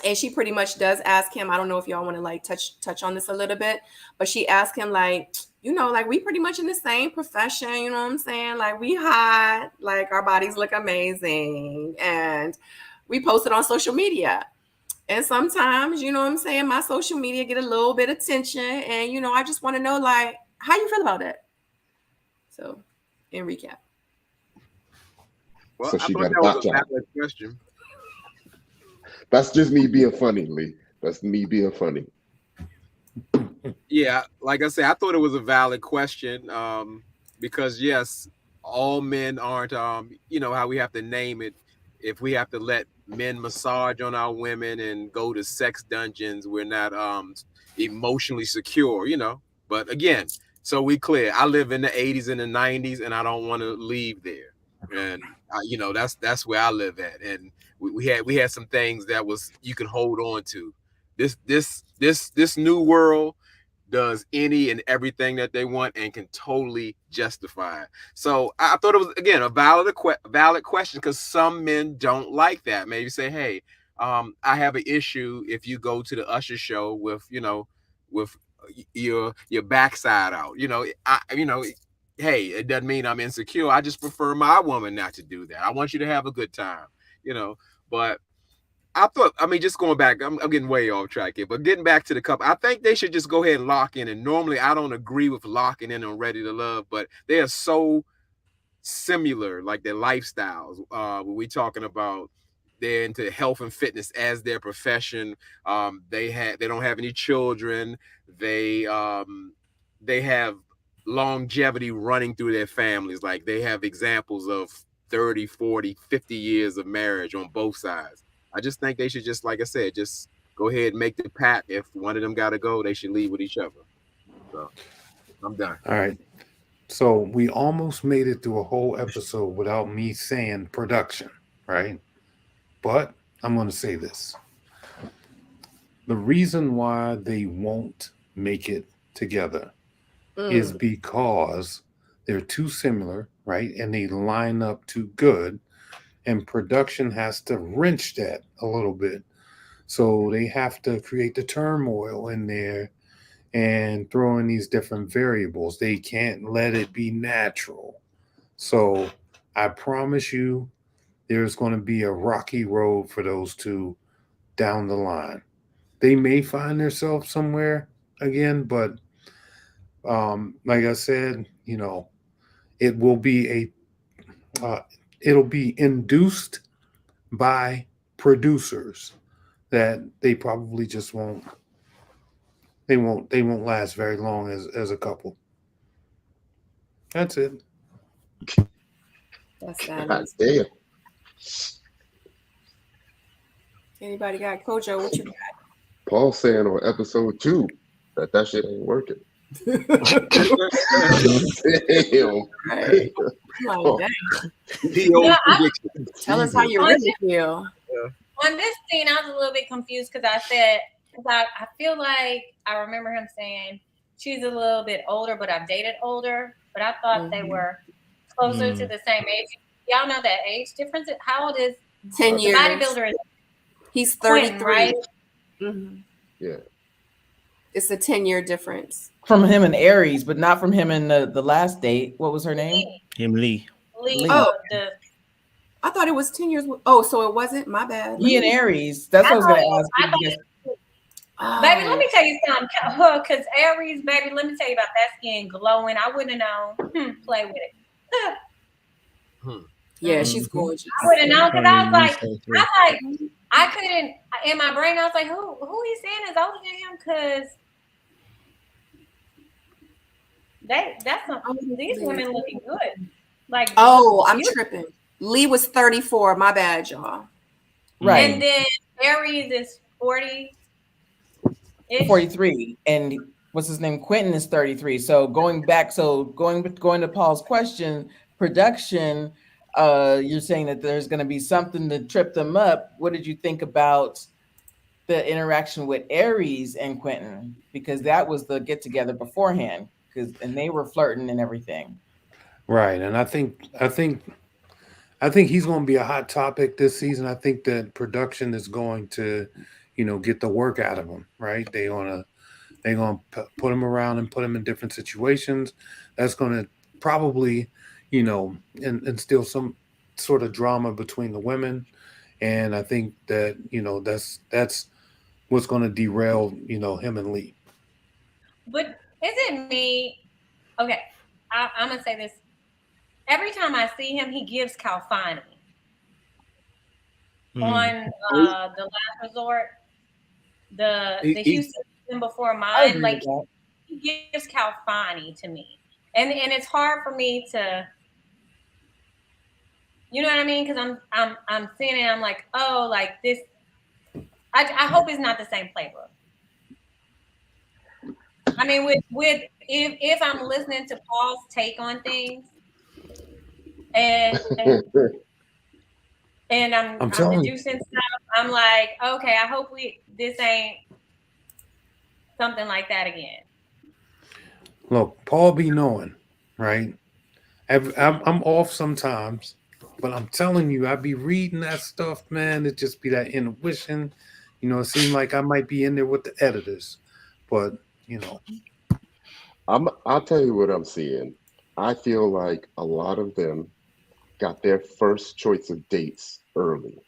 And she pretty much does ask him, I don't know if y'all want to like touch on this a little bit, but she asked him like, you know, like we pretty much in the same profession, you know what I'm saying? Like we hot, like our bodies look amazing, and we post it on social media. And sometimes, you know what I'm saying, my social media get a little bit of attention, and you know, I just want to know like how you feel about that. So, in recap. Well, So I she thought got that a was a valid question. That's just me being funny, Lee. That's me being funny. Yeah, like I said, I thought it was a valid question because yes, all men aren't. You know how we have to name it. If we have to let men massage on our women and go to sex dungeons, we're not emotionally secure, you know. But again, so we clear. I live in the 80s and the 90s, and I don't want to leave there. And you know, that's where I live at. And we had some things that was you can hold on to. This new world does any and everything that they want and can totally justify it. So I thought it was, again, a valid question, because some men don't like that. Maybe say, hey, I have an issue if you go to the Usher show with, with your backside out. Hey, it doesn't mean I'm insecure. I just prefer my woman not to do that. I want you to have a good time, But I thought, just going back, I'm getting way off track here, but getting back to the couple, I think they should just go ahead and lock in. And normally I don't agree with locking in on Ready to Love, but they are so similar, like their lifestyles. When we talking about they're into health and fitness as their profession. They don't have any children. They have longevity running through their families. Like they have examples of 30, 40, 50 years of marriage on both sides. I just think they should just, like I said, just go ahead and make the pact. If one of them got to go, they should leave with each other. So I'm done. All right. So we almost made it through a whole episode without me saying production, right? But I'm going to say this. The reason why they won't make it together is because they're too similar, right? And they line up too good. And production has to wrench that a little bit. So they have to create the turmoil in there and throw in these different variables. They can't let it be natural. So I promise you, there's going to be a rocky road for those two down the line. They may find themselves somewhere again, but like I said, it will be it'll be induced by producers that they probably just won't. They won't last very long as a couple. That's it. That's that. God damn. Anybody got Kojo? What you got? Paul saying on episode 2 that shit ain't working. Damn. Right. I'm like, dang. Tell us how you really feel. On this scene, I was a little bit confused because I feel like I remember him saying she's a little bit older, but I've dated older. But I thought they were closer to the same age. Y'all know that age difference? How old is 10 years? The bodybuilder is He's 33. Quentin, right? Mm-hmm. Yeah. It's a 10-year difference. From him and Aries, but not from him and the last date. What was her name? Lee. Oh, I thought it was 10 years. Oh, so it wasn't? My bad. He and Aries. That's what I was going to ask you. Baby, let me tell you something. Because Aries, baby, let me tell you about that skin glowing. I wouldn't have known. Play with it. Yeah, she's gorgeous. I wouldn't know because I couldn't, in my brain, I was like, who he's saying is older than him? Because these women looking good. Like, I'm tripping. Lee was 34. My bad, y'all. Right. And then Aries is 40. 43. And what's his name? Quentin is 33. So going to Paul's question, production, you're saying that there's going to be something to trip them up. What did you think about the interaction with Aries and Quentin? Because that was the get together beforehand, and they were flirting and everything. Right. And I think he's going to be a hot topic this season. I think that production is going to, get the work out of him, right? They're going to put him around and put him in different situations. That's going to probably, instill some sort of drama between the women. And I think that, that's what's going to derail, him and Lee. But is it me? Okay, I'm going to say this. Every time I see him, he gives Calfani on The Last Resort, the Houston season before mine. Like, he gives Calfani to me. And it's hard for me to, you know what I mean? Because I'm seeing it, I'm like, oh, like this. I hope it's not the same playbook. I mean, if I'm listening to Paul's take on things, and I'm deducing stuff, I'm like, okay, I hope this ain't something like that again. Look, Paul be knowing, right? I'm off sometimes, but I'm telling you, I be reading that stuff, man. It just be that intuition. You know, it seemed like I might be in there with the editors, but you know, I'll tell you what I'm seeing. I feel like a lot of them got their first choice of dates early,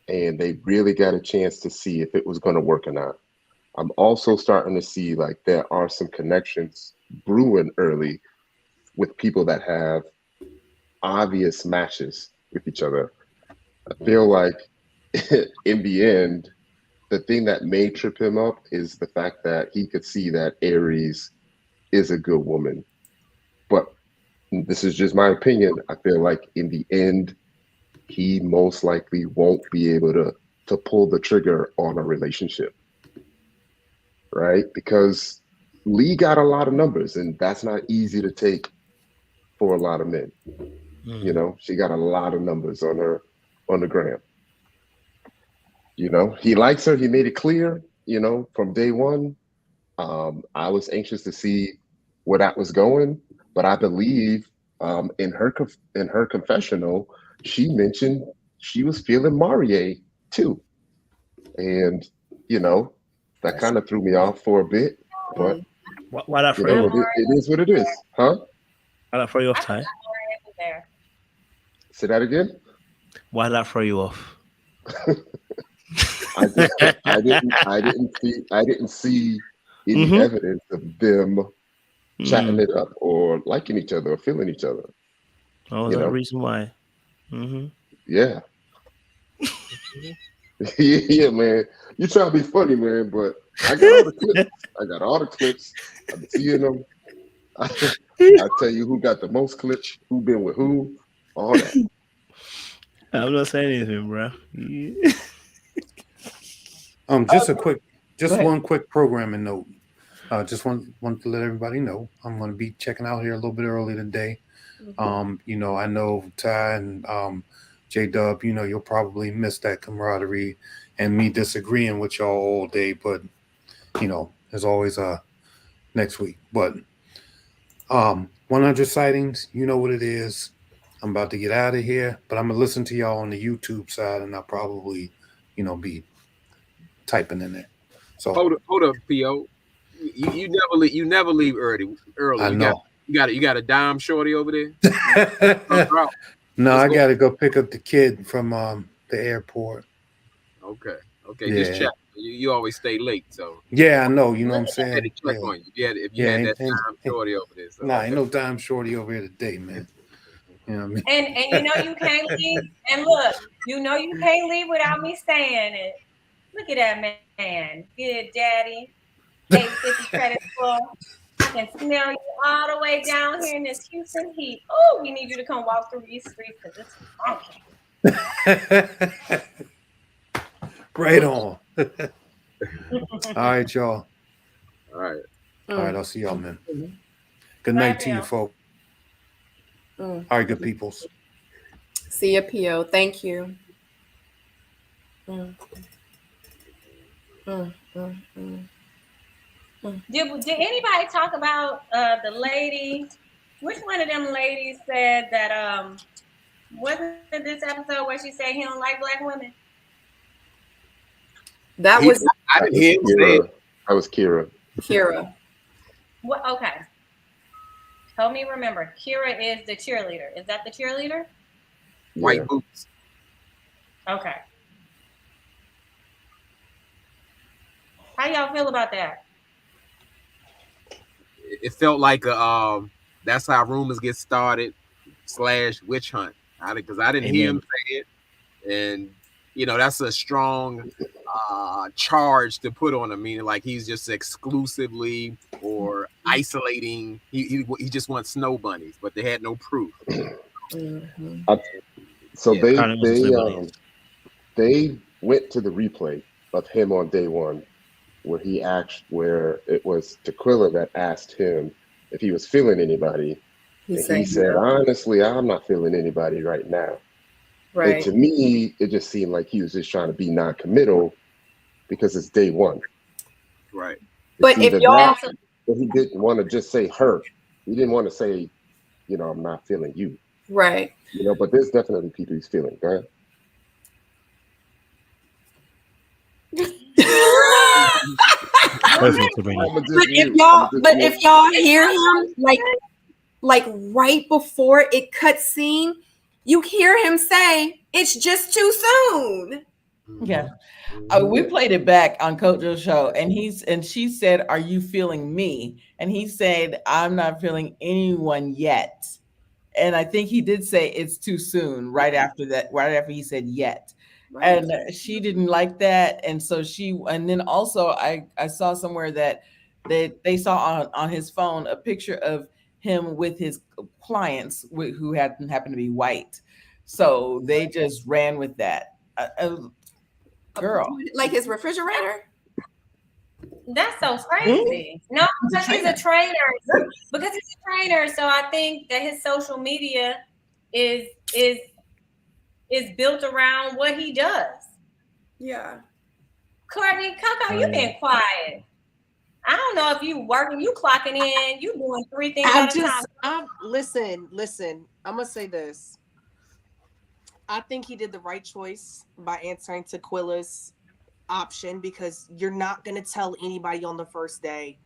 and they really got a chance to see if it was going to work or not. I'm also starting to see like there are some connections brewing early with people that have obvious matches with each other. I feel like in the end, the thing that may trip him up is the fact that he could see that Aries is a good woman. But this is just my opinion. I feel like in the end, he most likely won't be able to pull the trigger on a relationship, right? Because Lee got a lot of numbers, and that's not easy to take for a lot of men. You know, she got a lot of numbers on the gram. You know, he likes her. He made it clear, you know, from day one. I was anxious to see where that was going, but I believe in her confessional, she mentioned she was feeling Marie too, and you know that kind of threw me off for a bit. But Why that you throw you know, off? it is what it is, huh? Why that throw you off, I Ty? forgot Maria was there. Say that again. Why did that throw you off? I didn't see any Mm-hmm. evidence of them chatting it up or liking each other or feeling each other. Oh, was You that the know, reason why? Mm-hmm. yeah. Yeah, man. You try to be funny, man, but I got all the clips. I got all the clips. I've been seeing them. I tell you who got the most clips, who been with who, all that. I'm not saying anything, bro. Yeah. just Go ahead. one quick programming note. Just want to let everybody know I'm going to be checking out here a little bit early today. You know, I know Ty and J Dub, you know, you'll probably miss that camaraderie and me disagreeing with y'all all day, but you know, as always, next week. But 100 sightings, you know what it is. I'm about to get out of here, but I'm gonna listen to y'all on the YouTube side, and I'll probably, you know, be typing in there. So Hold up, Po. You never leave early. I know. You got a dime shorty over there. No, Let's I go. got to go pick up the kid from the airport. Okay. Yeah. Just check. You always stay late, so Yeah, I know. You know what I'm I had saying? to check Yeah. on you. If you Yeah, had that dime shorty over there. So, nah, ain't no time shorty over here today, man. You know what I mean? And you know you can't leave. And look, you know you can't leave without me saying it. Look at that man. Good daddy. 850 credit score. I can smell you all the way down here in this Houston heat. Oh, we need you to come walk through these streets because it's funky. Right on. All right, y'all. all right. All right, I'll see y'all, man. Good night to you, folks. All right, good peoples. See ya, P.O. Thank you. Did anybody talk about the lady? Which one of them ladies said that wasn't it this episode where she said he don't like black women? That was I didn't hear him say it. That was Kira. Kira. What? Okay. Help me remember. Kira is the cheerleader. Is that the cheerleader? White boots. Okay. How y'all feel about that? It felt like that's how rumors get started / witch hunt. Because I didn't hear him say it, and you know that's a strong charge to put on him. Meaning like he's just exclusively or isolating. He just wants snow bunnies, but they had no proof. So Yeah, they went to the replay of him on day one, where it was Tequila that asked him if he was feeling anybody, and he said, "Honestly, I'm not feeling anybody right now." Right. And to me, it just seemed like he was just trying to be non-committal because it's day one. Right. But if y'all, but he didn't want to just say her. He didn't want to say, I'm not feeling you. Right. But there's definitely people he's feeling. Go ahead. If y'all hear him like right before it cuts scene, you hear him say, "It's just too soon." Yeah. We played it back on Coach Joe's show, and she said, "Are you feeling me?" And he said, "I'm not feeling anyone yet." And I think he did say it's too soon right after he said yet. Right. And she didn't like that. And so and then also I saw somewhere that they saw on his phone a picture of him with his clients who happened to be white. So they just ran with that. Girl. Like his refrigerator? That's so crazy. No, because he's a trainer. Because he's a trainer, so I think that his social media is built around what he does. Yeah. Courtney, Coco, you been quiet. I don't know if you working, you clocking in, you doing 3 things at a time. Listen. I'm gonna say this. I think he did the right choice by answering Taquilla's option, because you're not going to tell anybody on the first day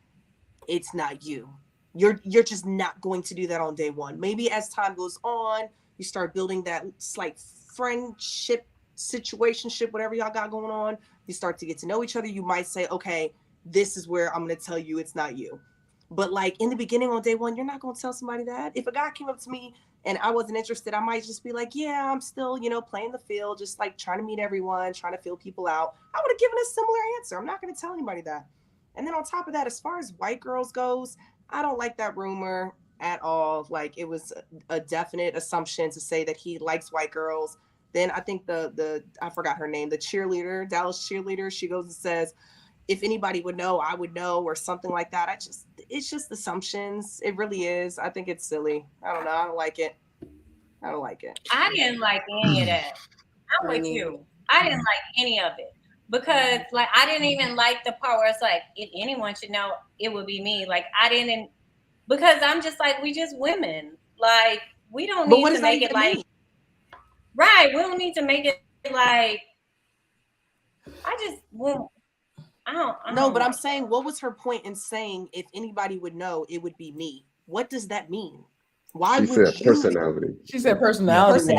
it's not you. You're just not going to do that on day one. Maybe as time goes on, you start building that slight friendship, situationship, whatever y'all got going on. You start to get to know each other. You might say, okay, this is where I'm going to tell you it's not you. But like in the beginning on day one, you're not going to tell somebody that. If a guy came up to me and I wasn't interested, I might just be like, yeah, I'm still, playing the field, just like trying to meet everyone, trying to feel people out. I would have given a similar answer. I'm not going to tell anybody that. And then on top of that, as far as white girls goes, I don't like that rumor at all. Like, it was a definite assumption to say that he likes white girls. Then I think I forgot her name, the cheerleader, Dallas cheerleader, she goes and says, if anybody would know, I would know, or something like that. It's just assumptions. It really is. I think it's silly. I don't know. I don't like it. I didn't like any of that. I'm with you. I didn't like any of it, because like I didn't even like the part where it's like, if anyone should know, it would be me. Like I didn't, because I'm just like, we just women. Like we don't need to make it like, right. We don't need to make it like, I don't know. But I'm saying, what was her point in saying if anybody would know, it would be me? What does that mean? Why she would said you? Personality. She said personality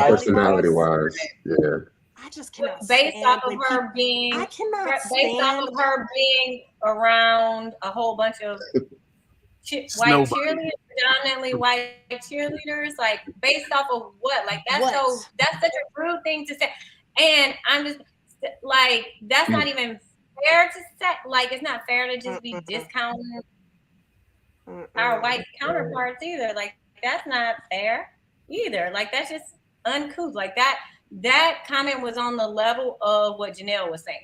wise. Yeah. I just cannot based off of her being around a whole bunch of white cheerleaders, predominantly white cheerleaders, like based off of what? Like that's such a rude thing to say. And I'm just like, that's not even fair to say. Like it's not fair to just be discounting our white counterparts either. Like that's not fair either. Like that's just uncouth. Like that comment was on the level of what Janelle was saying.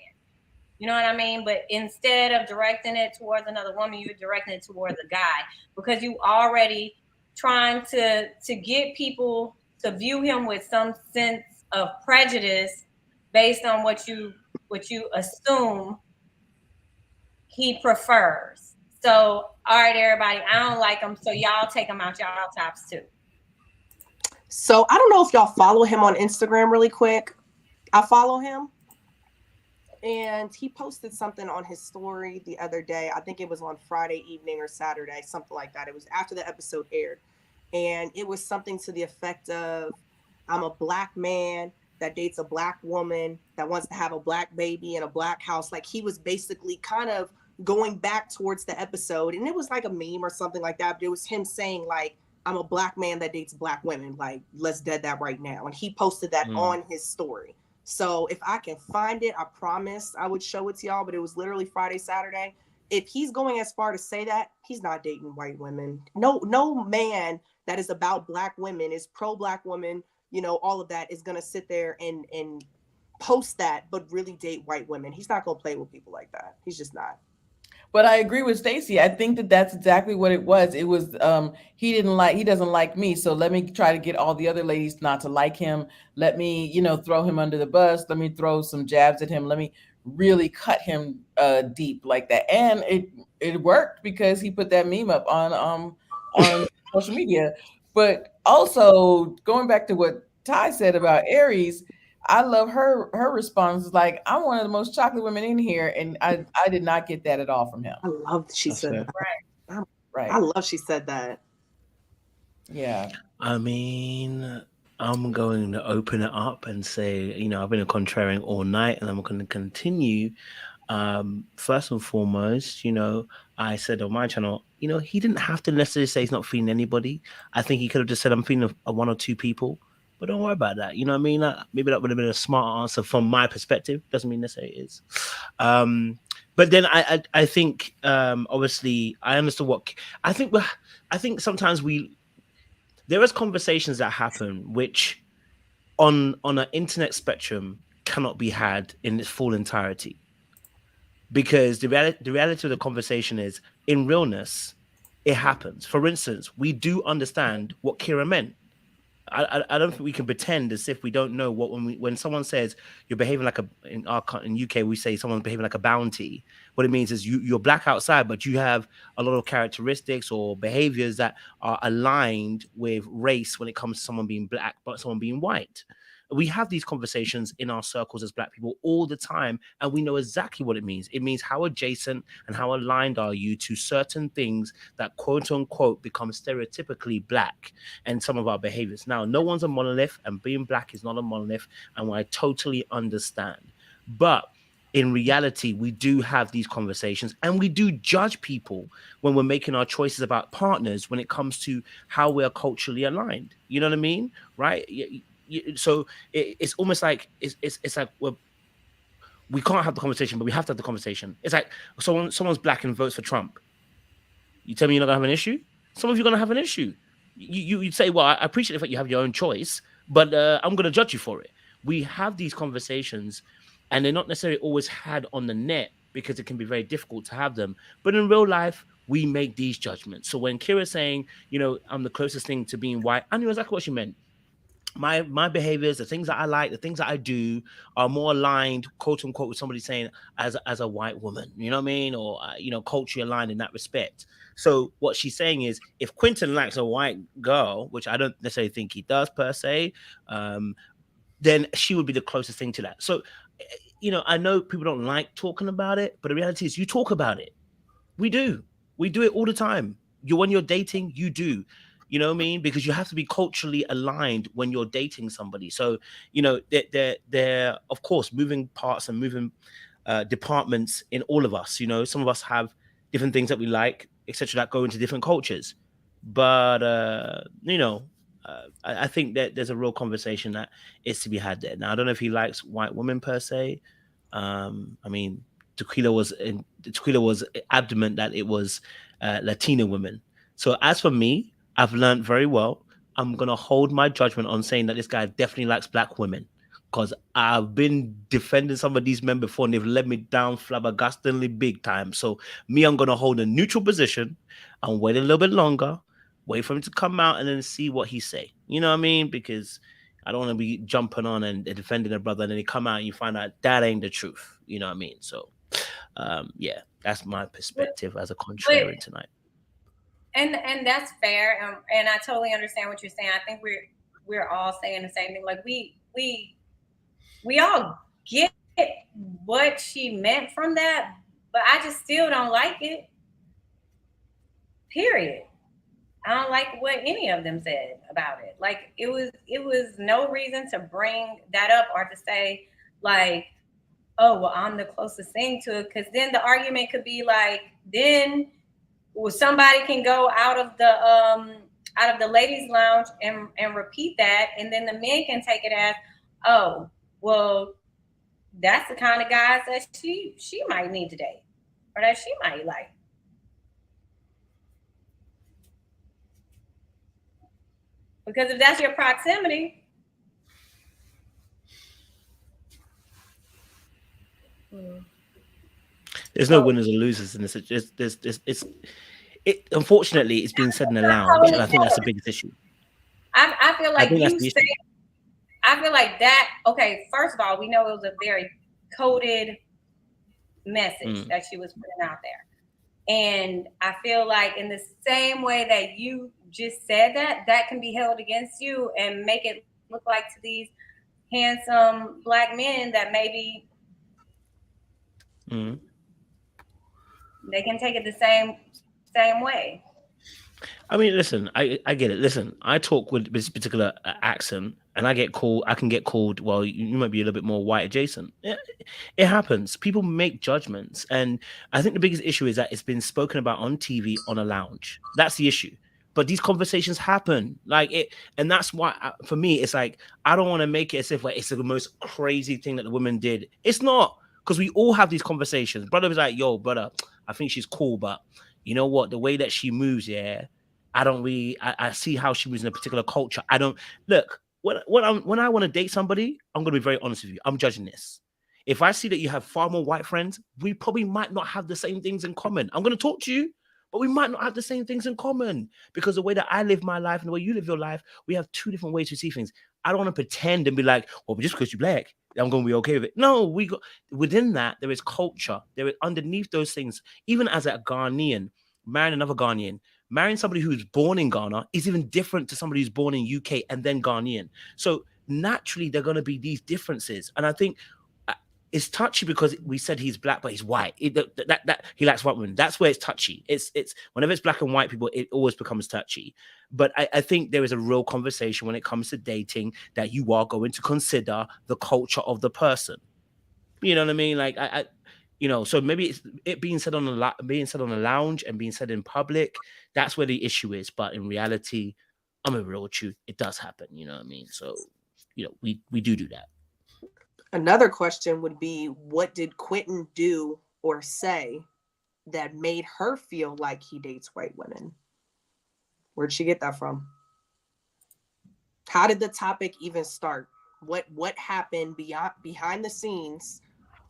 You know what I mean? But instead of directing it towards another woman, you're directing it towards a guy, because you already trying to get people to view him with some sense of prejudice based on what you assume he prefers. So, all right, everybody, I don't like him, so y'all take him out y'all tops too. So I don't know if y'all follow him on Instagram really quick. I follow him. And he posted something on his story the other day. I think it was on Friday evening or Saturday, something like that. It was after the episode aired. And it was something to the effect of, I'm a black man that dates a black woman that wants to have a black baby in a black house. Like he was basically kind of going back towards the episode. And it was like a meme or something like that. But it was him saying like, I'm a black man that dates black women. Like, let's dead that right now. And he posted that on his story. So if I can find it, I promise I would show it to y'all, but it was literally Friday, Saturday. If he's going as far to say that, he's not dating white women. No man that is about black women, is pro-black women, all of that, is going to sit there and post that, but really date white women. He's not going to play with people like that. He's just not. But I agree with Stacey. I think that that's exactly what it was. It was he doesn't like me, so let me try to get all the other ladies not to like him. Let me, throw him under the bus. Let me throw some jabs at him. Let me really cut him deep like that. And it worked because he put that meme up on social media. But also going back to what Ty said about Aries, I love her response is like, I'm one of the most chocolate women in here, and I did not get that at all from him. I love she That's said fair. that. Right. I love she said that. Yeah. I mean, I'm going to open it up and say, I've been a contrarian all night, and I'm going to continue. First and foremost, I said on my channel, he didn't have to necessarily say he's not feeling anybody. I think he could have just said, I'm feeling a one or two people, but don't worry about that. You know what I mean? Maybe that would have been a smart answer from my perspective. Doesn't mean necessarily it is. But then I think, obviously, I understand what I think sometimes there is conversations that happen which on an internet spectrum cannot be had in its full entirety, because the reality of the conversation is, in realness, it happens. For instance, we do understand what Kira meant. I don't think we can pretend as if we don't know what when someone says you're behaving like in UK we say someone's behaving like a bounty. What it means is you're black outside, but you have a lot of characteristics or behaviors that are aligned with race when it comes to someone being black, but someone being white. We have these conversations in our circles as black people all the time, and we know exactly what it means. It means how adjacent and how aligned are you to certain things that quote unquote become stereotypically black and some of our behaviors. Now, no one's a monolith, and being black is not a monolith, and I totally understand. But in reality, we do have these conversations, and we do judge people when we're making our choices about partners when it comes to how we're culturally aligned. You know what I mean? Right? So it's almost like it's like we can't have the conversation, but we have to have the conversation. It's like someone's black and votes for Trump. You tell me you're not gonna have an issue? Some of you are gonna have an issue. You'd say, well, I appreciate the fact you have your own choice, but I'm gonna judge you for it. We have these conversations, and they're not necessarily always had on the net because it can be very difficult to have them. But in real life, we make these judgments. So when Kira's saying, I'm the closest thing to being white, I knew exactly what she meant. My behaviors, the things that I like, the things that I do are more aligned, quote unquote, with somebody saying as a white woman, you know what I mean? Or, culturally aligned in that respect. So what she's saying is, if Quentin likes a white girl, which I don't necessarily think he does per se, then she would be the closest thing to that. So, I know people don't like talking about it, but the reality is you talk about it. We do it all the time. When you're dating, you do. You know what I mean? Because you have to be culturally aligned when you're dating somebody. So, they're of course moving parts and moving departments in all of us. Some of us have different things that we like, etc., that go into different cultures. But I think that there's a real conversation that is to be had there. Now, I don't know if he likes white women per se. I mean, Tequila was adamant that it was Latina women. So as for me, I've learned very well. I'm going to hold my judgment on saying that this guy definitely likes black women, because I've been defending some of these men before and they've let me down flabbergastingly big time. So I'm going to hold a neutral position and wait a little bit longer, wait for him to come out and then see what he say. You know what I mean? Because I don't want to be jumping on and defending a brother and then he come out and you find out that ain't the truth. You know what I mean? So, yeah, that's my perspective as a contrarian tonight. And that's fair, and I totally understand what you're saying. I think we're all saying the same thing. Like we all get what she meant from that, but I just still don't like it. Period. I don't like what any of them said about it. Like it was no reason to bring that up or to say like, oh well, I'm the closest thing to it, because then the argument could be like, then somebody can go out of the ladies' lounge and repeat that, and then the men can take it as, oh, well, that's the kind of guys that she might need to date or that she might like. Because if that's your proximity, there's no winners or losers in this. Unfortunately, it's being said in the lounge, and I think that's the biggest issue. I feel like I feel like that. Okay, first of all, we know it was a very coded message that she was putting out there, And I feel like in the same way that you just said that can be held against you and make it look like to these handsome Black men that maybe Mm. they can take it the same way. I mean, listen, I get it. Listen, I talk with this particular accent, and I can get called. Well, you might be a little bit more white adjacent. It happens. People make judgments, and I think the biggest issue is that it's been spoken about on TV on a lounge. That's the issue. But these conversations happen, like it, and that's why for me, it's like I don't want to make it as if like it's the most crazy thing that the woman did. It's not, because we all have these conversations. Brother was like, "Yo, brother, I think she's cool, but you know what? The way that she moves, yeah." I don't really. I see how she was in a particular culture. I don't look when I want to date somebody. I'm going to be very honest with you. I'm judging this. If I see that you have far more white friends, we probably might not have the same things in common. I'm going to talk to you, but we might not have the same things in common because the way that I live my life and the way you live your life, we have two different ways to see things. I don't want to pretend and be like, well, just because you're Black, I'm going to be okay with it. No, we got within that there is culture. There is underneath those things. Even as a Ghanaian marrying another Ghanaian. Marrying somebody who's born in Ghana is even different to somebody who's born in UK and then Ghanaian. So naturally, there are going to be these differences. And I think it's touchy because we said he's Black, but he's white. That he likes white women. That's where it's touchy. It's whenever it's Black and white people, it always becomes touchy. But I think there is a real conversation when it comes to dating that you are going to consider the culture of the person. You know what I mean? Like so maybe it's it being said on a lounge and being said in public. That's where the issue is. But in reality, I'm a real truth. It does happen. You know what I mean? So, we do that. Another question would be, what did Quentin do or say that made her feel like he dates white women? Where'd she get that from? How did the topic even start? What happened behind the scenes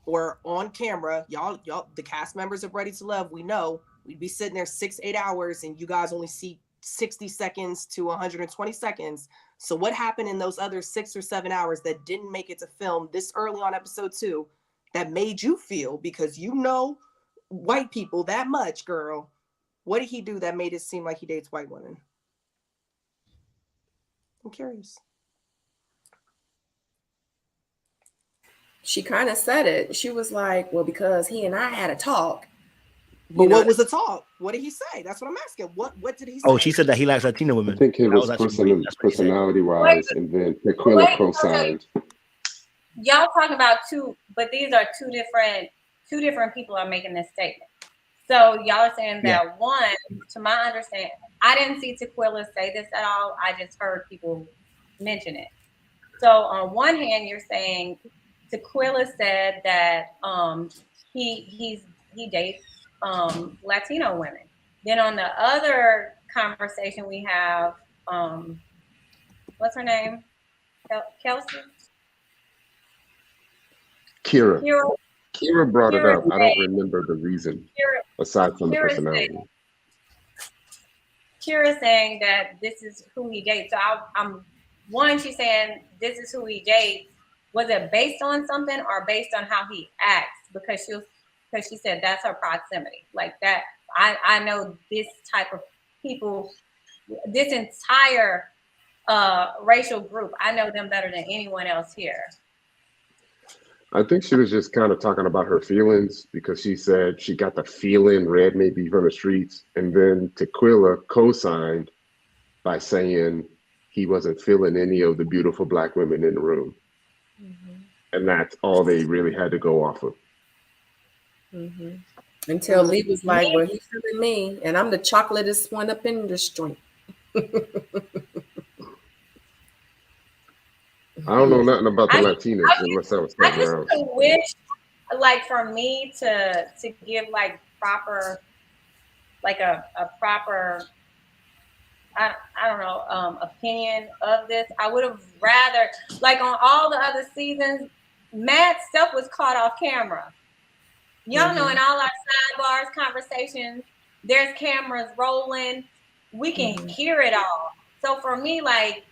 or on camera? Y'all, the cast members of Ready to Love, we know we'd be sitting there 6-8 hours and you guys only see 60 seconds to 120 seconds. So what happened in those other 6 or 7 hours that didn't make it to film this early on episode 2 that made you feel, because you know white people that much, girl, what did he do that made it seem like he dates white women? I'm curious. She kind of said it. She was like, well, because he and I had a talk. But what was the talk? What did he say? That's what I'm asking. What did he say? Oh, she said that he likes Latino women. I think it was personality-wise, and then Tequila co-signed. Y'all talking about two, but these are two different people are making this statement. So y'all are saying that one, to my understanding, I didn't see Tequila say this at all. I just heard people mention it. So on one hand, you're saying Tequila said that he dates Latino women. Then on the other conversation we have, what's her name? Kelsey? Kira brought it up. I don't remember the reason aside from the personality. Kira saying that this is who he dates. So I'm one, she's saying this is who he dates. Was it based on something or based on how he acts? Because she said that's her proximity. Like that, I know this type of people, this entire racial group. I know them better than anyone else here. I think she was just kind of talking about her feelings, because she said she got the feeling Red may be from the streets, and then Tequila co-signed by saying he wasn't feeling any of the beautiful Black women in the room. Mm-hmm. And that's all they really had to go off of. Mm-hmm. Until Lee was like, well, he's feeling me, and I'm the chocolatest one up in this joint. I don't know nothing about the Latinos unless I was something else. I just wish, like, for me to give like proper, like a proper, I don't know, opinion of this. I would have rather, like on all the other seasons, mad stuff was caught off camera. Y'all know, in all our sidebars, conversations, there's cameras rolling. We can hear it all. So for me, like,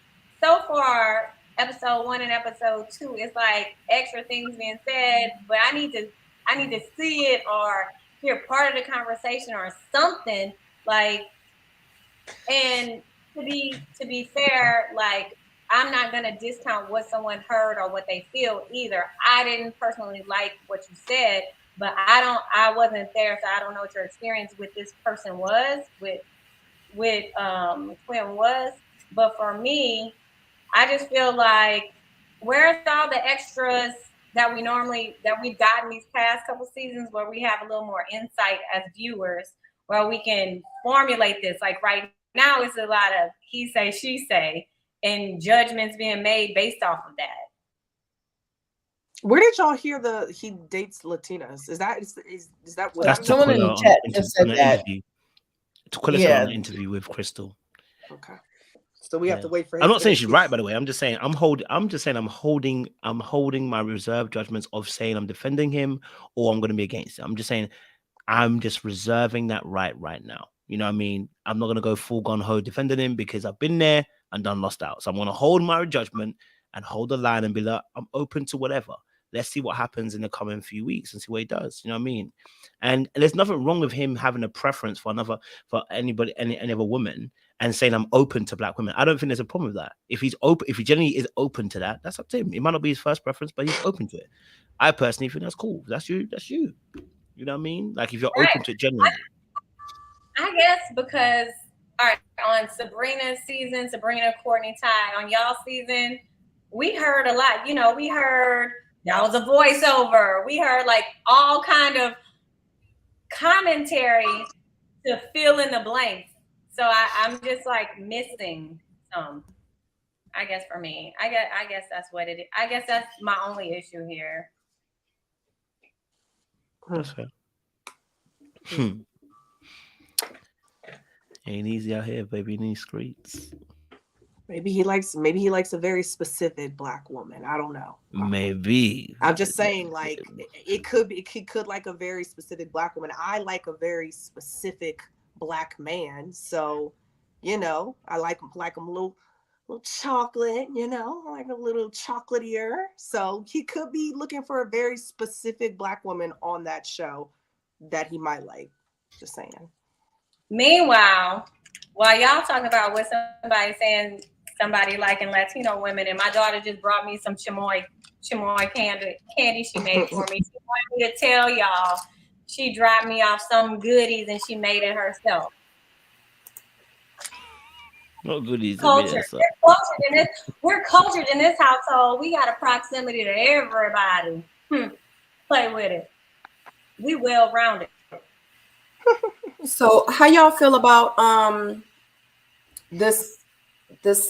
so far, episode 1 and episode 2, it's like extra things being said, but I need to see it or hear part of the conversation or something, like, and to be fair, like, I'm not gonna discount what someone heard or what they feel either. I didn't personally like what you said, but I wasn't there, so I don't know what your experience with this person was, with Quinn was. But for me, I just feel like, where's all the extras that we've gotten these past couple seasons, where we have a little more insight as viewers, where we can formulate this. Like right now, it's a lot of he say, she say, and judgments being made based off of that. Where did y'all hear he dates Latinas? Is that what That's someone in the chat just said that? Tequila said on an interview with Crystal. Okay. So we have to wait for. I'm not saying she's right, by the way. I'm just saying I'm holding my reserved judgments of saying I'm defending him or I'm going to be against it. I'm just saying I'm just reserving that right now. You know what I mean? I'm not going to go full gun ho defending him because I've been there and done lost out. So I'm going to hold my judgment and hold the line and be like, I'm open to whatever. Let's see what happens in the coming few weeks and see what he does. You know what I mean? And there's nothing wrong with him having a preference for anybody, any other woman, and saying I'm open to black women. I don't think there's a problem with that. If he genuinely is open to that, that's up to him. It might not be his first preference, but he's open to it. I personally think that's cool. That's you. That's you. You know what I mean? Like if you're open to it genuinely. I guess because, all right, on Sabrina's season, Sabrina, Courtney, Ty, on y'all season, we heard a lot. You know, we heard that was a voiceover. We heard like all kind of commentary to fill in the blanks. So I'm just like missing some. I guess for me, I guess that's what it is. I guess that's my only issue here. That's fair. Ain't easy out here, baby, in these streets. Maybe he likes a very specific black woman. I don't know. Maybe. I'm just saying, like, he could like a very specific black woman. I like a very specific black man. So, you know, I like him a little chocolate, you know, like a little chocolatier. So he could be looking for a very specific black woman on that show that he might like. Just saying. Meanwhile, while y'all talking about what somebody saying, somebody liking Latino women, and my daughter just brought me some chamoy candy she made for me. She wanted me to tell y'all she dropped me off some goodies and she made it herself. What goodies? We're cultured in this household. We got a proximity to everybody. Play with it. We well-rounded. So how y'all feel about this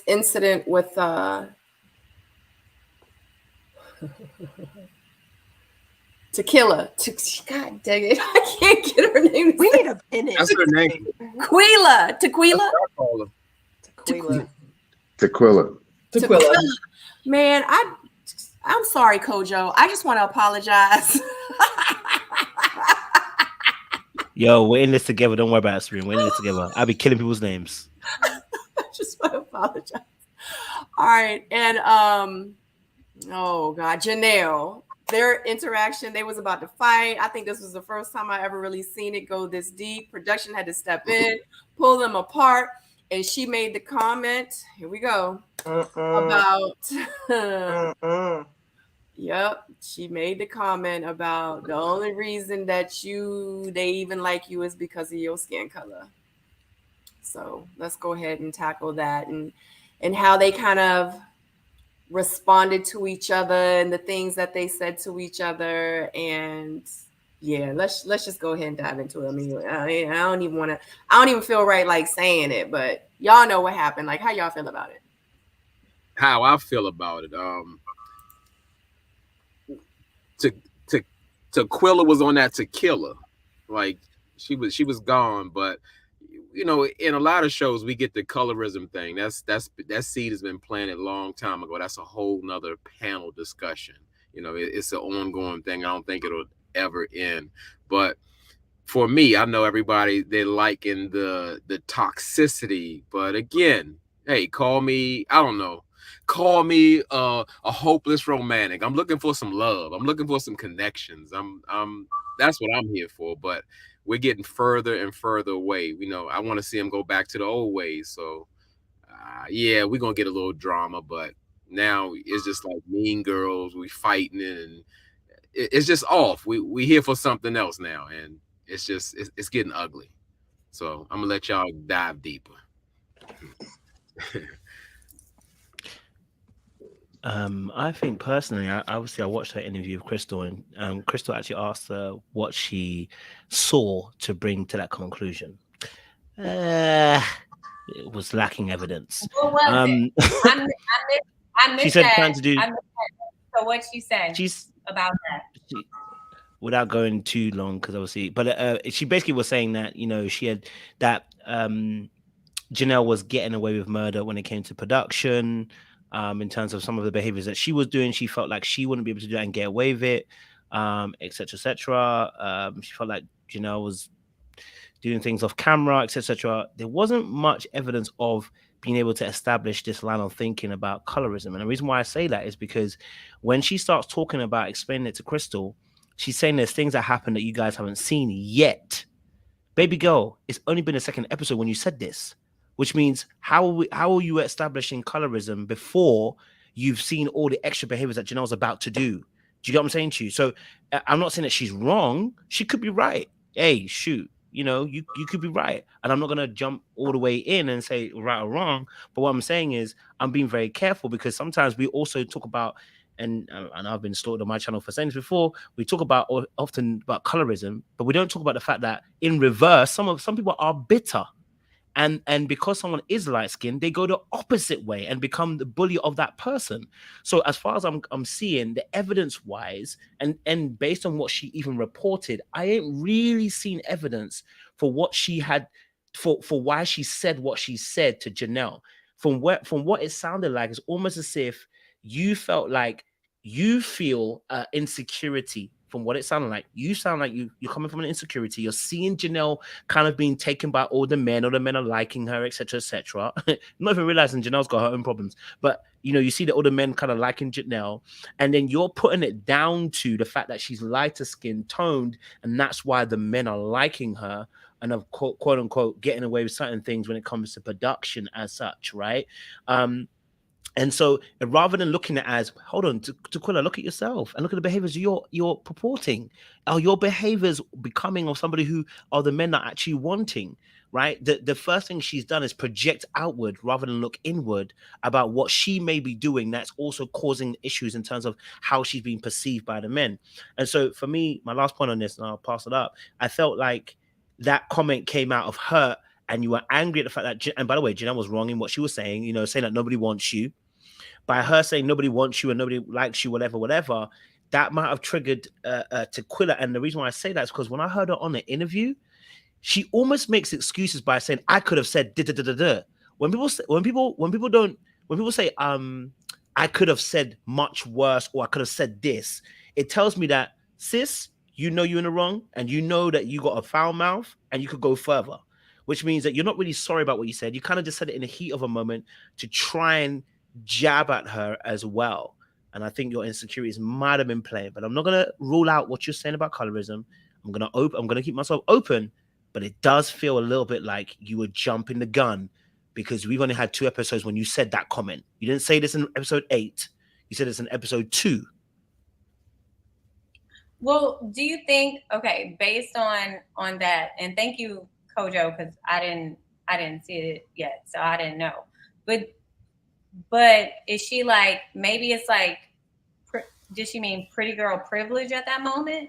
incident with Tequila? God dang it, I can't get her name. We need a finish. That's her name. Tequila. Man, I'm sorry, Kojo. I just want to apologize. Yo, we're in this together. Don't worry about it, Serene. We're in this together. I'll be killing people's names. I just want to apologize. All right. And oh God, Janelle, their interaction, they was about to fight. I think this was the first time I ever really seen it go this deep. Production had to step in, pull them apart. And she made the comment, here we go, about yep, she made the comment about the only reason that they even like you is because of your skin color. So let's go ahead and tackle that and how they kind of responded to each other and the things that they said to each other. And yeah, let's just go ahead and dive into it. I mean, I don't even feel right like saying it, but y'all know what happened. Like, how y'all feel about it? How I feel about it. Tequila was on that tequila, like she was gone. But you know, in a lot of shows we get the colorism thing. That seed has been planted a long time ago. That's a whole nother panel discussion. You know, it's an ongoing thing. I don't think it'll ever end. But for me, I know everybody, they liking the toxicity. But again, hey, call me, I don't know. call me a hopeless romantic. I'm looking for some love. I'm looking for some connections. That's what I'm here for. But we're getting further and further away. You know, I want to see him go back to the old ways. So yeah, we're gonna get a little drama, but now it's just like Mean Girls. We fighting and it's just off. We here for something else now, and it's getting ugly. So I'm gonna let y'all dive deeper. I think personally, obviously, I watched that interview with Crystal, and Crystal actually asked her what she saw to bring to that conclusion. It was lacking evidence. What was it? I missed She said that. trying to do. I missed that. So what she said about that? Without going too long, because obviously, but she basically was saying that, you know, she had that Janelle was getting away with murder when it came to production. In terms of some of the behaviors that she was doing, she felt like she wouldn't be able to do that and get away with it, etc., etc. She felt like Janelle was doing things off camera, etc. There wasn't much evidence of being able to establish this line of thinking about colorism. And the reason why I say that is because when she starts talking about explaining it to Crystal, she's saying there's things that happen that you guys haven't seen yet. Baby girl, it's only been a second episode when you said this, which means how are you establishing colorism before you've seen all the extra behaviors that Janelle's about to do? Do you get what I'm saying to you? So I'm not saying that she's wrong. She could be right. Hey, shoot, you know, you could be right. And I'm not going to jump all the way in and say right or wrong. But what I'm saying is I'm being very careful, because sometimes we also talk about, and I've been stalked on my channel for saying this before, we talk about often about colorism, but we don't talk about the fact that in reverse, some people are bitter. And because someone is light-skinned, they go the opposite way and become the bully of that person. So as far as I'm seeing, the evidence-wise, and based on what she even reported, I ain't really seen evidence for what she had, for why she said what she said to Janelle. From what it sounded like, it's almost as if you felt like you feel insecurity. From what it sounded like, you sound like you're coming from an insecurity. You're seeing Janelle kind of being taken by all the men are liking her, etc., etc. Not even realizing Janelle's got her own problems, but you know, you see that all the men kind of liking Janelle, and then you're putting it down to the fact that she's lighter skin toned, and that's why the men are liking her and of quote unquote getting away with certain things when it comes to production as such, right? And so rather than looking at it as, hold on, Tequila, look at yourself and look at the behaviors you're purporting. Are your behaviors becoming of somebody who are the men that are actually wanting, right? The first thing she's done is project outward rather than look inward about what she may be doing that's also causing issues in terms of how she's being perceived by the men. And so for me, my last point on this, and I'll pass it up, I felt like that comment came out of her, and you were angry at the fact that, and by the way, Janelle was wrong in what she was saying, you know, saying that nobody wants you. By her saying nobody wants you and nobody likes you, whatever, that might have triggered Tequila. And the reason why I say that is because when I heard her on the interview, she almost makes excuses by saying, "I could have said da da da da da." When people say, "I could have said much worse," or "I could have said this," it tells me that, sis, you know you're in the wrong, and you know that you got a foul mouth, and you could go further. Which means that you're not really sorry about what you said. You kind of just said it in the heat of a moment to try and jab at her as well. And I think your insecurities might have been playing, but I'm not going to rule out what you're saying about colorism. I'm going to keep myself open, but it does feel a little bit like you were jumping the gun, because we've only had 2 episodes when you said that comment. You didn't say this in episode 8. You said it's in episode 2. Well, do you think, okay, based on that, and thank you, Kojo, because I didn't see it yet, so I didn't know. But is she like, maybe it's like, did she mean pretty girl privilege at that moment?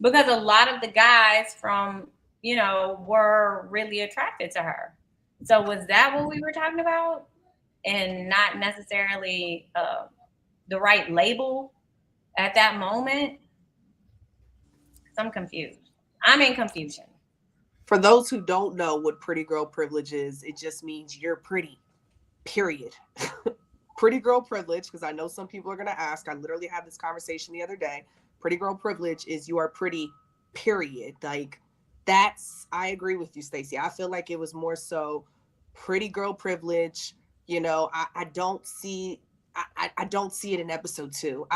Because a lot of the guys from, you know, were really attracted to her. So was that what we were talking about? And not necessarily the right label at that moment? I'm confused. I'm in confusion. For those who don't know what pretty girl privilege is, it just means you're pretty. Period. Pretty girl privilege, because I know some people are going to ask. I literally had this conversation the other day. Pretty girl privilege is you are pretty, period. Like, I agree with you, Stacey. I feel like it was more so pretty girl privilege. You know, I don't see I don't see it in episode 2.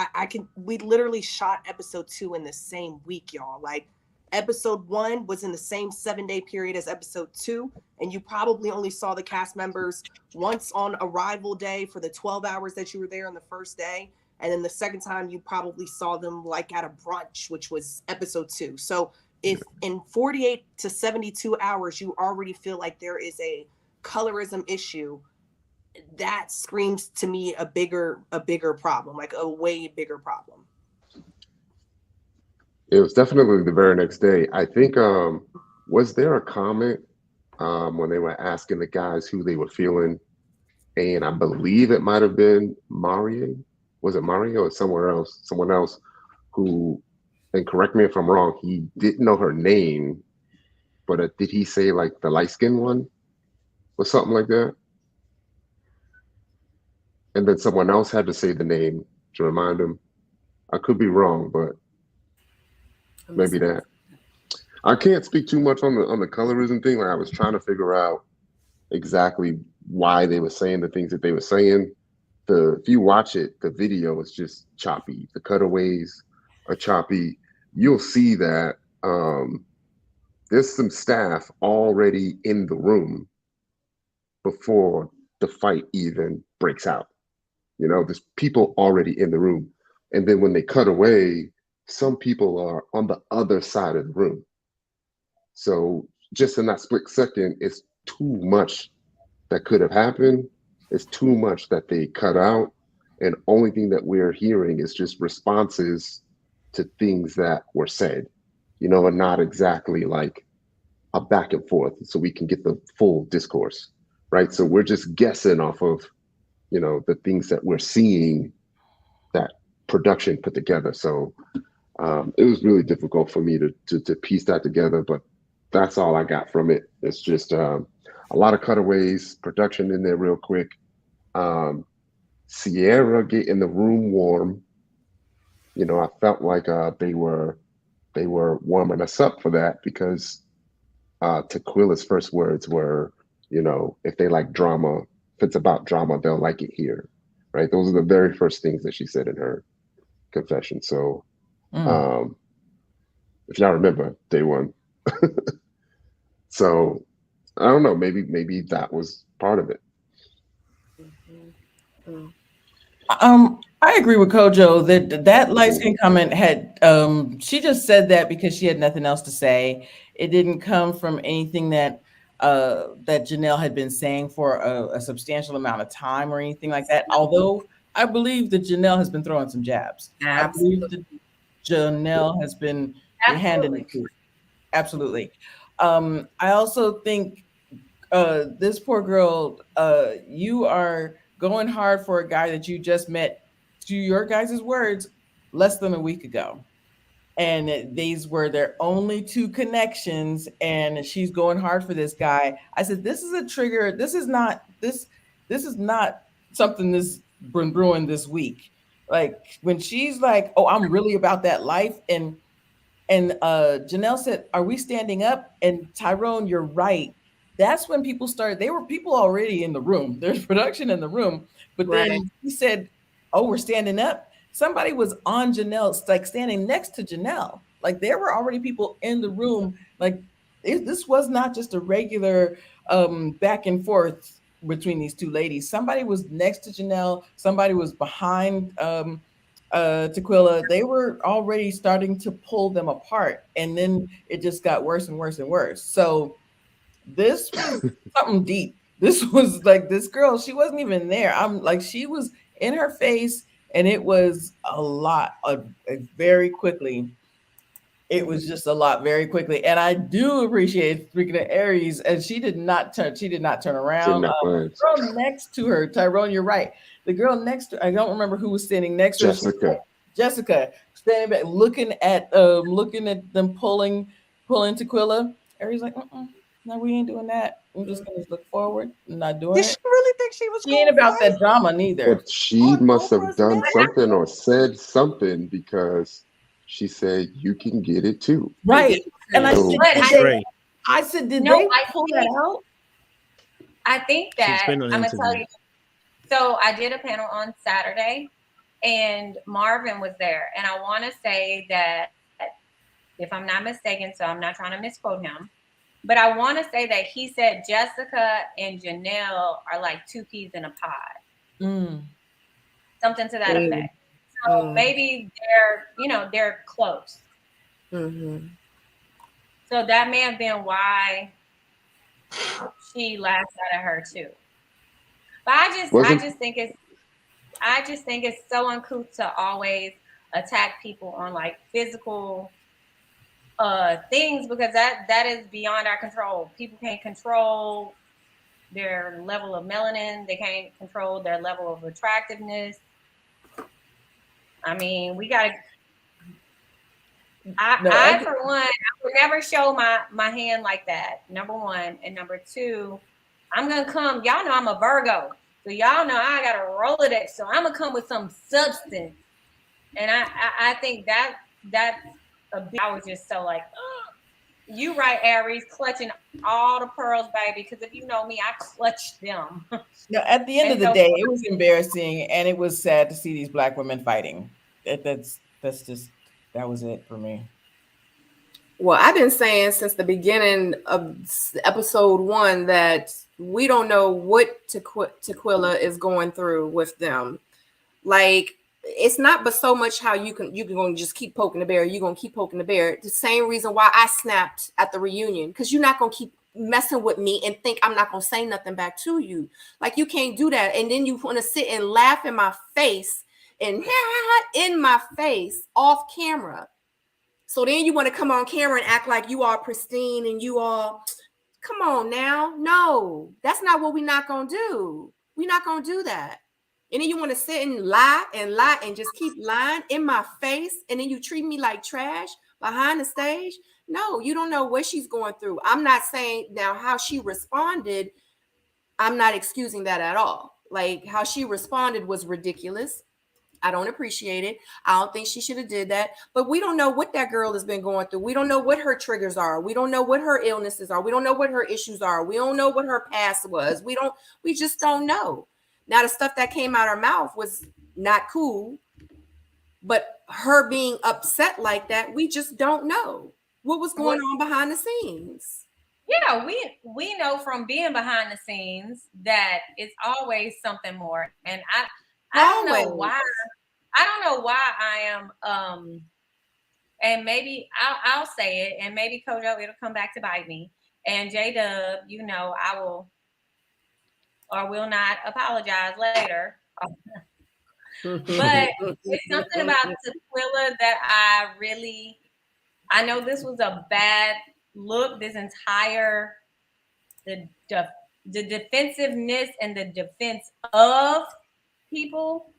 We literally shot episode 2 in the same week, y'all. Like episode 1 was in the same 7-day period as episode 2, and you probably only saw the cast members once on arrival day for the 12 hours that you were there on the first day. And then the second time you probably saw them like at a brunch, which was episode 2. So if in 48 to 72 hours, you already feel like there is a colorism issue, that screams to me a bigger problem, like a way bigger problem. It was definitely the very next day. I think, was there a comment when they were asking the guys who they were feeling? And I believe it might have been Mario. Was it Mario or someone else who, and correct me if I'm wrong, he didn't know her name, but did he say like the light-skinned one or something like that? And then someone else had to say the name to remind him. I could be wrong, but maybe that. I can't speak too much on the colorism thing. Like I was trying to figure out exactly why they were saying the things that they were saying. If you watch it, the video is just choppy. The cutaways are choppy. You'll see that there's some staff already in the room before the fight even breaks out. You know, there's people already in the room. And then when they cut away, some people are on the other side of the room. So just in that split second, it's too much that could have happened. It's too much that they cut out. And only thing that we're hearing is just responses to things that were said, you know, and not exactly like a back and forth so we can get the full discourse, right? So we're just guessing off of, you know, the things that we're seeing that production put together. So it was really difficult for me to piece that together, but that's all I got from it. It's just a lot of cutaways, production in there real quick. Sierra getting the room warm. You know, I felt like they were warming us up for that because Tequila's first words were, you know, if they like drama, if it's about drama, they'll like it here, right? Those are the very first things that she said in her confession. So if y'all remember day one. So I don't know, maybe that was part of it. I agree with Kojo that light skin comment had she just said that because she had nothing else to say. It didn't come from anything that that Janelle had been saying for a substantial amount of time or anything like that. Although I believe that Janelle has been throwing some jabs. Absolutely. I believe that Janelle has been handing it to. Absolutely. I also think this poor girl, you are going hard for a guy that you just met, to your guys' words, less than a week ago. And these were their only 2 connections, and she's going hard for this guy. I said, this is a trigger. This is not something that's been brewing this week. Like when she's like, oh, I'm really about that life. And Janelle said, are we standing up? And Tyrone, you're right. That's when people started. They were people already in the room. There's production in the room. But then he said, oh, we're standing up. Somebody was on Janelle, like standing next to Janelle. Like there were already people in the room. Like this was not just a regular back and forth between these 2 ladies. Somebody was next to Janelle. Somebody was behind Tequila. They were already starting to pull them apart. And then it just got worse and worse and worse. So this was something deep. This was like this girl, she wasn't even there. I'm like, she was in her face, and it was a lot very quickly. It was just a lot very quickly. And I do appreciate, speaking of Aries, and she did not turn around. The girl next to her, Tyrone, you're right. The girl next to, I don't remember who was standing next to her. Jessica, standing back, looking at them pulling Tequila. Aries like, no, we ain't doing that. I'm just gonna look forward. I'm not doing it. Did she really think she was? She ain't about that drama neither. But she must have done something or said something because she said you can get it too. Right. And I said, did they pull that out? I think that I'm gonna tell you. So I did a panel on Saturday, and Marvin was there. And I want to say that, if I'm not mistaken, so I'm not trying to misquote him, but I want to say that he said Jessica and Janelle are like two peas in a pod. Something to that effect. So maybe they're close. So that may have been why she laughed at her too. But I just think it's so uncouth to always attack people on like physical things, because that is beyond our control. People can't control their level of melanin. They can't control their level of attractiveness. I mean, we gotta. I for one, I would never show my hand like that. Number one, and number two, I'm gonna come. Y'all know I'm a Virgo, so y'all know I got a Rolodex. So I'm gonna come with some substance, and I think that's I was just so like, ugh. You right, Aries, clutching all the pearls, baby. Because if you know me, I clutch them. No, at the end of the day, it was embarrassing, and it was sad to see these Black women fighting. That was it for me. Well, I've been saying since the beginning of episode 1 that we don't know what Tequila is going through with them. Like, it's not but so much how you can just keep poking the bear. You're gonna keep poking the bear. The same reason why I snapped at the reunion, because you're not gonna keep messing with me and think I'm not gonna say nothing back to you. Like, you can't do that. And then you want to sit and laugh in my face and in my face off camera. So then you want to come on camera and act like you are pristine and you all, come on now. No, that's not what we're not going to do. We're not going to do that. And then you want to sit and lie and just keep lying in my face. And then you treat me like trash behind the stage. No, you don't know what she's going through. I'm not saying now how she responded. I'm not excusing that at all. Like, how she responded was ridiculous. I don't appreciate it. I don't think she should have did that. But we don't know what that girl has been going through. We don't know what her triggers are. We don't know what her illnesses are. We don't know what her issues are. We don't know what her past was. We just don't know. Now, the stuff that came out her mouth was not cool. But her being upset like that, we just don't know what was going on behind the scenes. Yeah, we know from being behind the scenes that it's always something more. And I don't know why. I don't know why I am. And maybe I'll say it, and maybe Kojo, it'll come back to bite me. And J-Dub, I will or will not apologize later. But it's something about Tequila that I know this was a bad look. This entire the defensiveness and the defense of people,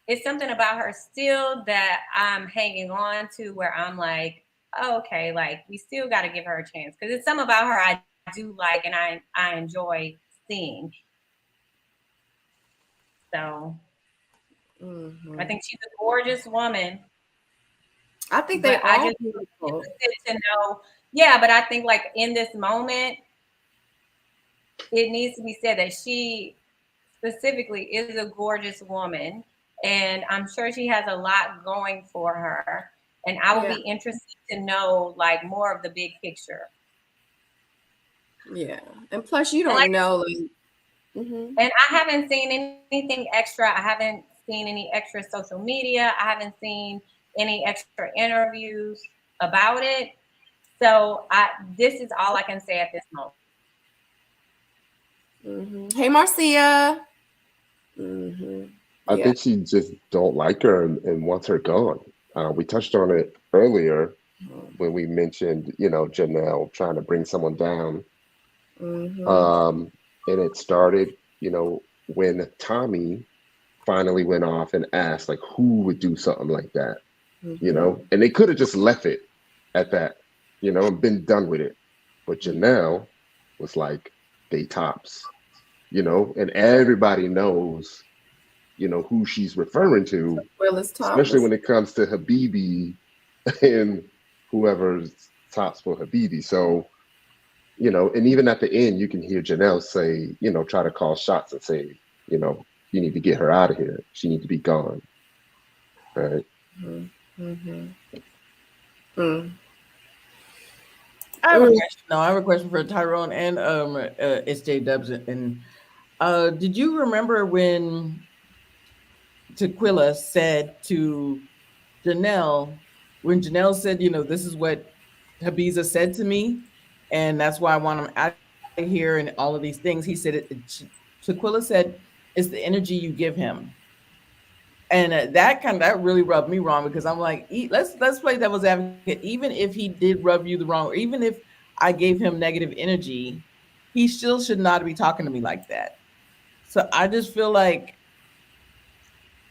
it's something about her still that I'm hanging on to, where I'm like, oh, okay, like, we still got to give her a chance, because it's something about her I do like and I enjoy seeing. So I think she's a gorgeous woman. I think they all beautiful. To know, yeah, but I think like in this moment, it needs to be said that she specifically is a gorgeous woman, and I'm sure she has a lot going for her, and I will be interested to know like more of the big picture. Yeah, and plus you don't know. And I haven't seen anything extra. I haven't seen any extra social media. I haven't seen any extra interviews about it. So this is all I can say at this moment. Hey, Marcia. I think she just don't like her and wants her gone. We touched on it earlier when we mentioned, Janelle trying to bring someone down. And it started, when Tommy finally went off and asked, like, who would do something like that, and they could have just left it at that, and been done with it. But Janelle was like, they tops, and everybody knows, who she's referring to, especially when it comes to Habibi and whoever's tops for Habibi. So, and even at the end, you can hear Janelle say, try to call shots and say, you need to get her out of here. She needs to be gone. Right. Mm-hmm. Mm. I have a question. No, I have a question for Tyrone and SJ Dubs. And did you remember when Tequila said to Janelle, when Janelle said, you know, this is what Habiza said to me, and that's why I want him out of here and all of these things. He said, Tequila said, it's the energy you give him. And that really rubbed me wrong, because I'm like, let's play devil's advocate. Even if he did rub you the wrong, or even if I gave him negative energy, he still should not be talking to me like that. So I just feel like,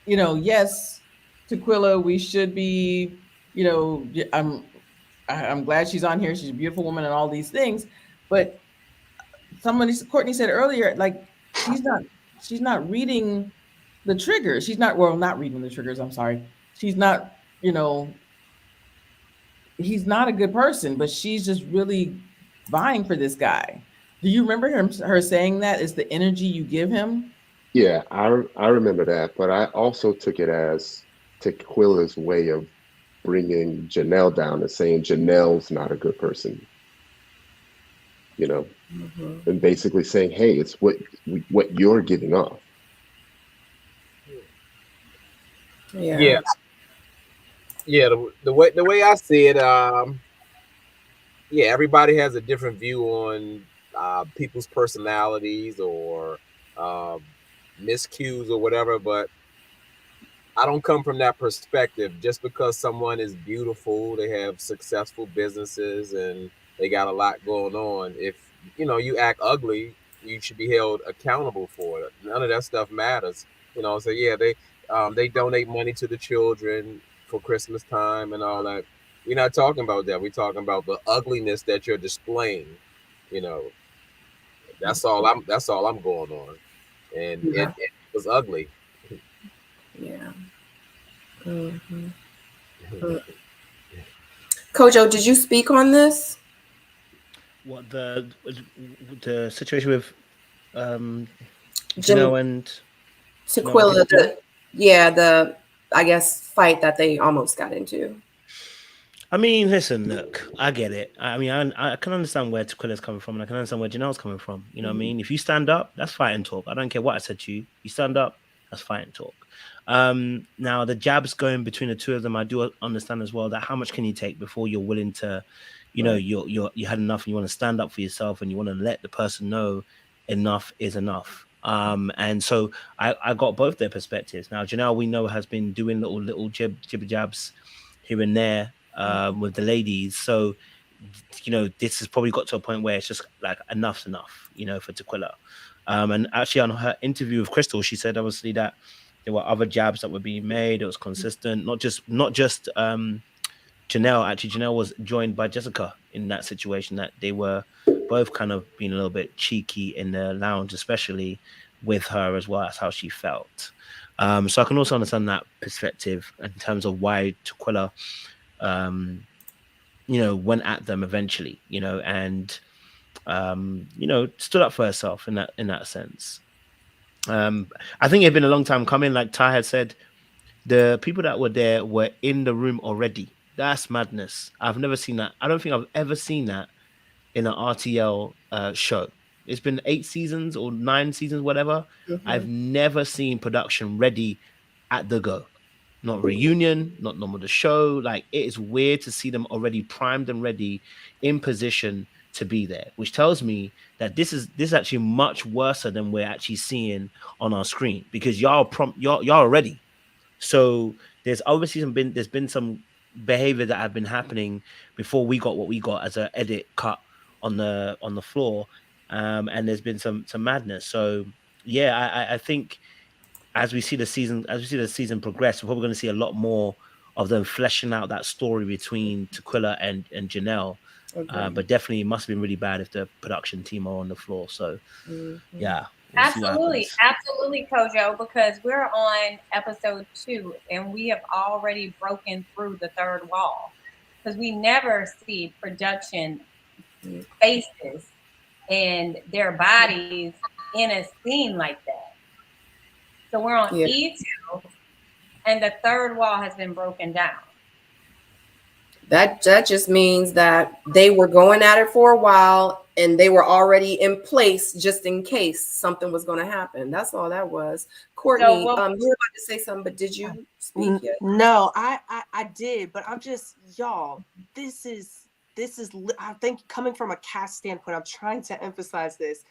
you know, yes, Tequila, we should be, you know, I'm glad she's on here. She's a beautiful woman and all these things, but Courtney said earlier, like she's not reading the triggers. She's not, well, not reading the triggers. I'm sorry. She's not, you know, he's not a good person, but she's just really vying for this guy. Do you remember her saying that is the energy you give him? Yeah, I remember that, but I also took it as Tequila's way of bringing Janelle down and saying Janelle's not a good person, you know, and basically saying, hey, it's what you're giving off. Yeah. Yeah. The way I see it, yeah, everybody has a different view on people's personalities or miscues or whatever, but I don't come from that perspective. Just because someone is beautiful, they have successful businesses and they got a lot going on. If you act ugly, you should be held accountable for it. None of that stuff matters. So yeah, they donate money to the children for Christmas time and all that. We're not talking about that. We're talking about the ugliness that you're displaying. You know, that's all I'm going on. And it was ugly. Yeah. Mm-hmm. Kojo, did you speak on this? What the situation with Jim Janelle and Tequila, the I guess fight that they almost got into. I mean, listen, look, I get it. I mean, I can understand where Tequila's coming from, and I can understand where Janelle's coming from. You know what I mean? If you stand up, that's fight and talk. I don't care what I said to you. You stand up, that's fight and talk. Now the jabs going between the two of them, I do understand as well that how much can you take before you're willing to, you know, you had enough and you want to stand up for yourself and you want to let the person know enough is enough. And so I got both their perspectives. Now Janelle, we know, has been doing little jibber jabs here and there with the ladies. So, this has probably got to a point where it's just like enough's enough, for Tequila. And actually on her interview with Crystal, she said obviously that there were other jabs that were being made. It was consistent, not just Janelle. Actually, Janelle was joined by Jessica in that situation, that they were both kind of being a little bit cheeky in the lounge, especially with her as well. That's how she felt. So I can also understand that perspective in terms of why Tequila, went at them eventually, and stood up for herself in that sense. I think it's been a long time coming. Like Ty had said, the people that were there were in the room already. That's madness. I've never seen that. I don't think I've ever seen that in an RTL show. It's been 8 seasons or 9 seasons, whatever. I've never seen production ready at the go. Not reunion, not normal the show. Like, it is weird to see them already primed and ready in position to be there, which tells me that this is actually much worse than we're actually seeing on our screen, because y'all are ready. So there's obviously there's been some behavior that have been happening before we got what we got as an edit cut on the floor, and there's been some madness. So yeah, I think as we see the season progress, we're probably going to see a lot more of them fleshing out that story between Tequila and Janelle. But definitely it must have been really bad if the production team are on the floor. So yeah. Absolutely, Kojo, because we're on episode 2 and we have already broken through the third wall, because we never see production faces and their bodies in a scene like that. So we're on Yeah. E2, and the third wall has been broken down. That just means that they were going at it for a while and they were already in place just in case something was going to happen. That's all that was. Courtney, you were about to say something, but did you speak yet? No, I did, but I'm just, y'all, this is, I think coming from a cast standpoint, I'm trying to emphasize this.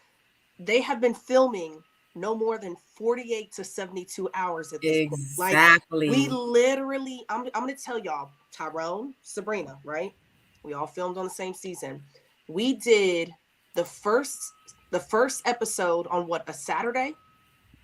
They have been filming no more than 48 to 72 hours at this point. Exactly. Like, we literally, I'm going to tell y'all, Tyrone, Sabrina, right? We all filmed on the same season. We did the first episode on what, a Saturday?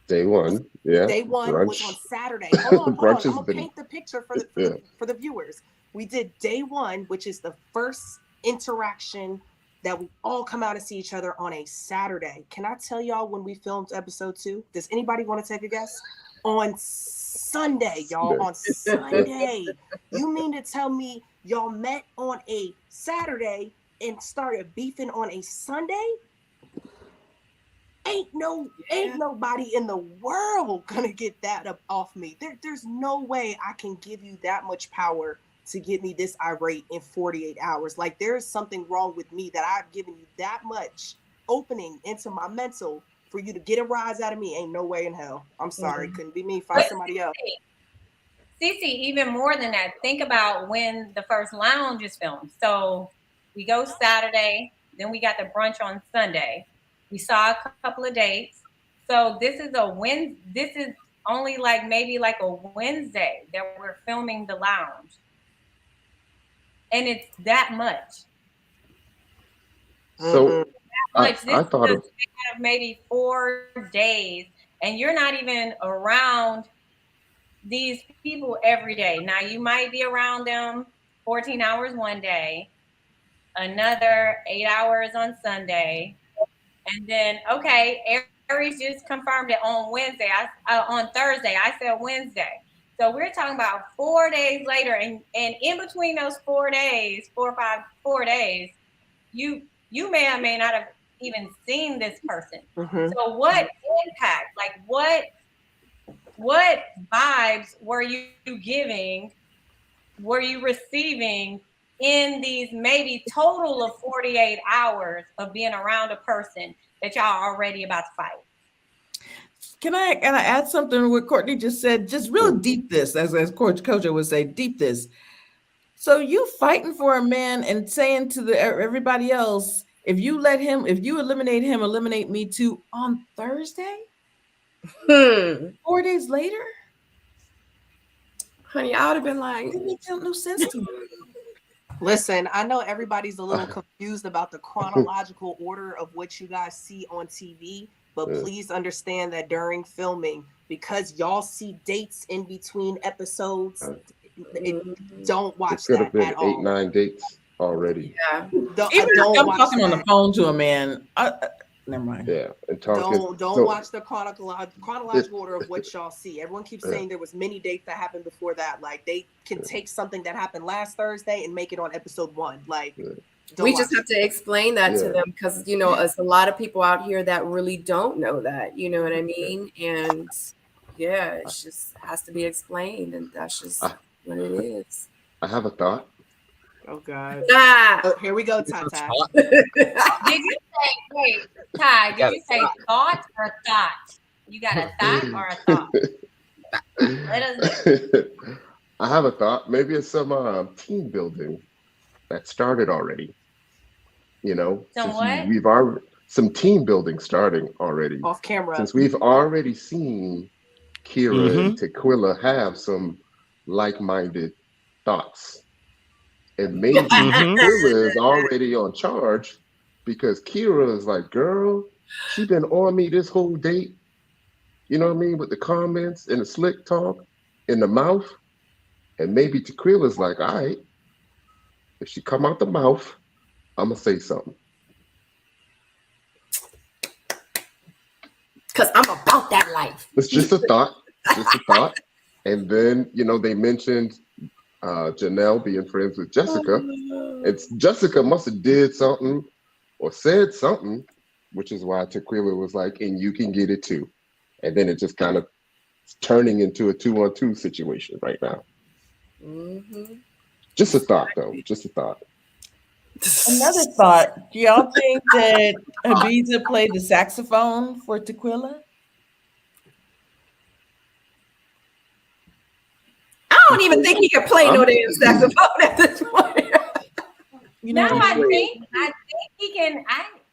Day one, yeah. Day one brunch. was on Saturday. Hold on. Brunch I'm gonna been... paint the picture for the viewers. We did day one, which is the first interaction that we all come out and see each other on a Saturday. Can I tell y'all when we filmed episode 2? Does anybody want to take a guess? On Sunday, y'all. On Sunday. You mean to tell me y'all met on a Saturday and started beefing on a Sunday? Ain't nobody in the world gonna get that up off me. There's no way I can give you that much power to get me this irate in 48 hours. Like, there's something wrong with me that I've given you that much opening into my mental for you to get a rise out of me. Ain't no way in hell. I'm sorry. Couldn't be me. Find somebody else. Cece, even more than that, think about when the first lounge is filmed. So we go Saturday, then we got the brunch on Sunday. We saw a couple of dates. So this is only like maybe like a Wednesday that we're filming the lounge. And it's that much. So I thought of maybe 4 days, and you're not even around these people every day. Now you might be around them 14 hours one day, another 8 hours on Sunday, and then Aries just confirmed it on Wednesday. On Thursday, I said Wednesday. So we're talking about 4 days later, and in between those 4 days, 4 days, you may or may not have even seen this person. Mm-hmm. So what impact, like what vibes were you giving, were you receiving in these maybe total of 48 hours of being around a person that y'all are already about to fight? Can I add something to what Courtney just said? Just real deep this, as Coach Kojo would say, deep this. So you fighting for a man and saying to everybody else, if you eliminate him, eliminate me too on Thursday? 4 days later? Honey, I would have been like, it makes no sense to me. Listen, I know everybody's a little confused about the chronological order of what you guys see on TV, but please understand that during filming, because y'all see dates in between episodes, don't watch that at all. It could have been 8-9 dates already. Yeah. Even if I'm talking on the phone to a man, never mind. Yeah, and talking. Don't watch the chronological order of what y'all see. Everyone keeps saying there was many dates that happened before that. Like, they can take something that happened last Thursday and make it on episode 1. Like, we just have to explain that to them, because it's a lot of people out here that really don't know that. You know what I mean? And yeah, it just has to be explained, and that's just what it is. I have a thought. Oh God! Oh, here we go, Ty. Did you say, wait, Ty? Did you say thought or thought? You got a thought or a thought? Let us know. I have a thought. Maybe it's some team building that started already. Some what? We've already some team building starting already off camera. Since we've already seen Kira and Tequila have some like-minded thoughts. And maybe Tequila is already on charge, because Kira is like, girl, she been on me this whole date. You know what I mean? With the comments and the slick talk in the mouth. And maybe Tequila's like, all right, if she come out the mouth, I'm going to say something. Because I'm about that life. It's just a thought. Just a thought. And then, they mentioned Janelle being friends with Jessica. Jessica must have did something or said something, which is why Tequila was like, and you can get it too. And then it just kind of turning into a 2-on-2 situation right now. Mm-hmm. Just a thought, though. Just a thought. Another thought. Do y'all think that Ibiza played the saxophone for Tequila? I don't even think he could play no damn saxophone at this point. You No, know, I think he can.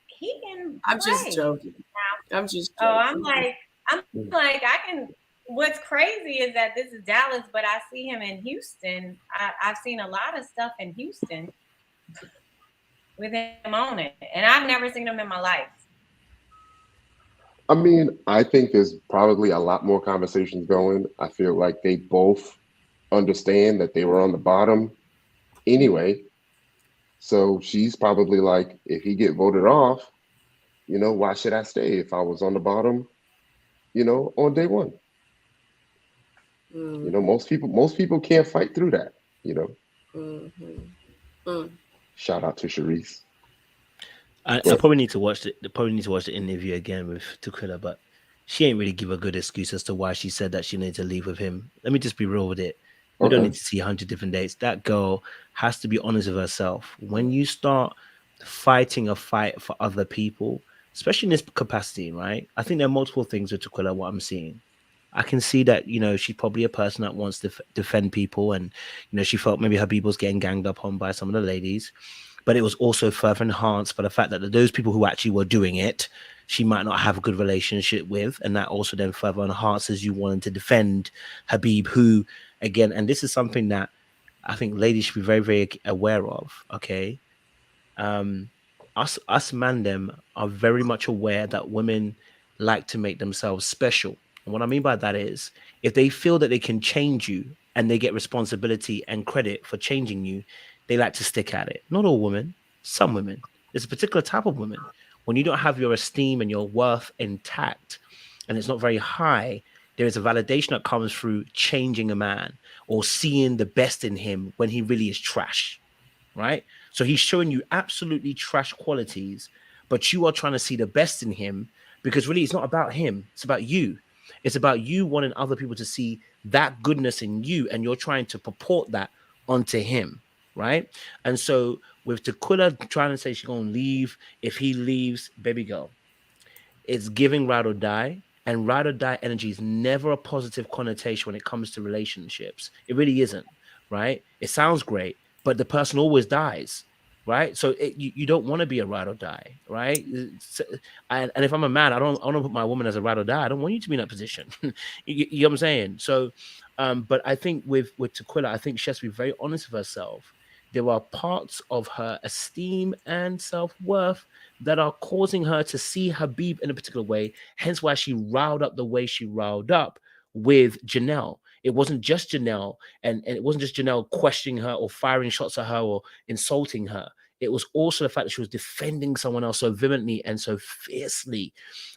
He can. I'm just play. joking. I'm just Oh, joking. I'm like, I can. What's crazy is that this is Dallas, but I see him in Houston. I've seen a lot of stuff in Houston with him on it, and I've never seen him in my life. I mean, I think there's probably a lot more conversations going. I feel like they both understand that they were on the bottom anyway. So she's probably like, if he get voted off, you know, why should I stay if I was on the bottom, you know, on day one? You know, most people can't fight through that, you know. Shout out to Sharice. I probably need to watch the interview again with Tequila, but she ain't really give a good excuse as to why she said that she needed to leave with him. Let me just be real with it. We don't need to see 100 different dates. That girl has to be honest with herself. When you start fighting a fight for other people, especially in this capacity, right? I think there are multiple things with Tequila, what I'm seeing. I can see that, you know, she's probably a person that wants to defend people, and, you know, she felt maybe her people was getting ganged up on by some of the ladies. But it was also further enhanced by the fact that those people who actually were doing it, she might not have a good relationship with. And that also then further enhances you wanting to defend Habib, who, again, and this is something that I think ladies should be very, very aware of, okay? Us mandem are very much aware that women like to make themselves special. And what I mean by that is, if they feel that they can change you and they get responsibility and credit for changing you, they like to stick at it. Not all women, some women. There's a particular type of women. When you don't have your esteem and your worth intact, and it's not very high, there is a validation that comes through changing a man or seeing the best in him when he really is trash, right? So he's showing you absolutely trash qualities, but you are trying to see the best in him, because really it's not about him, it's about you. It's about you wanting other people to see that goodness in you, and you're trying to purport that onto him. Right. And so with Tequila trying to say she's going to leave, if he leaves, baby girl, it's giving ride or die. And ride or die energy is never a positive connotation when it comes to relationships. It really isn't. Right. It sounds great, but the person always dies. Right. So you don't want to be a ride or die. Right. And if I'm a man, I don't put my woman as a ride or die. I don't want you to be in that position. You know what I'm saying? So but I think with Tequila, I think she has to be very honest with herself. There are parts of her esteem and self-worth that are causing her to see Habib in a particular way, hence why she riled up the way she riled up with Janelle. It wasn't just Janelle, and it wasn't just Janelle questioning her or firing shots at her or insulting her. It was also the fact that she was defending someone else so vehemently and so fiercely.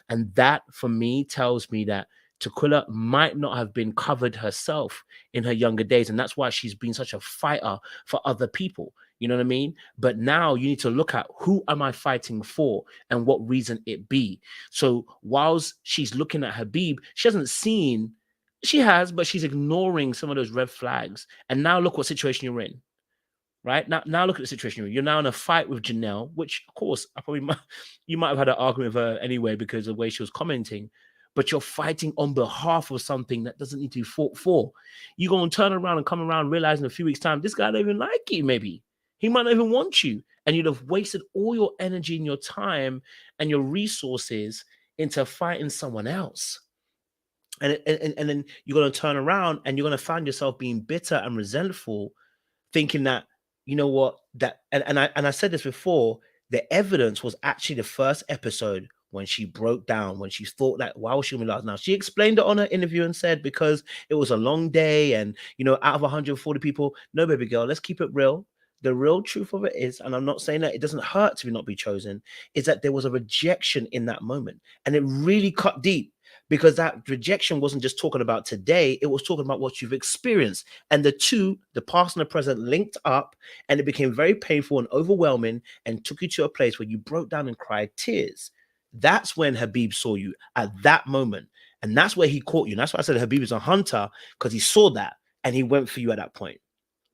And that, for me, tells me that Tequila might not have been covered herself in her younger days. And that's why she's been such a fighter for other people. You know what I mean? But now you need to look at, who am I fighting for and what reason it be? So whilst she's looking at Habib, she hasn't seen, she has, but she's ignoring some of those red flags. And now look what situation you're in. Right now, look at the situation. You're now in a fight with Janelle, which, of course, you might have had an argument with her anyway because of the way she was commenting. But you're fighting on behalf of something that doesn't need to be fought for. You're going to turn around and come around realizing in a few weeks' time, this guy don't even like you, maybe. He might not even want you. And you'd have wasted all your energy and your time and your resources into fighting someone else. And then you're going to turn around and you're going to find yourself being bitter and resentful, thinking that, you know what, that, and I said this before, the evidence was actually the first episode when she broke down, when she thought that, why was she going to be last? Now, she explained it on her interview and said, because it was a long day and, you know, out of 140 people, no, baby girl, let's keep it real. The real truth of it is, and I'm not saying that it doesn't hurt to not be chosen, is that there was a rejection in that moment. And it really cut deep, because that rejection wasn't just talking about today, it was talking about what you've experienced. And the two, the past and the present, linked up, and it became very painful and overwhelming and took you to a place where you broke down and cried tears. That's when Habib saw you, at that moment. And that's where he caught you. And that's why I said Habib is a hunter, because he saw that and he went for you at that point.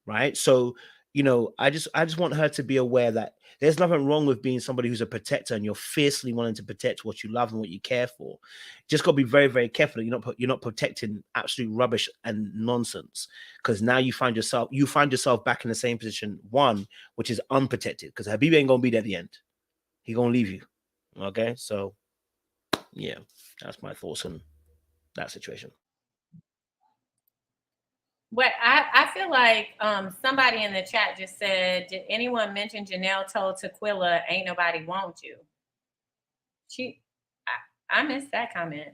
Right. So, you know, I just want her to be aware that there's nothing wrong with being somebody who's a protector and you're fiercely wanting to protect what you love and what you care for. Just got to be very, very careful that you're not protecting absolute rubbish and nonsense, because now you find yourself back in the same position, one, which is unprotected, because Habib ain't gonna be there at the end. He gonna leave you. Okay, so yeah, that's my thoughts on that situation. But I feel like somebody in the chat just said, did anyone mention Janelle told Tequila ain't nobody want you? I missed that comment.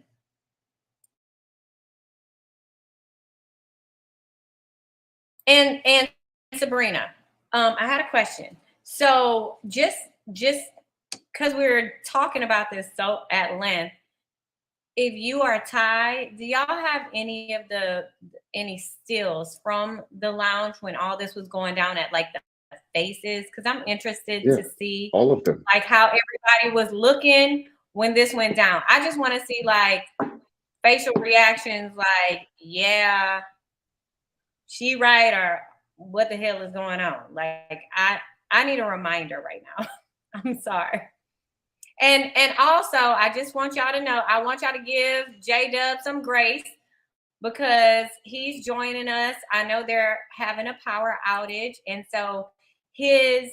And Sabrina, I had a question. So just because we were talking about this so at length, if you are Ty, do y'all have any stills from the lounge when all this was going down at like the faces? Because I'm interested to see all of them, like how everybody was looking when this went down. I just want to see like facial reactions, like, yeah, she right, or what the hell is going on? Like I need a reminder right now. I'm sorry. And also, I just want y'all to know, I want y'all to give J-Dub some grace because he's joining us. I know they're having a power outage, and so his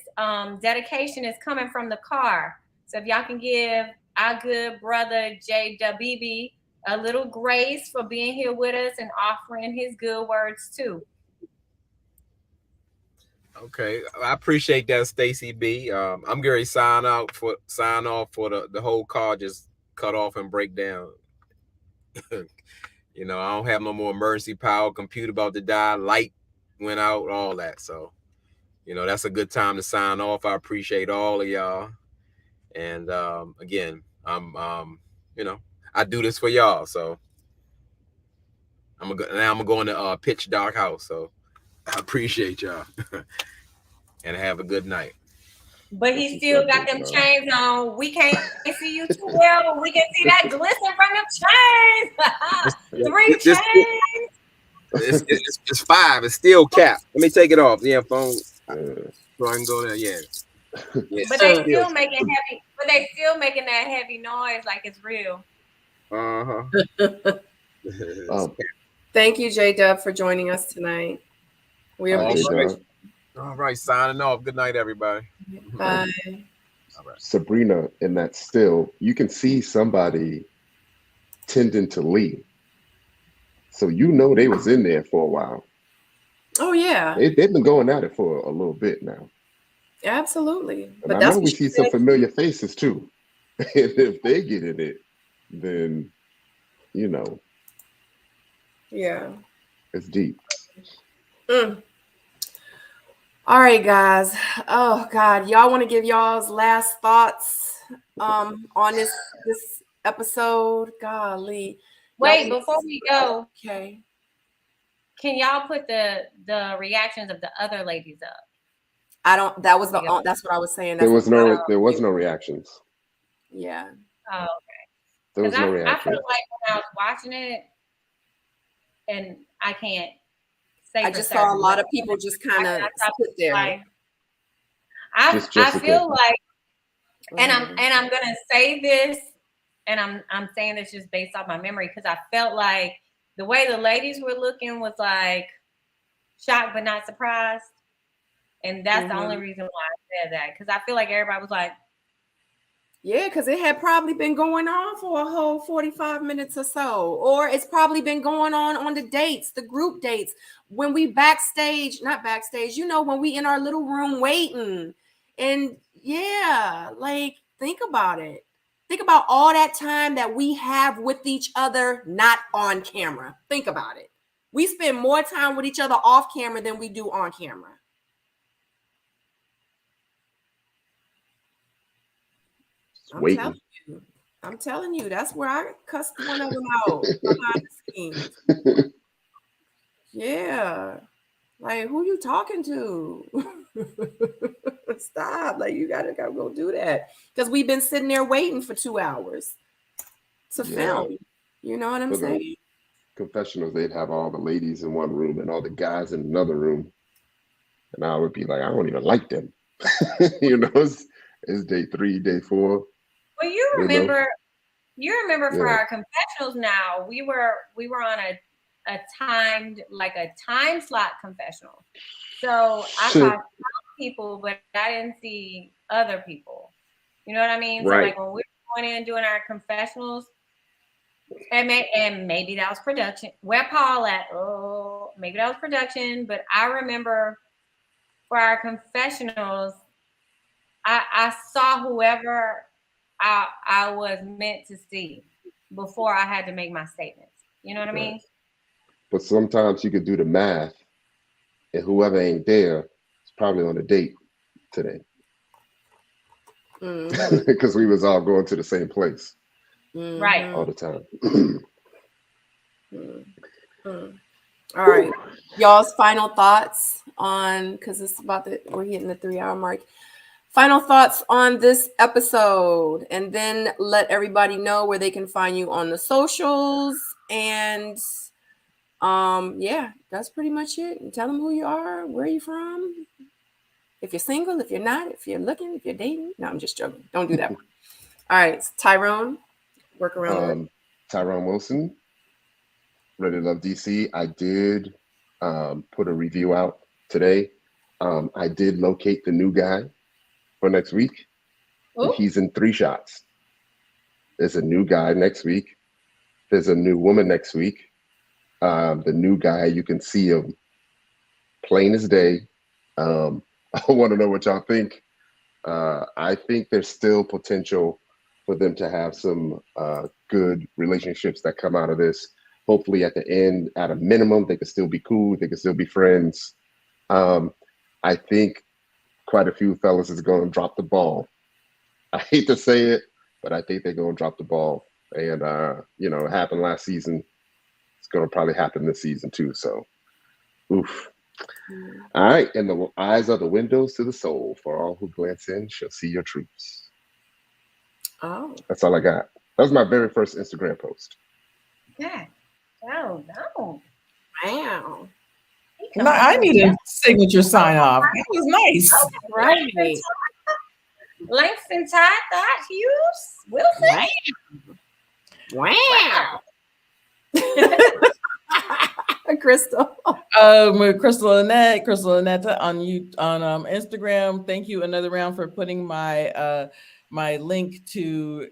dedication is coming from the car. So if y'all can give our good brother J-Dub a little grace for being here with us and offering his good words too. Okay, I appreciate that, Stacy B. I'm going to sign off for the whole car just cut off and break down. You know, I don't have no more emergency power. Computer about to die. Light went out. All that. So, you know, that's a good time to sign off. I appreciate all of y'all. And again, you know, I do this for y'all. So I'm gonna go in the pitch dark house. So I appreciate y'all. And have a good night. But he still got them chains on. We can't see you too well, but we can see that glisten from them chains. 3 chains. It's 5. It's still capped. Let me take it off. Yeah, phone. So I can go there. Yeah. But they still making heavy. But they still making that heavy noise like it's real. Thank you, J-Dub, for joining us tonight. We appreciate it. All right, signing off. Good night, everybody. Bye. All right. Sabrina, in that still, you can see somebody tending to leave. So you know they was in there for a while. Oh, yeah. They've been going at it for a little bit now. Absolutely. And I know we see some familiar faces too. And if they get in it, then, you know. Yeah. It's deep. All right, guys. Oh God, y'all want to give y'all's last thoughts on this episode? Golly. Wait, before we go, okay. Can y'all put the reactions of the other ladies up? That's what I was saying. There was no reactions. Yeah. Oh, okay. There was no reaction. I feel like when I was watching it, and I can't say I just saw a lot of people just kind of sit there. Like, I feel like, and I'm gonna say this, and I'm saying this just based off my memory, because I felt like the way the ladies were looking was like shocked but not surprised, and that's the only reason why I said that, because I feel like everybody was like, yeah, because it had probably been going on for a whole 45 minutes or so, or it's probably been going on the dates, the group dates, when we not backstage, you know, when we in our little room waiting. And yeah, like, think about it. Think about all that time that we have with each other, not on camera. Think about it. We spend more time with each other off camera than we do on camera. I'm telling you, that's where I cussed one of them out behind the scenes. Yeah. Like, who you talking to? Stop. Like, you gotta go do that. Because we've been sitting there waiting for 2 hours to film. You know what I'm For the saying? confessionals, they'd have all the ladies in one room and all the guys in another room. And I would be like, I don't even like them. It's day 3, day 4, Well, you know? you remember for Yeah. our confessionals now, we were on a timed, like a time slot confessional. So I saw some people, but I didn't see other people. You know what I mean? So Right. like when we were going in doing our confessionals, and maybe that was production. Where Paul at? Oh, maybe that was production. But I remember for our confessionals, I saw whoever I was meant to see before I had to make my statements. You know what I Right. mean? But sometimes you could do the math, and whoever ain't there is probably on a date today. Mhm. Because we was all going to the same place Right. all the time. Mhm. All right, y'all's final thoughts on, because it's we're hitting the 3-hour mark. Final thoughts on this episode, and then let everybody know where they can find you on the socials. And yeah, that's pretty much it. And tell them who you are, where you from, if you're single, if you're not, if you're looking, if you're dating. No, I'm just joking. Don't do that. All right, Tyrone, work around the room. Tyrone Wilson, Ready to Love DC. I did put a review out today. I did locate the new guy for next week. Ooh. He's in 3 shots. There's a new guy next week. There's a new woman next week. The new guy, you can see him plain as day. I want to know what y'all think. I think there's still potential for them to have some good relationships that come out of this. Hopefully at the end, at a minimum, they can still be cool. They can still be friends. I think quite a few fellas is going to drop the ball. I hate to say it, but I think they're going to drop the ball. And, it happened last season. It's going to probably happen this season too. So, oof. All right. And the eyes are the windows to the soul. For all who glance in shall see your truths. Oh, That's all I got. That was my very first Instagram post. Yeah. Oh no. wow. No, I need a signature sign off. That was nice. Right. Langston Todd Thought Hughes Wilson. Wow. Crystal. Crystal Annette on Instagram. Thank you another round for putting my my link to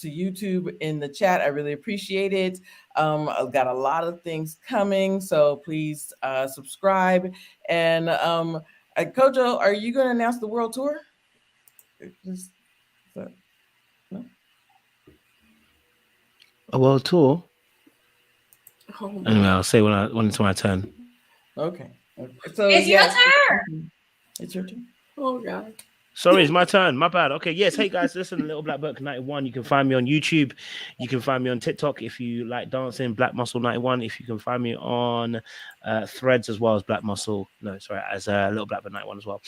YouTube in the chat. I really appreciate it. I've got a lot of things coming, so please subscribe. And Kojo, are you going to announce the world tour? No? A world tour? Oh, anyway, I'll say when it's my turn. Okay. So it's your turn. It's your turn. Oh God. Sorry, it's my turn. My bad. Okay, yes. Hey guys, listen, Little Black Book 91. You can find me on YouTube. You can find me on TikTok if you like dancing. Black Muscle 91. If you can find me on Threads as well as Black Muscle. No, sorry, as Little Black Book 91 as well.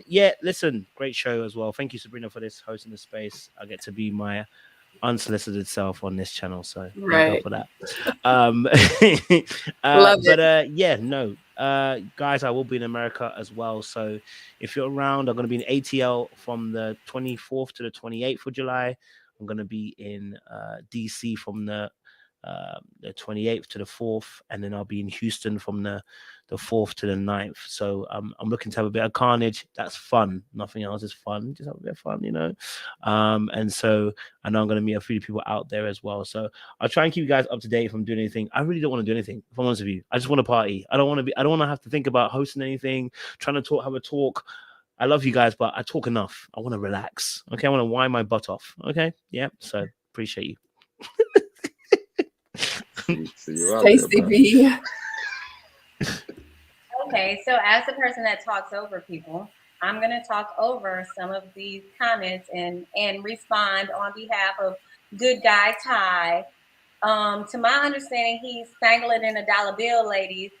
Yeah, listen, great show as well. Thank you, Sabrina, for this hosting the space. I get to be my unsolicited self on this channel, so thank God for that. Yeah, no. Guys, I will be in America as well. So if you're around, I'm going to be in ATL from the 24th to the 28th of July. I'm going to be in DC from the 28th to the 4th, and then I'll be in Houston from the 4th to the 9th. So I'm looking to have a bit of carnage. That's fun. Nothing else is fun. Just have a bit of fun, and so I know I'm going to meet a few people out there as well. So I'll try and keep you guys up to date if I'm doing anything. I really don't want to do anything, if I'm honest with you. I just want to party. I don't want to have to think about hosting anything, trying to have a talk. I love you guys, but I talk enough. I want to relax. Okay, I want to wind my butt off. Okay, yeah. So appreciate you. See you out Stacey there, B. Okay, so as the person that talks over people, I'm going to talk over some of these comments and respond on behalf of good guy Ty. To my understanding, he's strangling in a dollar bill, ladies.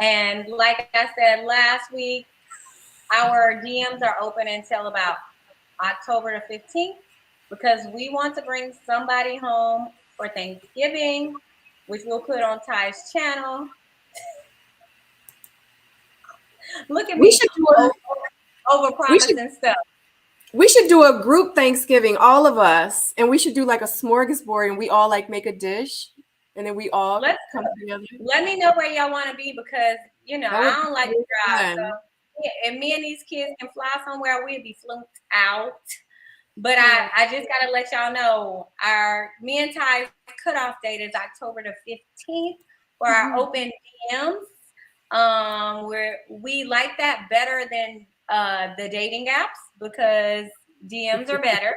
And like I said last week, our DMs are open until about October the 15th because we want to bring somebody home for Thanksgiving, which we'll put on Ty's channel. Look at We me should do over promising stuff. We should do a group Thanksgiving, all of us, and we should do like a smorgasbord, and we all like make a dish, and then we all come together. Let me know where y'all want to be, because you know I don't like to drive. So if me and these kids can fly somewhere, we'd be flunked out. But I just gotta let y'all know, me and Ty's cutoff date is October the 15th for our open DMs. Where we like that better than the dating apps, because DMs are better.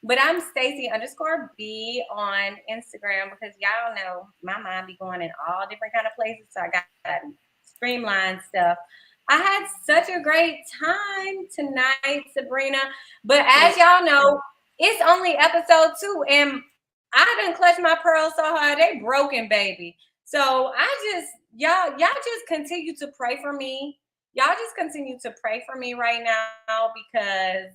But I'm Stacy_B on Instagram, because y'all know my mind be going in all different kind of places. So I got streamlined stuff. I had such a great time tonight, Sabrina. But as y'all know, it's only episode 2, and I done clutched my pearls so hard they broken, baby. So y'all just continue to pray for me. Y'all just continue to pray for me right now, because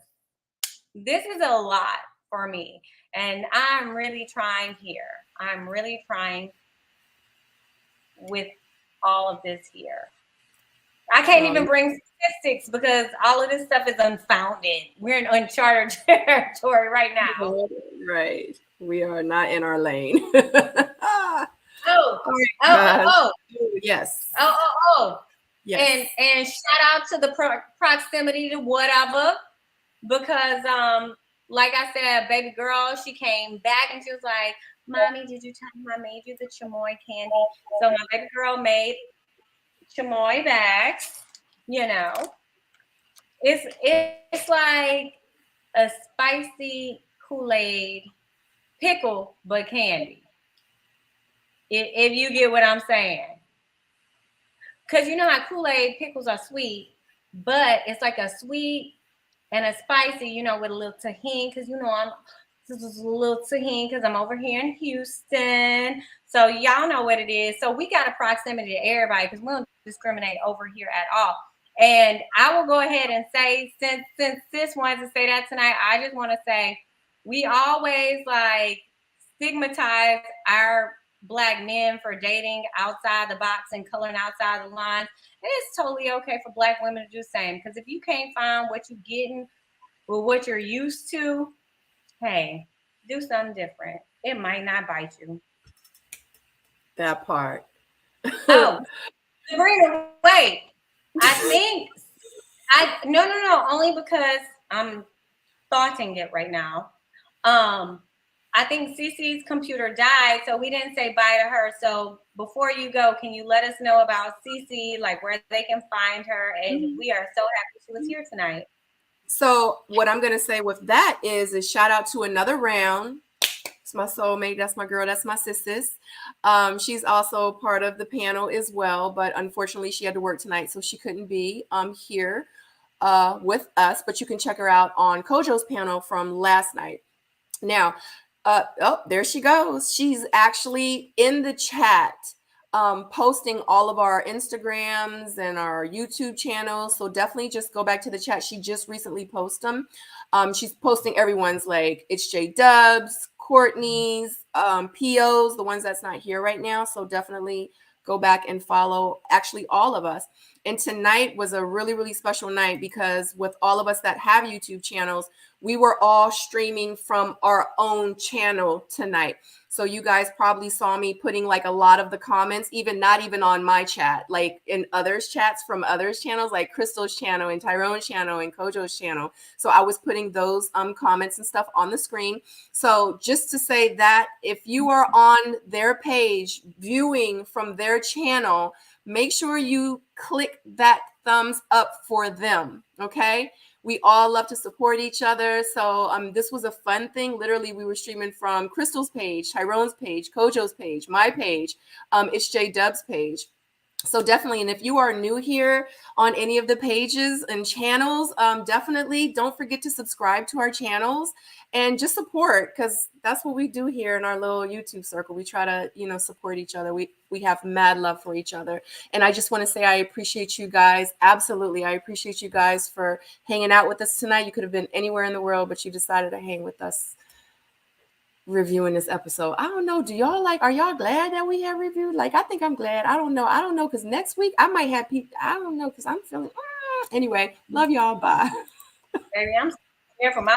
this is a lot for me. And I'm really trying here. I'm really trying with all of this here. I can't even bring statistics, because all of this stuff is unfounded. We're in uncharted territory right now. Right. We are not in our lane. Yes. Yes. And shout out to the proximity to whatever, because like I said, baby girl, she came back and she was like, "Mommy, did you tell me I made you the chamoy candy?" So my baby girl made chamoy bags. You know, it's like a spicy Kool-Aid pickle, but candy. If you get what I'm saying. Because you know how Kool-Aid pickles are sweet, but it's like a sweet and a spicy, you know, with a little tahini. Because you know this is a little tahini, because I'm over here in Houston. So y'all know what it is. So we got a proximity to everybody, because we don't discriminate over here at all. And I will go ahead and say, since sis wanted to say that tonight, I just want to say, we always like stigmatize our Black men for dating outside the box and coloring outside the lines. And it's totally okay for Black women to do the same, because if you can't find what you're getting or what you're used to, hey, do something different. It might not bite you. That part. Oh, Sabrina, wait. I think no, only because I'm thoughting it right now. I think Cece's computer died, so we didn't say bye to her. So before you go, can you let us know about Cece, like where they can find her? And we are so happy she was here tonight. So what I'm going to say with that is shout out to Another Round. It's my soulmate. That's my girl. That's my sis. She's also part of the panel as well, but unfortunately she had to work tonight, so she couldn't be here with us. But you can check her out on Kojo's panel from last night. Now, there she goes. She's actually in the chat, posting all of our Instagrams and our YouTube channels. So definitely just go back to the chat. She just recently posted them. She's posting everyone's, like, it's J Dubs, Courtney's, PO's, the ones that's not here right now. So definitely go back and follow actually all of us. And tonight was a really, really special night, because with all of us that have YouTube channels, we were all streaming from our own channel tonight. So you guys probably saw me putting like a lot of the comments, not even on my chat, like in others' chats from others' channels, like Crystal's channel and Tyrone's channel and Kojo's channel. So I was putting those comments and stuff on the screen. So just to say that if you are on their page viewing from their channel, make sure you click that thumbs up for them. Okay. We all love to support each other. So this was a fun thing. Literally, we were streaming from Crystal's page, Tyrone's page, Kojo's page, my page, it's J Dub's page. So definitely, and if you are new here on any of the pages and channels, definitely don't forget to subscribe to our channels and just support, because that's what we do here in our little YouTube circle. We try to, support each other. We have mad love for each other. And I just want to say I appreciate you guys. Absolutely. I appreciate you guys for hanging out with us tonight. You could have been anywhere in the world, but you decided to hang with us. reviewing this episode. I don't know. Do y'all like, are y'all glad that we have reviewed? Like, I think I'm glad. I don't know. Because next week I might have people. I don't know. Because I'm feeling, anyway, love y'all. Bye. Baby, I'm here for my